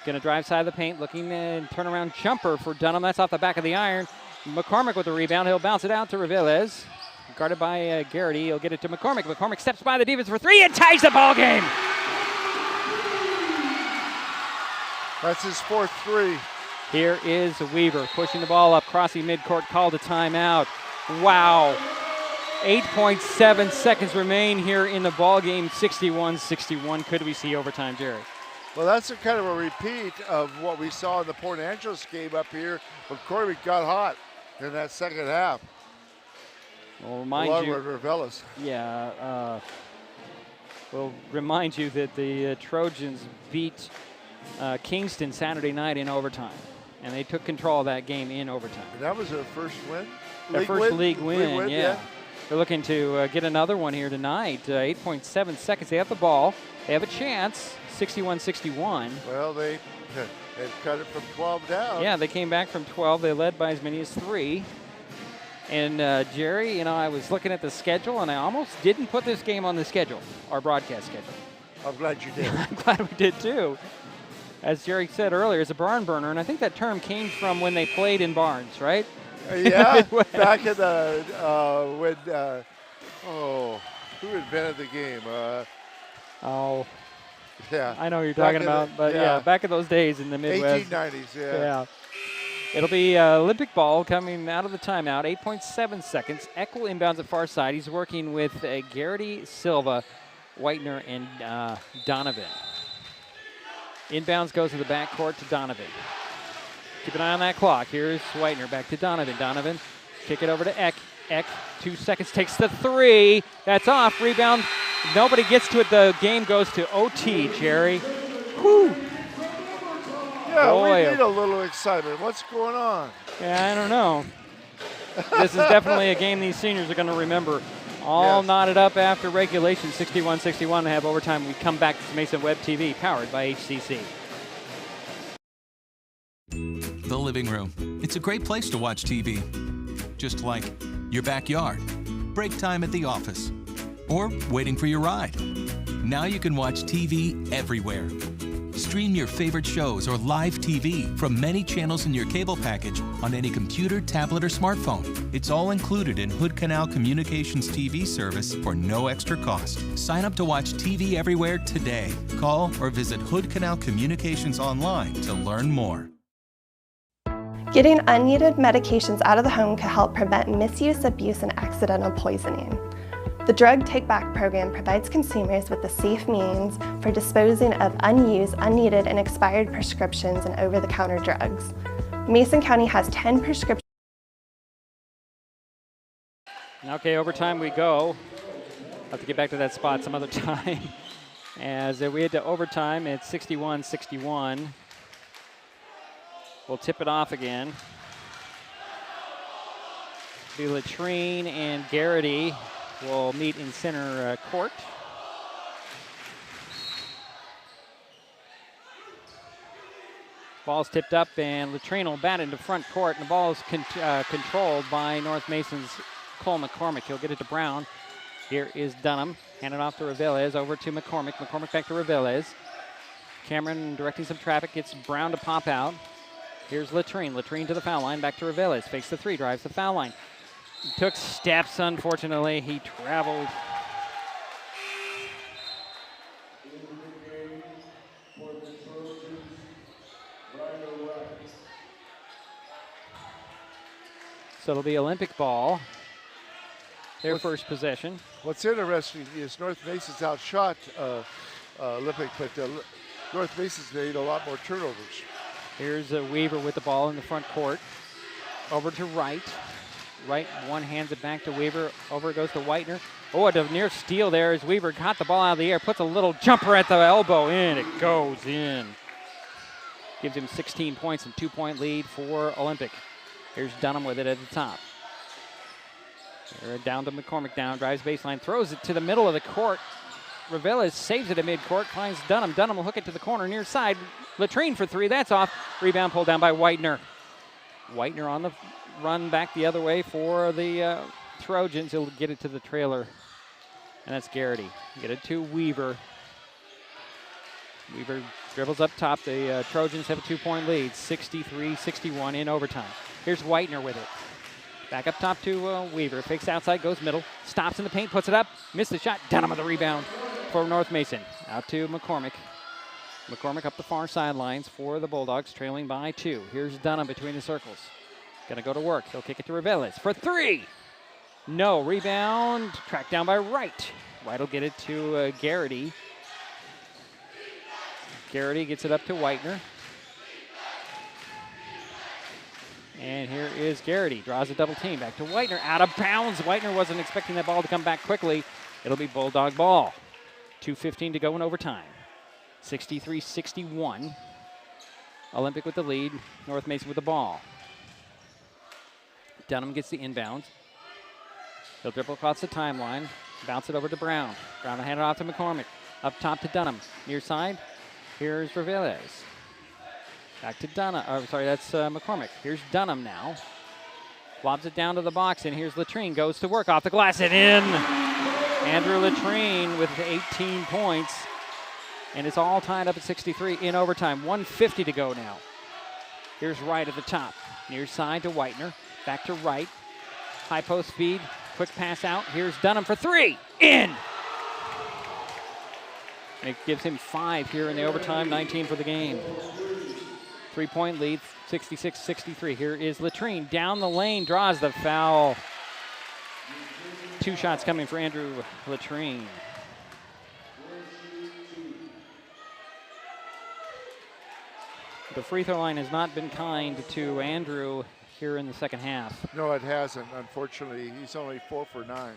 Going to drive side of the paint, looking and turnaround jumper for Dunham. That's off the back of the iron. McCormick with the rebound. He'll bounce it out to Reveles. Guarded by Garrity. He'll get it to McCormick. McCormick steps by the defense for three and ties the ball game. That's his fourth three. Here is Weaver pushing the ball up, crossing midcourt, called a timeout. Wow. 8.7 seconds remain here in the ball game. 61-61. Could we see overtime, Jerry? Well, that's a kind of a repeat of what we saw in the Port Angeles game up here. McCormick got hot in that second half. We'll remind you. We'll remind you that the Trojans beat Kingston Saturday night in overtime, and they took control of that game in overtime. And that was their first win? Their first league win, yeah. They're looking to get another one here tonight. 8.7 seconds. They have the ball. They have a chance. 61-61. Well, they cut it from 12 down. Yeah, they came back from 12. They led by as many as 3. And Jerry, you know, I was looking at the schedule, and I almost didn't put this game on the schedule, our broadcast schedule. I'm glad you did. I'm glad we did too. As Jerry said earlier, it's a barn burner, and I think that term came from when they played in barns, right? Yeah, back in the who invented the game? Yeah, I know what you're talking about, but yeah, back in those days in the Midwest. 1890s, Yeah. It'll be Olympic ball coming out of the timeout, 8.7 seconds. Eckel inbounds at far side. He's working with Garrity, Silva, Whitener, and Donovan. Inbounds goes to the backcourt to Donovan. Keep an eye on that clock. Here's Whitener back to Donovan. Donovan, kick it over to Eck. Eck, 2 seconds, takes the 3. That's off. Rebound. Nobody gets to it. The game goes to OT, Jerry. Whew. Yeah, we need a little excitement. What's going on? Yeah, I don't know. This is definitely a game these seniors are going to remember. All knotted up after regulation, 61-61. They have overtime. We come back to Mason Web TV, powered by HCC. The living room. It's a great place to watch TV. Just like your backyard, break time at the office, or waiting for your ride. Now you can watch TV everywhere. Stream your favorite shows or live TV from many channels in your cable package on any computer, tablet, or smartphone. It's all included in Hood Canal Communications TV service for no extra cost. Sign up to watch TV everywhere today. Call or visit Hood Canal Communications online to learn more. Getting unneeded medications out of the home can help prevent misuse, abuse, and accidental poisoning. The Drug Take Back program provides consumers with a safe means for disposing of unused, unneeded, and expired prescriptions and over-the-counter drugs. Mason County has 10 prescriptions. Okay, overtime we go. I'll have to get back to that spot some other time. As we head to overtime, it's 61-61. We'll tip it off again. Be Latrine and Garrity will meet in center court. Ball's tipped up, and Latrine will bat into front court, and the ball is controlled by North Mason's Cole McCormick. He'll get it to Brown. Here is Dunham. Hand it off to Reveles, over to McCormick. McCormick back to Reveles. Cameron directing some traffic, gets Brown to pop out. Here's Latrine. Latrine to the foul line, back to Reveles. Fakes the 3, drives the foul line. He took steps, unfortunately. He traveled. So it'll be Olympic ball. Their first possession. What's interesting is North Mason's outshot Olympic, but North Mason's made a lot more turnovers. Here's Weaver with the ball in the front court. Over to Wright. Wright one hands it back to Weaver. Over it goes to Whitener. Oh, a near steal there as Weaver caught the ball out of the air. Puts a little jumper at the elbow in. It goes in. Gives him 16 points and 2-point lead for Olympic. Here's Dunham with it at the top. Down to McCormick, down, drives baseline, throws it to the middle of the court. Reveles saves it at midcourt, finds Dunham. Dunham will hook it to the corner near side. Latrine for 3, that's off. Rebound pulled down by Whitener. Whitener on the run back the other way for the Trojans. He'll get it to the trailer, and that's Garrity. Get it to Weaver. Weaver dribbles up top. The Trojans have a 2-point lead, 63-61 in overtime. Here's Whitener with it. Back up top to Weaver. Fakes outside, goes middle. Stops in the paint, puts it up. Missed the shot. Dunham with the rebound for North Mason. Out to McCormick. McCormick up the far sidelines for the Bulldogs, trailing by 2. Here's Dunham between the circles. Gonna go to work. He'll kick it to Reveles for 3. No. Rebound. Tracked down by Wright. Wright will get it to Garrity. Garrity gets it up to Whitener. And here is Garrity. Draws a double team. Back to Whitener. Out of bounds. Whitener wasn't expecting that ball to come back quickly. It'll be Bulldog ball. 2:15 to go in overtime. 63-61. Olympic with the lead. North Mason with the ball. Dunham gets the inbound. He'll dribble across the timeline. Bounce it over to Brown. Brown will hand it off to McCormick. Up top to Dunham. Near side. Here's Reveles. Back to Dunham. Oh, sorry, that's McCormick. Here's Dunham now. Lobs it down to the box, and here's Latrine. Goes to work off the glass and in. Andrew Latrine with 18 points. And it's all tied up at 63 in overtime. 1:50 to go now. Here's Wright at the top. Near side to Whitener. Back to Wright. High post feed. Quick pass out. Here's Dunham for three. In! And it gives him 5 here in the overtime, 19 for the game. 3-point lead, 66-63. Here is Latrine down the lane, draws the foul. 2 shots coming for Andrew Latrine. The free throw line has not been kind to Andrew here in the second half. No, it hasn't, unfortunately. He's only 4 for 9.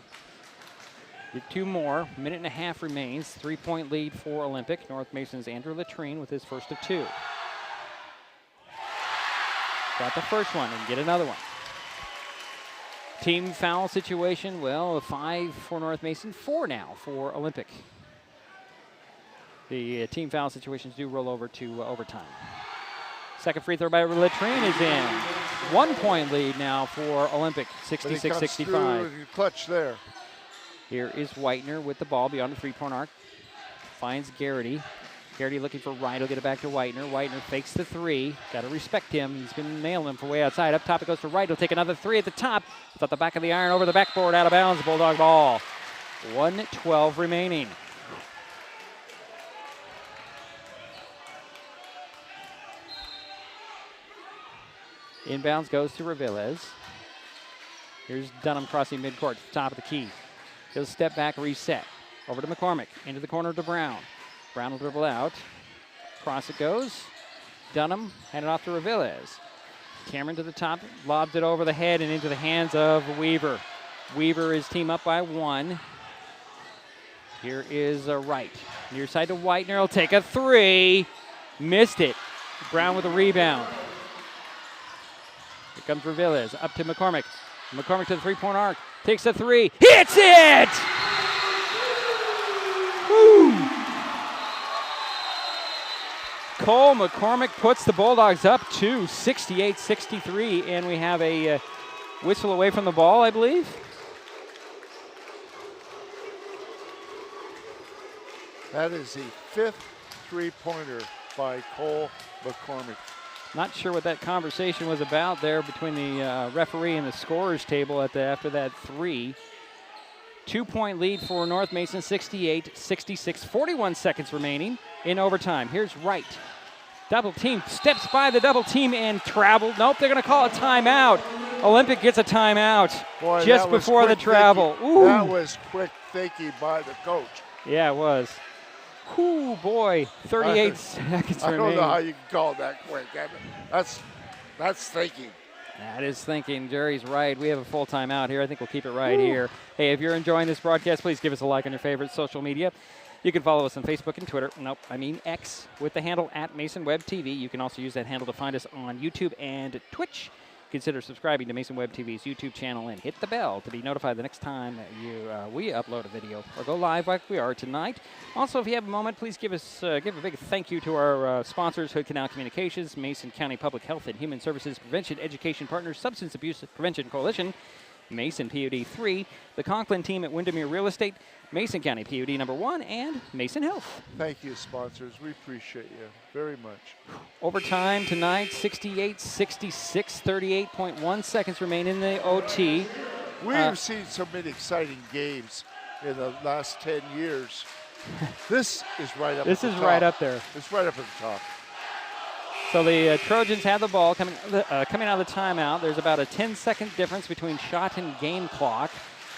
With 2 more, minute and a half remains. 3-point lead for Olympic. North Mason's Andrew Latrine with his first of 2. Got the first one and get another one. Team foul situation, well, 5 for North Mason, 4 now for Olympic. The team foul situations do roll over to overtime. Second free throw by Latrine is in. 1-point lead now for Olympic, 66-65. Clutch there. Here is Whitener with the ball beyond the 3-point arc. Finds Garrity. Garrity looking for Wright. He'll get it back to Whitener. Whitener fakes the 3. Got to respect him. He's been nailing him from way outside. Up top it goes to Wright. He'll take another 3 at the top. It's at the back of the iron over the backboard, out of bounds. Bulldog ball. 1:12 remaining. Inbounds goes to Reveles. Here's Dunham crossing midcourt, top of the key. He'll step back, reset. Over to McCormick, into the corner to Brown. Brown will dribble out. Cross it goes. Dunham, hand it off to Reveles. Cameron to the top, lobs it over the head and into the hands of Weaver. Weaver is team up by 1. Here is Wright. Near side to Whitener, he'll take a 3. Missed it. Brown with a rebound. Here comes Reveles, up to McCormick. McCormick to the 3-point arc, takes a 3, hits it! Woo! Cole McCormick puts the Bulldogs up to 68-63, and we have a whistle away from the ball, I believe. That is the 5th 3-pointer by Cole McCormick. Not sure what that conversation was about there between the referee and the scorer's table after that 3. 2-point lead for North Mason, 68-66. 41 seconds remaining in overtime. Here's Wright. Double team, steps by the double team and travel. Nope, they're going to call a timeout. Olympic gets a timeout. Boy, just before the travel. Ooh. That was quick thinking by the coach. Yeah, it was. Ooh, boy, 38 seconds remaining. I don't know how you can call that quick. That's thinking. That is thinking. Jerry's right. We have a full timeout here. I think we'll keep it right here. Hey, if you're enjoying this broadcast, please give us a like on your favorite social media. You can follow us on Facebook and Twitter. X with the handle @MasonWebTV. You can also use that handle to find us on YouTube and Twitch. Consider subscribing to Mason Web TV's YouTube channel and hit the bell to be notified the next time we upload a video or go live like we are tonight. Also, if you have a moment, please give a big thank you to our sponsors, Hood Canal Communications, Mason County Public Health and Human Services Prevention Education Partners, Substance Abuse Prevention Coalition, Mason PUD 3, the Conklin team at Windermere Real Estate, Mason County PUD number 1, and Mason Health. Thank you, sponsors. We appreciate you very much. Overtime tonight, 68-66, 38.1 seconds remain in the OT. We've seen so many exciting games in the last 10 years. This is right up at the top. This is right up there. It's right up at the top. So the Trojans have the ball coming out of the timeout. There's about a 10-second difference between shot and game clock.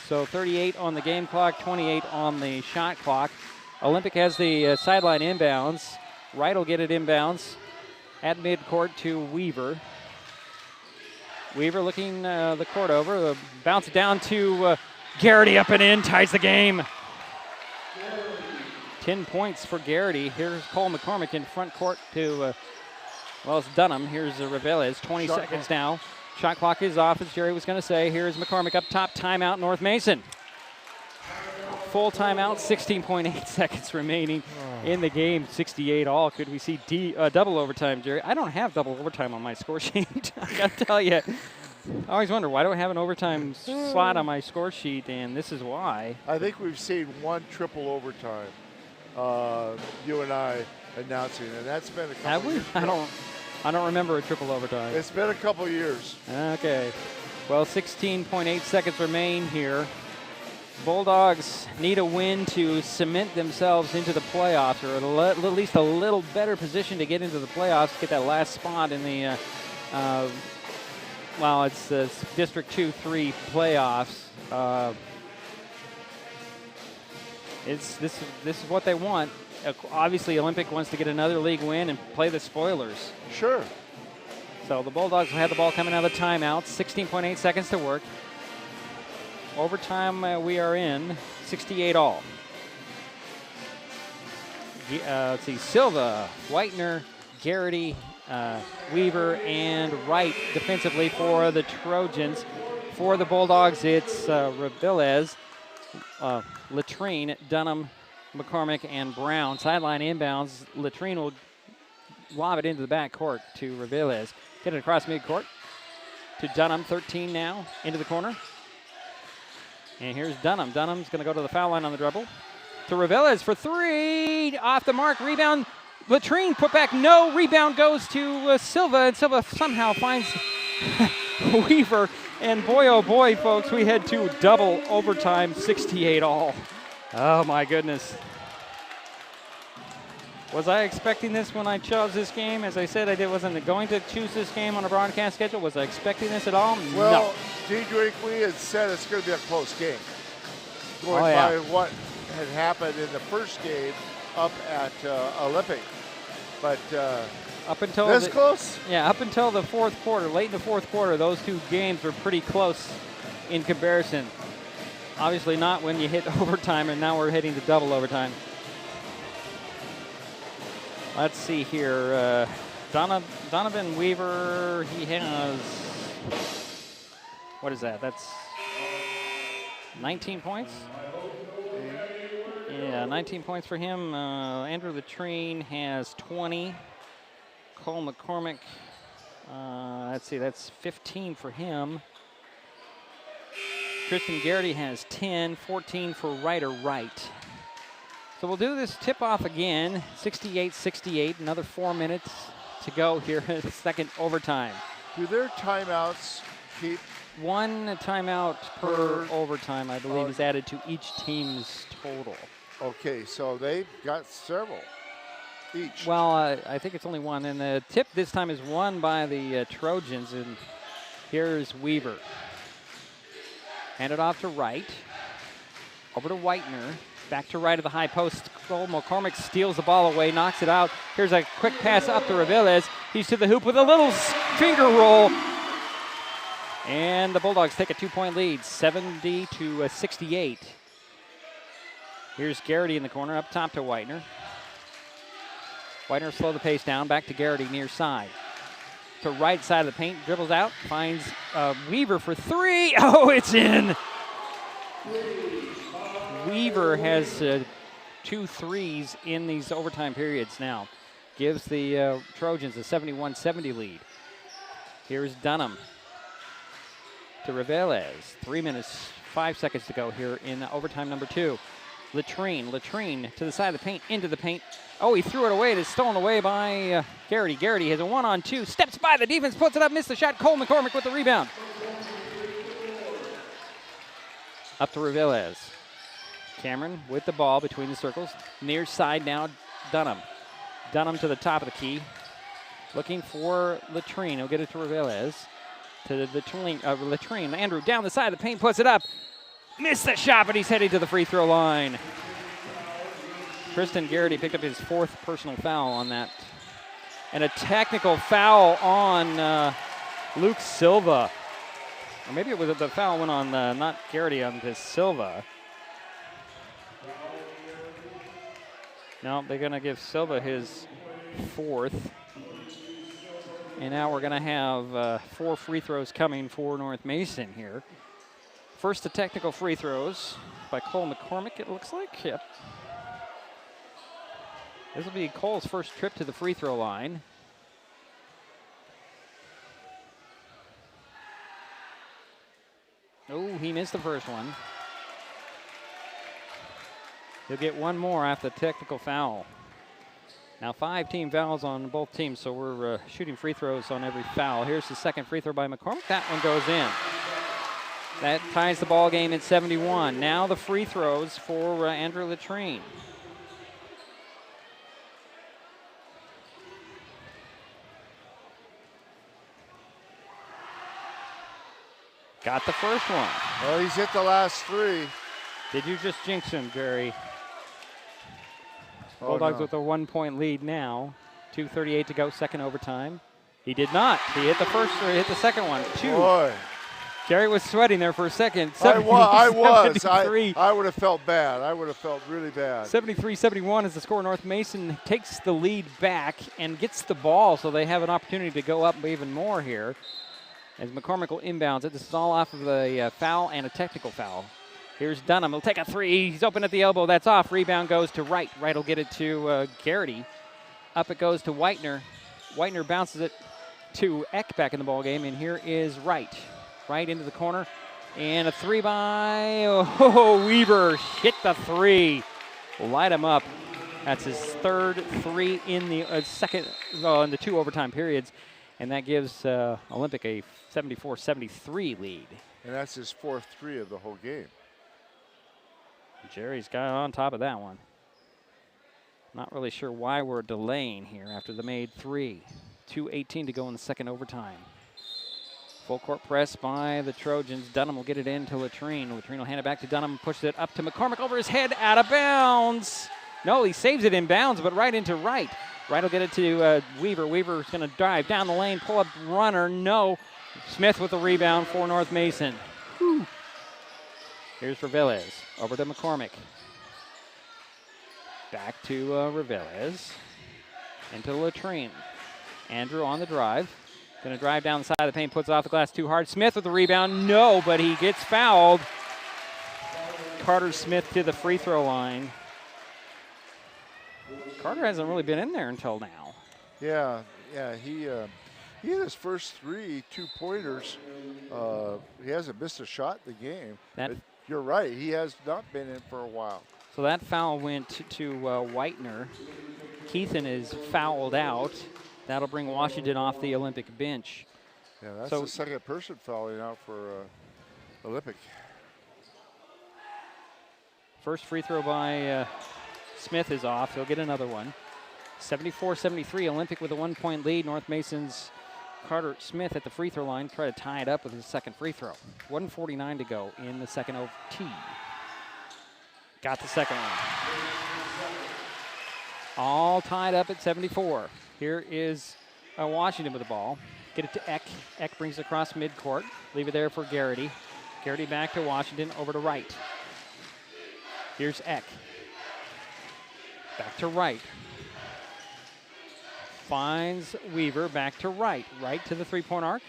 So 38 on the game clock, 28 on the shot clock. Olympic has the sideline inbounds. Wright will get it inbounds at midcourt to Weaver. Weaver looking the court over. Bounce down to Garrity, up and in, ties the game. 10 points for Garrity. Here's Cole McCormick in front court to, well, it's Dunham. Here's Reveles, 20 seconds now. Shot clock is off, as Jerry was going to say. Here's McCormick up top, timeout, North Mason. Full timeout, 16.8 seconds remaining in the game, 68 all. Could we see double overtime, Jerry? I don't have double overtime on my score sheet. I got to tell you. I always wonder, why do I have an overtime slot on my score sheet, and this is why. I think we've seen one triple overtime, you and I announcing, and that's been a couple have we? years I don't remember a triple overtime. It's been a couple years. Okay. Well, 16.8 seconds remain here. Bulldogs need a win to cement themselves into the playoffs, or at least a little better position to get into the playoffs, get that last spot in the, it's the District 2-3 playoffs. This is what they want. Obviously, Olympic wants to get another league win and play the spoilers. Sure. So the Bulldogs will have the ball coming out of the timeout. 16.8 seconds to work. Overtime we are in, 68 all. Let's see, Silva, Whitener, Garrity, Weaver, and Wright defensively for the Trojans. For the Bulldogs, it's Reveles, Latrine, Dunham, McCormick, and Brown. Sideline inbounds. Latrine will lob it into the back court to Reveles. Get it across midcourt to Dunham, 13 now, into the corner. And here's Dunham. Dunham's going to go to the foul line on the dribble. To Reveles for three. Off the mark. Rebound. Latrine put back. No. Rebound goes to Silva. And Silva somehow finds Weaver. And boy, oh boy, folks, we head to double overtime, 68 all. Oh, my goodness. Was I expecting this when I chose this game? As I said, I wasn't going to choose this game on a broadcast schedule. Was I expecting this at all? Well, no. Dedrick, we had said it's going to be a close game. Going by what had happened in the first game up at Olympic. But up until this close? Yeah, up until the fourth quarter, late in the fourth quarter, those two games were pretty close in comparison. Obviously not when you hit overtime, and now we're heading to double overtime. Let's see here. Donovan Weaver, he has, what is that? That's 19 points? Yeah, 19 points for him. Andrew Latrine has 20. Cole McCormick, let's see, that's 15 for him. Tristan Garrity has 10, 14 for Ryder Wright. So we'll do this tip-off again, 68-68, another 4 minutes to go here in the second overtime. Do their timeouts keep? One timeout per overtime, I believe, is added to each team's total. Okay, so they've got several each. Well, I think it's only one, and the tip this time is won by the Trojans, and here's Weaver. Hand it off to Wright, over to Whitener. Back to right of the high post. Cole McCormick steals the ball away, knocks it out. Here's a quick pass up to Reveles. He's to the hoop with a little finger roll. And the Bulldogs take a 2-point lead, 70-68. Here's Garrity in the corner, up top to Whitener. Whitener slow the pace down, back to Garrity near side. To right side of the paint, dribbles out, finds Weaver for three. Oh, it's in. Weaver has 2 threes in these overtime periods now. Gives the Trojans a 71-70 lead. Here's Dunham to Reveles. 3 minutes, 5 seconds to go here in overtime number 2. Latrine to the side of the paint, into the paint. Oh, he threw it away. It is stolen away by Garrity. Garrity has a 1-on-2. Steps by the defense, puts it up, missed the shot. Cole McCormick with the rebound. Up to Reveles. Cameron with the ball between the circles. Near side now, Dunham. Dunham to the top of the key. Looking for Latrine. He'll get it to Reveles. To Latrine. Andrew down the side of the paint, puts it up. Missed the shot, but he's heading to the free throw line. Tristan Garrity picked up his 4th personal foul on that. And a technical foul on Luke Silva. Or maybe it was the foul went on not Garrity, on to Silva. No, they're going to give Silva his 4th. And now we're going to have 4 free throws coming for North Mason here. First, the technical free throws by Cole McCormick, it looks like. Yep. This will be Cole's first trip to the free throw line. Oh, he missed the first one. He'll get one more after the technical foul. Now 5 team fouls on both teams, so we're shooting free throws on every foul. Here's the second free throw by McCormick. That one goes in. That ties the ball game at 71. Now the free throws for Andrew Latrine. Got the first one. Well, he's hit the last 3. Did you just jinx him, Jerry? Oh, Bulldogs no. with a 1-point lead now. 2:38 to go, second overtime. He did not. He hit the first, or he hit the second one. 2. Boy. Jerry was sweating there for a second. I was. 73. I would have felt bad. I would have felt really bad. 73-71 is the score. North Mason takes the lead back and gets the ball, so they have an opportunity to go up even more here. As McCormick will inbounds it. This is all off of a foul and a technical foul. Here's Dunham. He'll take a 3. He's open at the elbow. That's off. Rebound goes to Wright. Wright will get it to Garrity. Up it goes to Whitener. Whitener bounces it to Eck back in the ball game, and here is Wright. Right into the corner. And a 3 by Weaver. Hit the 3. Light him up. That's his 3rd 3 in the in the 2 overtime periods. And that gives Olympic a 74-73 lead. And that's his 4th 3 of the whole game. Jerry's got on top of that one. Not really sure why we're delaying here after the made 3. 2:18 to go in the second overtime. Full court press by the Trojans. Dunham will get it in to Latrine. Latrine will hand it back to Dunham, pushes it up to McCormick over his head, out of bounds. No, he saves it in bounds, but right into Wright. Wright will get it to Weaver. Weaver's going to drive down the lane, pull up runner. No. Smith with the rebound for North Mason. Whew. Here's Reveles. Over to McCormick. Back to Reveles. Into Latrine. Andrew on the drive. Going to drive down the side of the paint, puts it off the glass too hard. Smith with the rebound. No, but he gets fouled. Carter Smith to the free throw line. Carter hasn't really been in there until now. Yeah, he hit his first 3 2-pointers. He hasn't missed a shot in the game. But you're right, he has not been in for a while. So that foul went to Whitener. Keithan is fouled out. That'll bring Washington off the Olympic bench. Yeah, that's the second person fouling out for Olympic. First free throw by Smith is off. He'll get another one. 74-73, Olympic with a 1-point lead. North Mason's Carter Smith at the free throw line. Try to tie it up with his second free throw. 1:49 to go in the second OT. Got the second one. All tied up at 74. Here is Washington with the ball. Get it to Eck. Eck brings it across midcourt. Leave it there for Garrity. Garrity back to Washington, over to Wright. Here's Eck. Back to Wright. Finds Weaver, back to Wright. Wright to the three-point arc.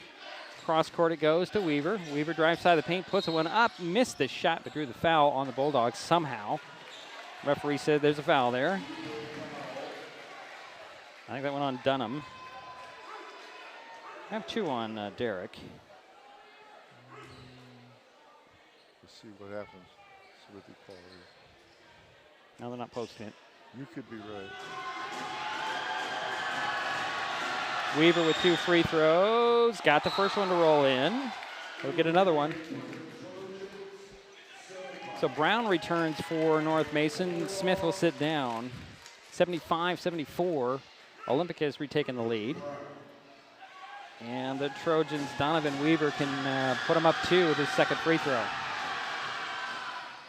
Cross court it goes to Weaver. Weaver drives side of the paint, puts one up, missed the shot, but drew the foul on the Bulldogs somehow. Referee said there's a foul there. I think that went on Dunham. I have 2 on Derek. Let's see what happens. See what they call it. No, they're not posting it. You could be right. Weaver with 2 free throws. Got the first one to roll in. He'll get another one. So Brown returns for North Mason. Smith will sit down. 75-74. Olympic has retaken the lead. And the Trojans, Donovan Weaver, can put him up 2 with his second free throw.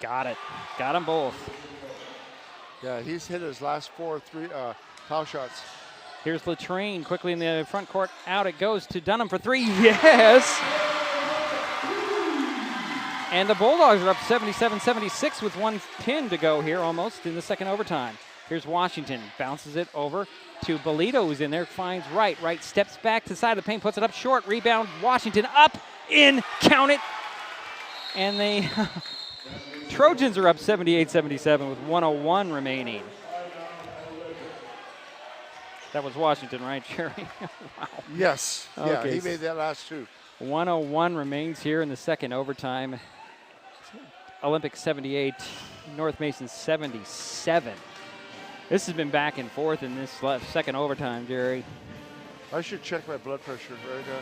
Got it. Got them both. Yeah, he's hit his last 4 foul shots. Here's Latrine quickly in the front court. Out it goes to Dunham for 3. Yes! And the Bulldogs are up 77-76 with 1:10 to go here almost in the second overtime. Here's Washington, bounces it over to Bolito, who's in there, finds Wright. Wright steps back to the side of the paint, puts it up short, rebound, Washington up, in, count it. And the Trojans are up 78-77 with 1:01 remaining. That was Washington, right, Jerry? Wow. Yes, yeah, Okay. he made that last 2. 1:01 remains here in the second overtime. Olympic 78, North Mason 77. This has been back and forth in this second overtime, Jerry. I should check my blood pressure right now.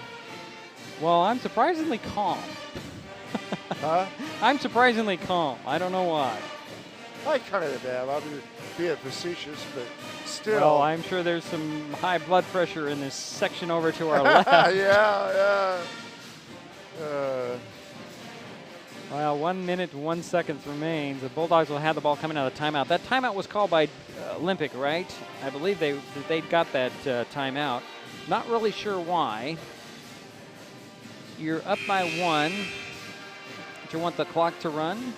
Well, I'm surprisingly calm. Huh? I'm surprisingly calm. I don't know why. I kind of am. I'm being facetious, but still. Well, I'm sure there's some high blood pressure in this section over to our left. Yeah. Well, 1 minute, 1 second remains. The Bulldogs will have the ball coming out of the timeout. That timeout was called by Olympic, right? I believe they got that timeout. Not really sure why. You're up by 1. Do you want the clock to run?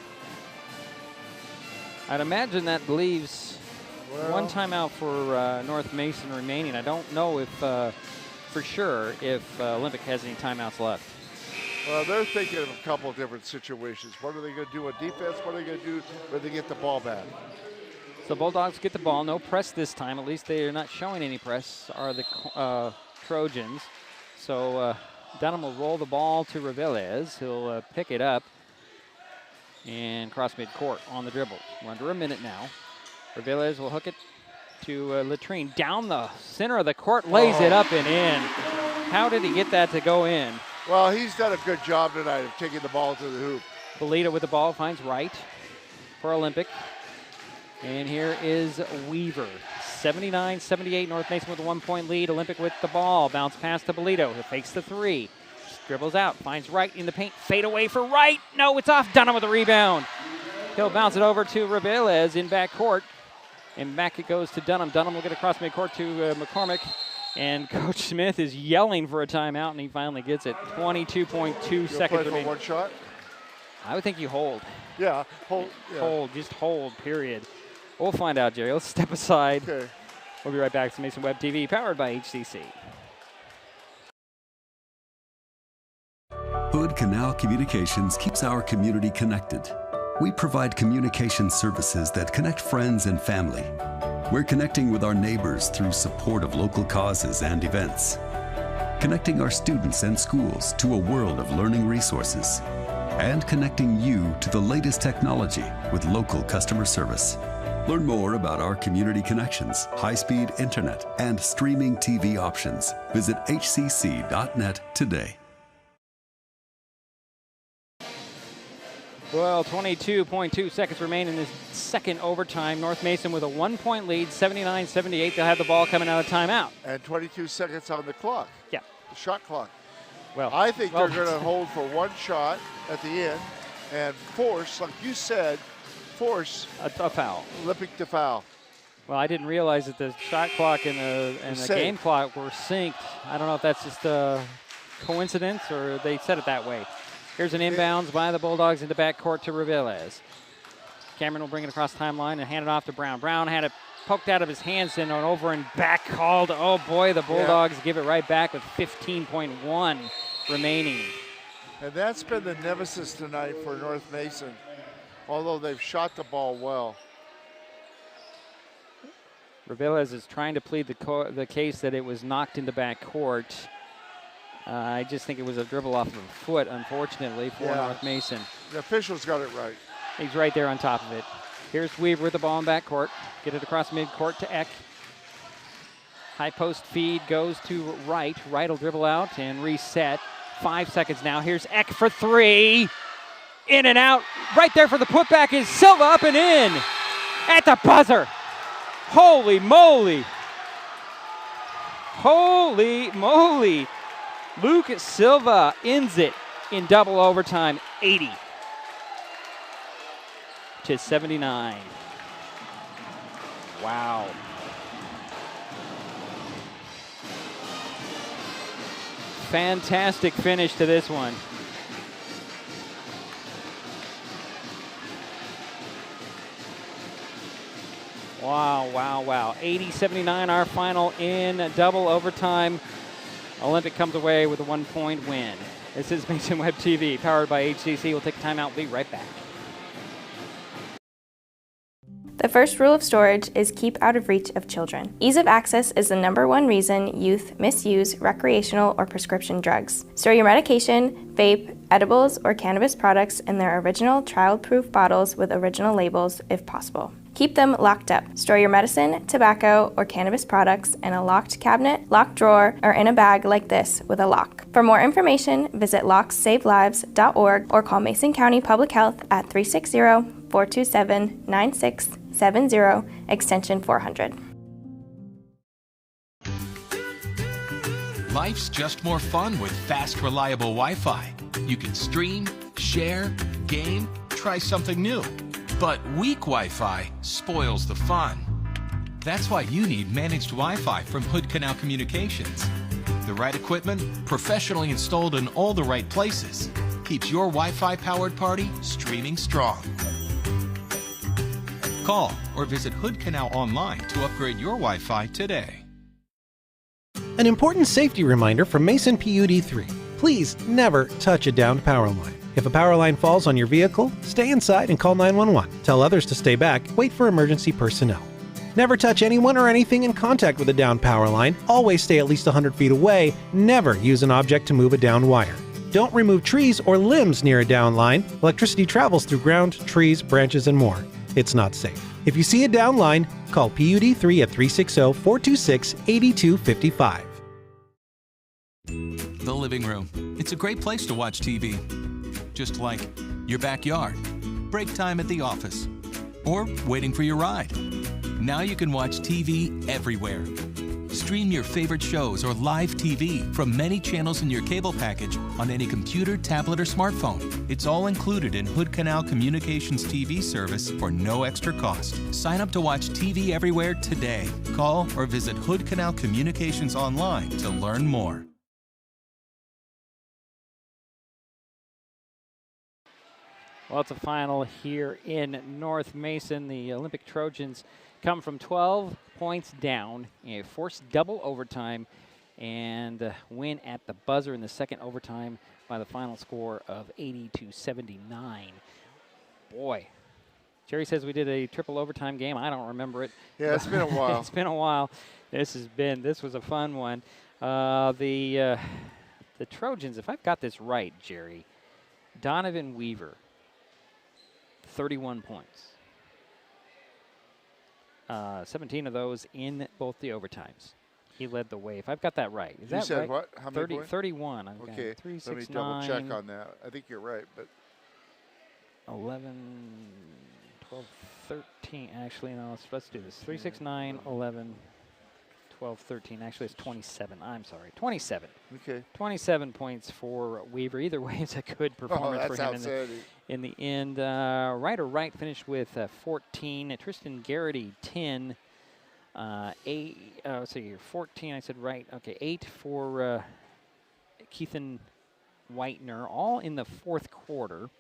I'd imagine that leaves one timeout for North Mason remaining. I don't know if for sure if Olympic has any timeouts left. Well, they're thinking of a couple of different situations. What are they going to do on defense? What are they going to do when they get the ball back? So Bulldogs get the ball. No press this time. At least they are not showing any press, are the Trojans. So Dunham will roll the ball to Reveles. He'll pick it up and cross midcourt on the dribble. We're under a minute now. Reveles will hook it to Latrine. Down the center of the court, lays it up and in. How did he get that to go in? Well, he's done a good job tonight of taking the ball to the hoop. Bolito with the ball, finds Wright for Olympic. And here is Weaver. 79-78, North Mason with a 1-point lead. Olympic with the ball, bounce pass to Bolito. He fakes the 3, dribbles out, finds Wright in the paint. Fade away for Wright. No, it's off. Dunham with the rebound. He'll bounce it over to Reveles in backcourt. And back it goes to Dunham. Dunham will get across midcourt to McCormick. And Coach Smith is yelling for a timeout, and he finally gets it. 22.2 seconds remaining. For one shot? I would think you hold. Yeah, hold. Yeah. Hold, just hold, period. We'll find out, Jerry. Let's step aside. Okay. We'll be right back to Mason Web TV, powered by HCC. Hood Canal Communications keeps our community connected. We provide communication services that connect friends and family. We're connecting with our neighbors through support of local causes and events. Connecting our students and schools to a world of learning resources. And connecting you to the latest technology with local customer service. Learn more about our community connections, high-speed internet, and streaming TV options. Visit hcc.net today. Well, 22.2 seconds remain in this second overtime. North Mason with a 1-point lead, 79-78. They'll have the ball coming out of timeout. And 22 seconds on the clock. Yeah. The shot clock. Well, I think they're going to hold for one shot at the end and force, like you said, a foul. Olympic to foul. Well, I didn't realize that the shot clock and the game clock were synced. I don't know if that's just a coincidence or they said it that way. Here's an inbounds by the Bulldogs into backcourt to Reveles. Cameron will bring it across timeline and hand it off to Brown. Brown had it poked out of his hands and over and back called. Oh boy, the Bulldogs give it right back with 15.1 remaining. And that's been the nemesis tonight for North Mason, although they've shot the ball well. Reveles is trying to plead the case that it was knocked into backcourt. I just think it was a dribble off of a foot, unfortunately, for North Mason. The officials got it right. He's right there on top of it. Here's Weaver with the ball in backcourt. Get it across midcourt to Eck. High post feed goes to Wright. Wright will dribble out and reset. 5 seconds now. Here's Eck for 3. In and out. Right there for the putback is Silva, up and in. At the buzzer. Holy moly. Holy moly. Luke Silva ends it in double overtime, 80-79. Wow. Fantastic finish to this one. Wow, wow, wow. 80-79 our final in double overtime. Olympic comes away with a 1-point win. This is Mason Web TV, powered by HCC. We'll take a timeout. We'll be right back. The first rule of storage is keep out of reach of children. Ease of access is the #1 reason youth misuse recreational or prescription drugs. Store your medication, vape, edibles, or cannabis products in their original child-proof bottles with original labels if possible. Keep them locked up. Store your medicine, tobacco, or cannabis products in a locked cabinet, locked drawer, or in a bag like this with a lock. For more information, visit locksavelives.org or call Mason County Public Health at 360-427-9670, extension 400. Life's just more fun with fast, reliable Wi-Fi. You can stream, share, game, try something new. But weak Wi-Fi spoils the fun. That's why you need managed Wi-Fi from Hood Canal Communications. The right equipment, professionally installed in all the right places, keeps your Wi-Fi powered party streaming strong. Call or visit Hood Canal online to upgrade your Wi-Fi today. An important safety reminder from Mason PUD 3. Please never touch a downed power line. If a power line falls on your vehicle, stay inside and call 911. Tell others to stay back, wait for emergency personnel. Never touch anyone or anything in contact with a downed power line. Always stay at least 100 feet away. Never use an object to move a downed wire. Don't remove trees or limbs near a downed line. Electricity travels through ground, trees, branches, and more. It's not safe. If you see a downed line, call PUD 3 at 360-426-8255. The living room. It's a great place to watch TV. Just like your backyard, break time at the office, or waiting for your ride. Now you can watch TV everywhere. Stream your favorite shows or live TV from many channels in your cable package on any computer, tablet, or smartphone. It's all included in Hood Canal Communications TV service for no extra cost. Sign up to watch TV everywhere today. Call or visit Hood Canal Communications online to learn more. Well, it's a final here in North Mason. The Olympic Trojans come from 12 points down, a forced double overtime, and win at the buzzer in the second overtime by the final score of 80-79. Boy, Jerry says we did a triple overtime game. I don't remember it. Yeah, it's been a while. It's been a while. This was a fun one. The Trojans, if I've got this right, Jerry, Donovan Weaver, 31 points. 17 of those in both the overtimes. He led the way. If I've got that right. Is that right? You said what? How many points? 31. I've okay, got 3, 6, let me double check on that. I think you're right, but 11, 12, 13. Actually, no, let's do this. 3, 6, 9, 11, 12, 13. Actually, it's 27. I'm sorry. 27. Okay. 27 points for Weaver. Either way, it's a good performance for him in the end. Right finished with 14. Tristan Garrity, 10. 8. Let's see here. 14. I said right. Okay. 8 for Keithan Whitener, all in the fourth quarter.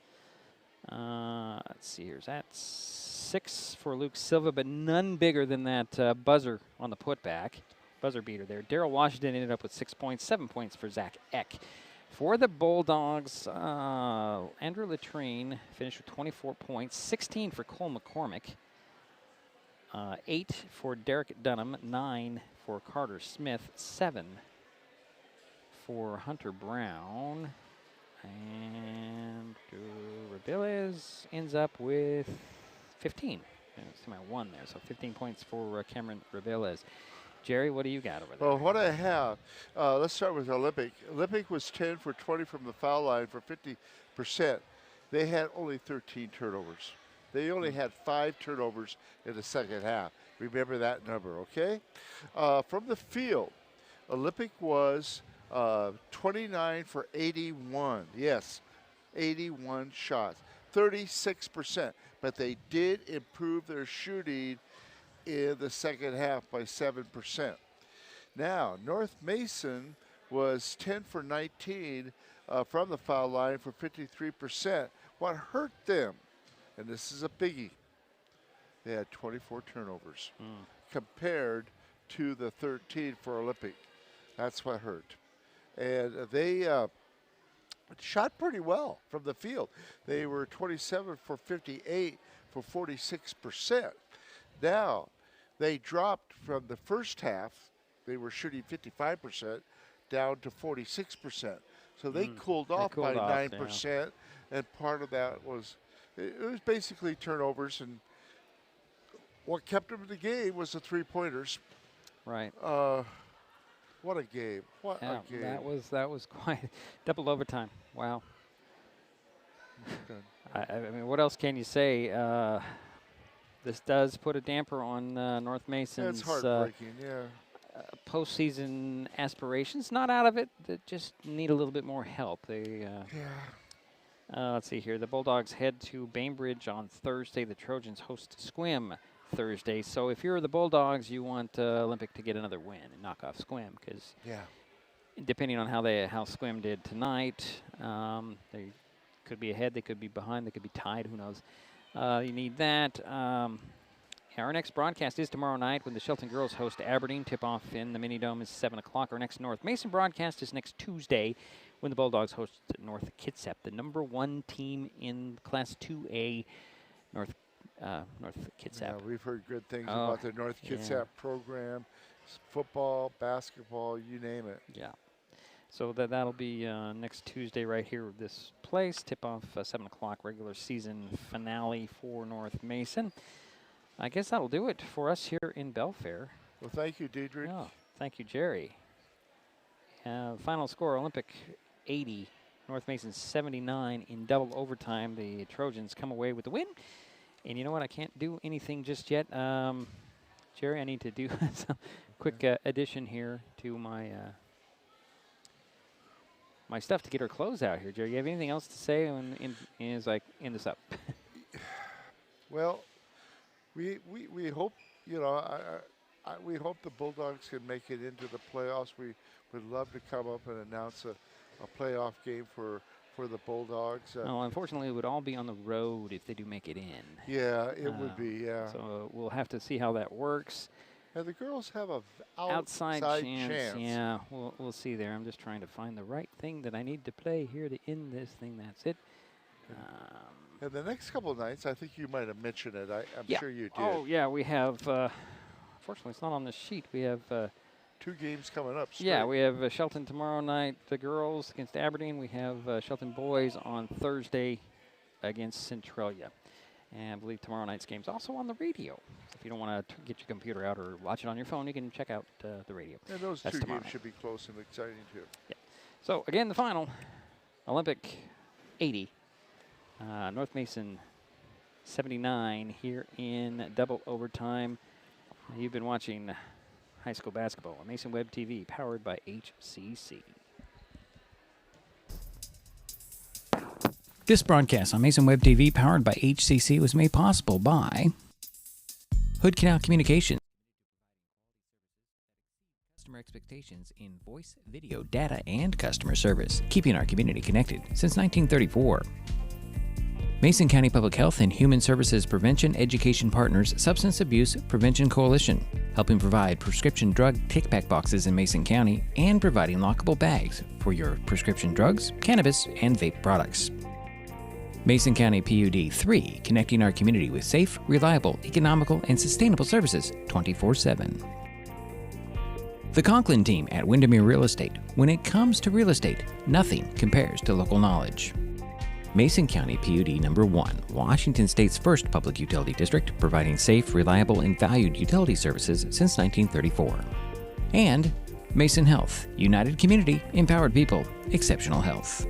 Let's see here. That's 6 for Luke Silva, but none bigger than that buzzer on the putback. Buzzer beater there. Daryl Washington ended up with 6 points, 7 points for Zach Eck. For the Bulldogs, Andrew Latrine finished with 24 points, 16 for Cole McCormick, 8 for Derek Dunham, 9 for Carter Smith, 7 for Hunter Brown, and Rabiles ends up with 15. That's my 1 there, so 15 points for Cameron Rabiles. Jerry, what do you got over there? well, what I have, let's start with Olympic. Olympic was 10 for 20 from the foul line for 50%. They had only 13 turnovers. They only had 5 turnovers in the second half. Remember that number, okay? From the field, Olympic was 29 for 81. Yes, 81 shots, 36%. But they did improve their shooting in the second half by 7%. Now, North Mason was 10 for 19 from the foul line for 53%. What hurt them, and this is a biggie, they had 24 turnovers compared to the 13 for Olympic. That's what hurt. And they shot pretty well from the field. They were 27 for 58 for 46%. Now, they dropped from the first half, they were shooting 55%, down to 46%. So they cooled off by 9%, and part of that was, it was basically turnovers, and what kept them in the game was the three-pointers. Right. What a game. What a game. That was quite double overtime. Wow. I mean, what else can you say? This does put a damper on North Mason's heartbreaking, postseason aspirations. Not out of it. They just need a little bit more help. They let's see here. The Bulldogs head to Bainbridge on Thursday. The Trojans host Squim Thursday. So if you're the Bulldogs, you want Olympic to get another win and knock off Squim, because depending on how Squim did tonight, they could be ahead, they could be behind, they could be tied. Who knows? You need that. Our next broadcast is tomorrow night when the Shelton girls host Aberdeen. Tip-off in the Mini-Dome is 7 o'clock. Our next North Mason broadcast is next Tuesday when the Bulldogs host North Kitsap, the #1 team in Class 2A, North Kitsap. Yeah, we've heard good things about the North Kitsap program. Football, basketball, you name it. Yeah. So that'll be next Tuesday right here at this place. Tip-off 7 o'clock, regular season finale for North Mason. I guess that'll do it for us here in Belfair. Well, thank you, Diedrich. Oh, thank you, Jerry. Final score, Olympic 80, North Mason 79 in double overtime. The Trojans come away with the win. And you know what? I can't do anything just yet. Jerry, I need to do some quick addition here to my my stuff to get our clothes out here. Jerry, you have anything else to say as I end this up? Well, we hope, you know, we hope the Bulldogs can make it into the playoffs. We would love to come up and announce a playoff game for the Bulldogs. Well, unfortunately, it would all be on the road if they do make it in. Yeah, it would be, yeah. So we'll have to see how that works. And the girls have a outside chance. Yeah, we'll see there. I'm just trying to find the right thing that I need to play here to end this thing. That's it. And the next couple of nights, I think you might have mentioned it. I'm sure you did. Oh, yeah, we have, unfortunately, it's not on the sheet. We have 2 games coming up straight. Yeah, we have Shelton tomorrow night, the girls against Aberdeen. We have Shelton boys on Thursday against Centralia. And I believe tomorrow night's game's also on the radio. So if you don't want to get your computer out or watch it on your phone, you can check out the radio. And those That's 2 tomorrow games should be close and exciting, too. Yeah. So, again, the final, Olympic 80, North Mason 79 here in double overtime. You've been watching high school basketball on Mason Web TV, powered by HCC. This broadcast on Mason Web TV, powered by HCC, was made possible by Hood Canal Communications. Customer expectations in voice, video, data, and customer service, keeping our community connected since 1934. Mason County Public Health and Human Services Prevention Education Partners Substance Abuse Prevention Coalition, helping provide prescription drug take-back boxes in Mason County and providing lockable bags for your prescription drugs, cannabis, and vape products. Mason County PUD 3, connecting our community with safe, reliable, economical, and sustainable services 24/7. The Conklin team at Windermere Real Estate. When it comes to real estate, nothing compares to local knowledge. Mason County PUD number 1, Washington State's first public utility district, providing safe, reliable, and valued utility services since 1934. And Mason Health, united community, empowered people, exceptional health.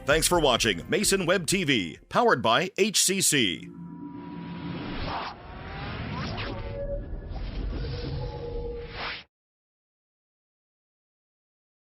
Thanks for watching Mason Web TV, powered by HCC.